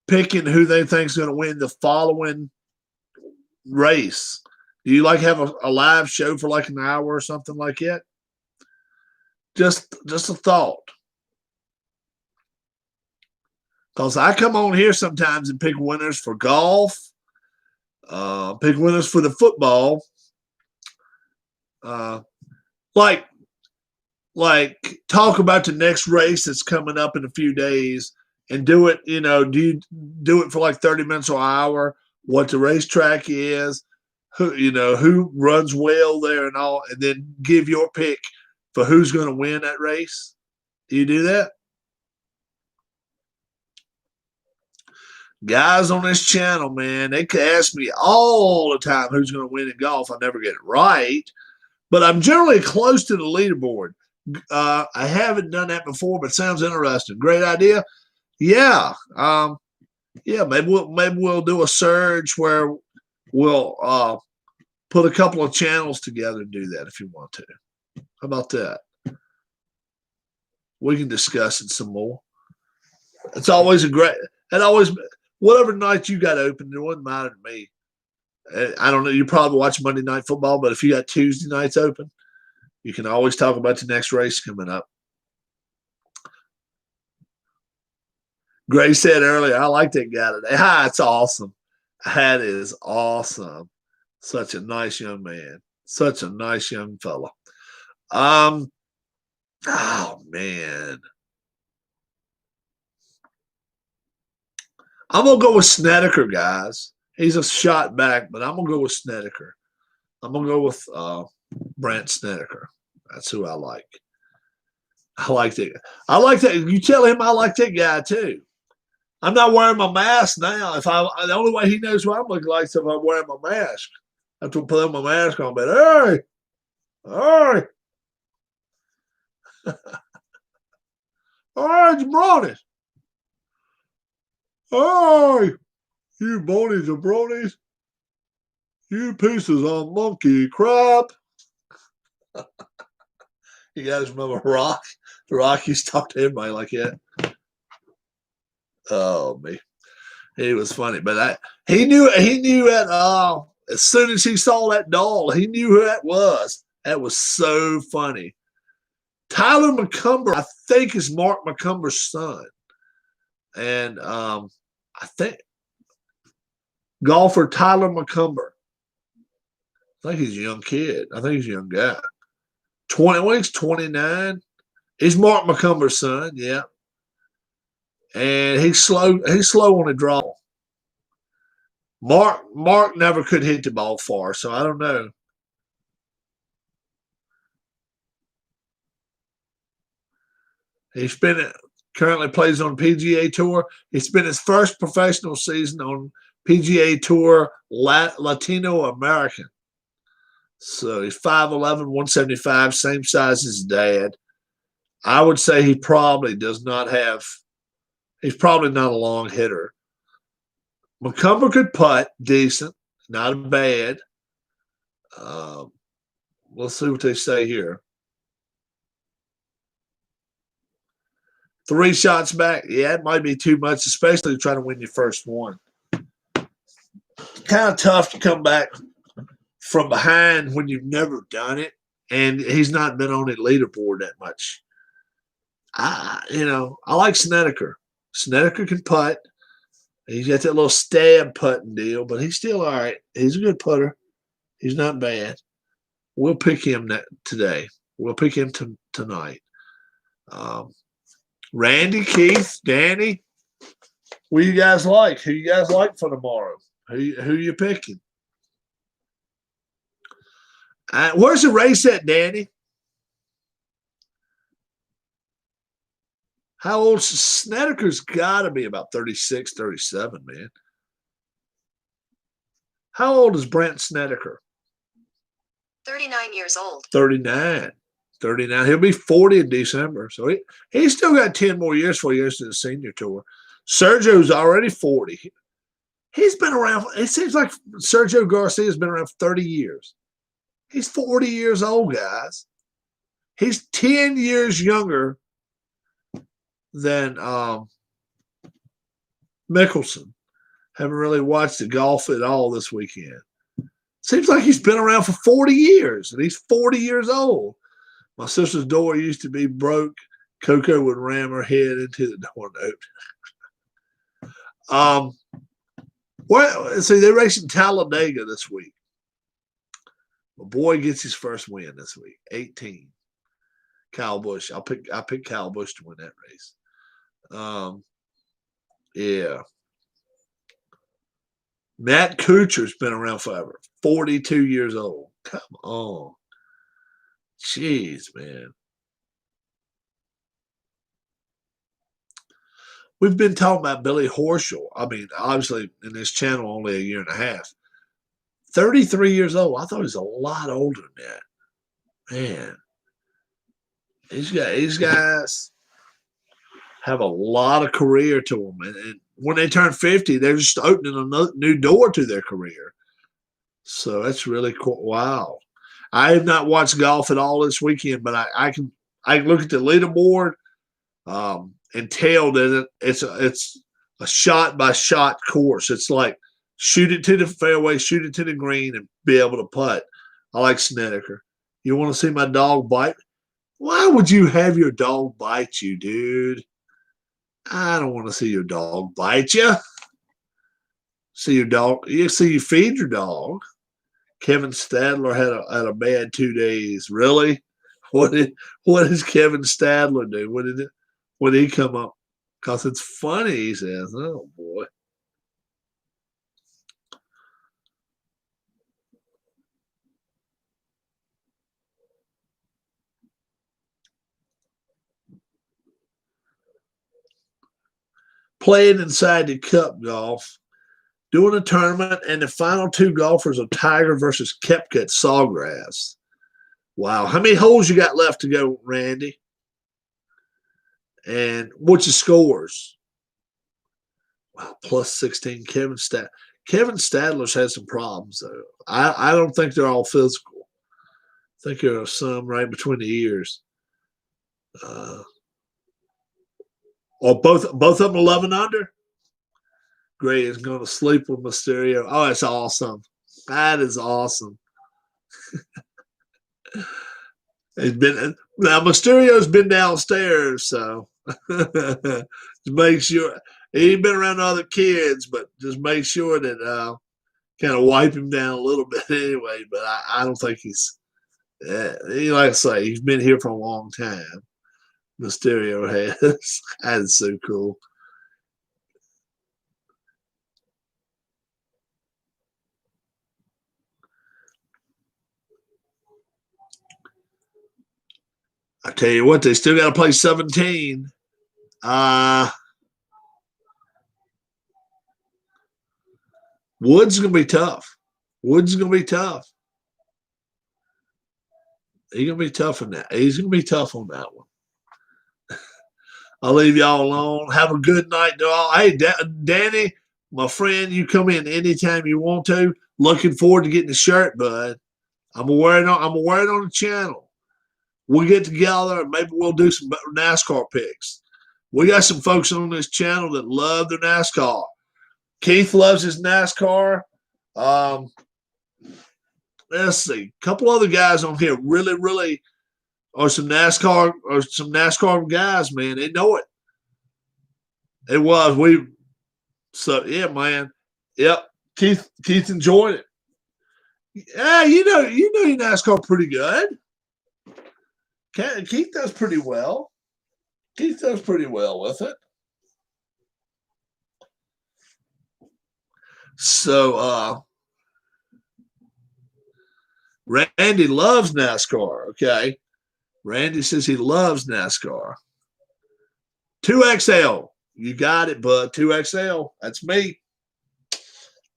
picking who they think is going to win the following race? Do you like have a live show for like an hour or something like that? Just a thought. Because I come on here sometimes and pick winners for golf, pick winners for the football. Like talk about the next race that's coming up in a few days and do it, do you do it for like 30 minutes or an hour, what the racetrack is, who runs well there and all, and then give your pick for who's going to win that race? Do you do that? Guys on this channel, man, they could ask me all the time who's going to win in golf. I never get it right, but I'm generally close to the leaderboard. I haven't done that before, but sounds interesting. Great idea. Yeah. Maybe we'll do a surge where we'll put a couple of channels together and do that if you want to. How about that? We can discuss it some more. It's always whatever night you got open, it wouldn't matter to me. I don't know. You probably watch Monday Night Football, but if you got Tuesday nights open, you can always talk about the next race coming up. Gray said earlier, I like that guy today. It's awesome. That is awesome. Such a nice young man. Such a nice young fella. Oh, man. I'm going to go with Snedeker, guys. He's a shot back, but I'm going to go with Snedeker. I'm going to go with Brandt Snedeker. That's who I like. I like that. I like that. You tell him I like that guy, too. I'm not wearing my mask now. The only way he knows what I'm looking like is if I'm wearing my mask. I have to put my mask on, but hey, all right, jabronis. Hey, you bonies and bronies. You pieces of monkey crap. You guys remember Rock? Rock used to talk to everybody like that. Oh, me. He was funny. But he knew that as soon as he saw that doll, he knew who that was. That was so funny. Tyler McCumber, I think, is Mark McCumber's son. And I think golfer Tyler McCumber. I think he's a young kid. I think he's a young guy. He's 29. He's Mark McCumber's son, yeah. And he's slow on the draw. Mark never could hit the ball far, so I don't know. Currently plays on PGA Tour. He spent his first professional season on PGA Tour Latino American. So he's 5'11", 175, same size as his dad. I would say he probably does not have – he's probably not a long hitter. McCumber could putt decent, not bad. We'll see what they say here. 3 shots back. Yeah, it might be too much, especially trying to win your first one. Kind of tough to come back from behind when you've never done it, and he's not been on a leaderboard that much. I like Snedeker. Snedeker can putt. He's got that little stab putting deal, but he's still all right. He's a good putter. He's not bad. We'll pick him today. We'll pick him tonight. Randy, Keith, Danny, what you guys like? Who you guys like for tomorrow? Who you picking? Where's the race at, Danny? How old? Snedeker's got to be about 36, 37, man. How old is Brent Snedeker? 39 years old. 39. 39. He'll be 40 in December. So he's still got 10 more years before he goes to the senior tour. Sergio's already 40. He's been around. It seems like Sergio Garcia's been around for 30 years. He's 40 years old, guys. He's 10 years younger than Mickelson. Haven't really watched the golf at all this weekend. Seems like he's been around for 40 years, and he's 40 years old. My sister's door used to be broke. Coco would ram her head into the doorknob. See, they're racing Talladega this week. My boy gets his first win this week, 18. Kyle Busch. I pick Kyle Busch to win that race. Yeah. Matt Kuchar's been around forever. 42 years old. Come on. Jeez, man. We've been talking about Billy Horschel. I mean, obviously, in this channel, only a year and a half. 33 years old. I thought he was a lot older than that. Man. These guys have a lot of career to them. And when they turn 50, they're just opening a new door to their career. So that's really cool. Wow. I have not watched golf at all this weekend, but I can look at the leaderboard and tell that it's a shot by shot course. It's like shoot it to the fairway, shoot it to the green, and be able to putt. I like Snedeker. You want to see my dog bite? Why would you have your dog bite you, dude? I don't want to see your dog bite you. See your dog. You see you feed your dog. Kevin Stadler had a bad 2 days. Really? What does Kevin Stadler do? What did he come up? Because it's funny, he says. Oh boy. Playing inside the Cup golf, doing a tournament, and the final two golfers are Tiger versus Koepka at Sawgrass. Wow. How many holes you got left to go, Randy? And what's your scores? Wow, plus 16. Kevin Stadler's had some problems, though. I don't think they're all physical. I think there are some right between the ears. Or both of them 11 under? Gray is going to sleep with Mysterio. Oh, that's awesome. That is awesome. Mysterio's been downstairs, so just make sure he ain't been around other kids, but just make sure that kind of wipe him down a little bit anyway. But I don't think he's like I say, he's been here for a long time. Mysterio has. That's so cool. I tell you what, they still got to play 17. Woods is going to be tough. Woods is going to be tough. He's going to be tough on that. He's going to be tough on that one. I'll leave y'all alone. Have a good night to all. Hey, Danny, my friend, you come in anytime you want to. Looking forward to getting the shirt, bud. I'm gonna wear it on the channel. We'll get together and maybe we'll do some NASCAR picks. We got some folks on this channel that love their NASCAR. Keith loves his NASCAR. let's see, a couple other guys on here really are some NASCAR guys, man. They know it. It was so yeah, man. Yep. Keith enjoyed it. Yeah, you know your NASCAR pretty good. Keith does pretty well. Keith does pretty well with it. So Randy loves NASCAR. Okay. Randy says he loves NASCAR. 2XL. You got it, bud. 2XL. That's me.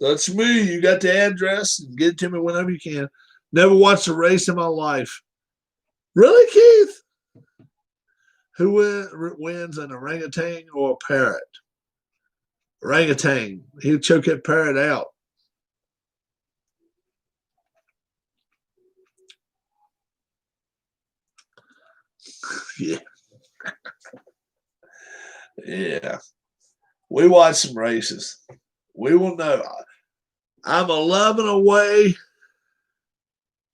That's me. You got the address and get it to me whenever you can. Never watched a race in my life. Really, Keith? Who wins, an orangutan or a parrot? Orangutan. He'll choke that parrot out. Yeah. Yeah. We watch some races. We will know. I'm 11 away.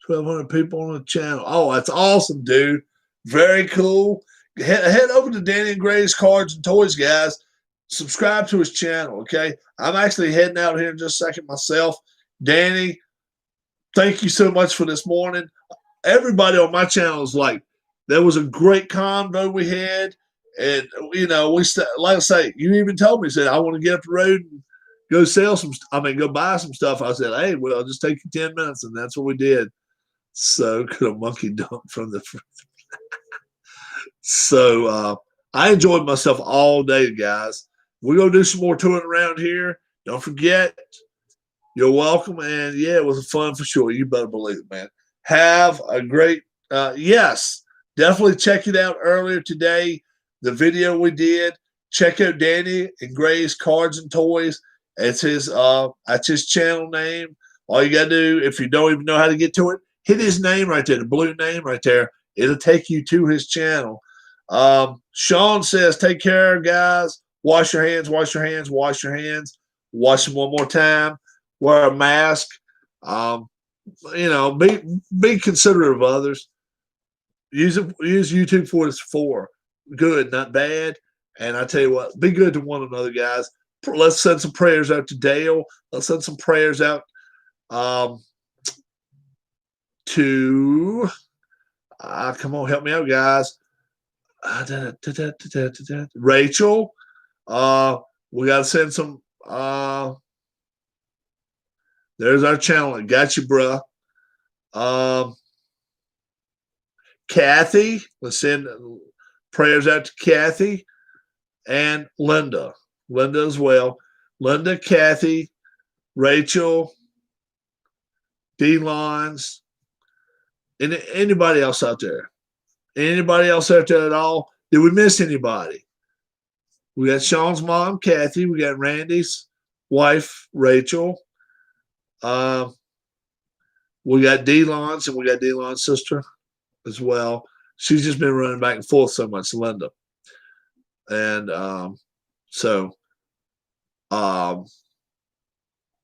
1,200 people on the channel. Oh, that's awesome, dude. Very cool. Head over to Danny and Gray's Cards and Toys, guys. Subscribe to his channel, okay? I'm actually heading out here in just a second myself. Danny, thank you so much for this morning. Everybody on my channel is like, there was a great convo we had. And, you know, like I say, you even told me, said, I want to get up the road and go go buy some stuff. I said, hey, well, I'll just take you 10 minutes. And that's what we did. So could a monkey dunk from the So I enjoyed myself all day, guys. We're going to do some more touring around here. Don't forget, you're welcome. And, yeah, it was fun for sure. You better believe it, man. Have a great yes, definitely check it out earlier today. The video we did. Check out Danny and Gray's Cards and Toys. That's his channel name. All you got to do, if you don't even know how to get to it, hit his name right there, the blue name right there. It'll take you to his channel. Sean says, take care, guys. Wash your hands, wash your hands, wash your hands. Wash them one more time. Wear a mask. You know, be considerate of others. Use YouTube for what it's for. Good, not bad. And I tell you what, be good to one another, guys. Let's send some prayers out to Dale. Let's send some prayers out to come on, help me out, guys. Rachel. We got to send some. There's our channel. Got you, bruh. Kathy. Let's send prayers out to Kathy and Linda. Linda as well. Linda, Kathy, Rachel, D-Lines, and anybody else out there. Anybody else out there at all? Did we miss anybody? We got Sean's mom, Kathy. We got Randy's wife, Rachel. We got D-Lines, and we got D-Lines' sister as well. She's just been running back and forth so much, Linda. And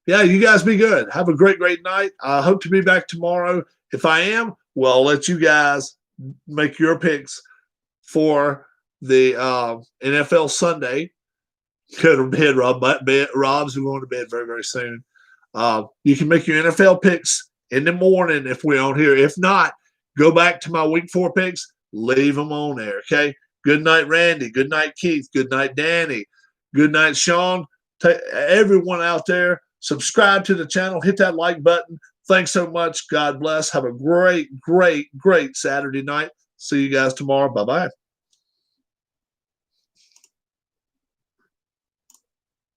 yeah, you guys be good. Have a great night. I hope to be back tomorrow. If I am, well, I'll let you guys make your picks for the NFL Sunday. Go to bed, Rob. Rob's going to bed very, very soon. You can make your NFL picks in the morning if we're on here. If not, go back to my week 4 picks. Leave them on there, okay? Good night, Randy. Good night, Keith. Good night, Danny. Good night, Sean. Everyone out there, subscribe to the channel. Hit that like button. Thanks so much. God bless. Have a great Saturday night. See you guys tomorrow. Bye-bye.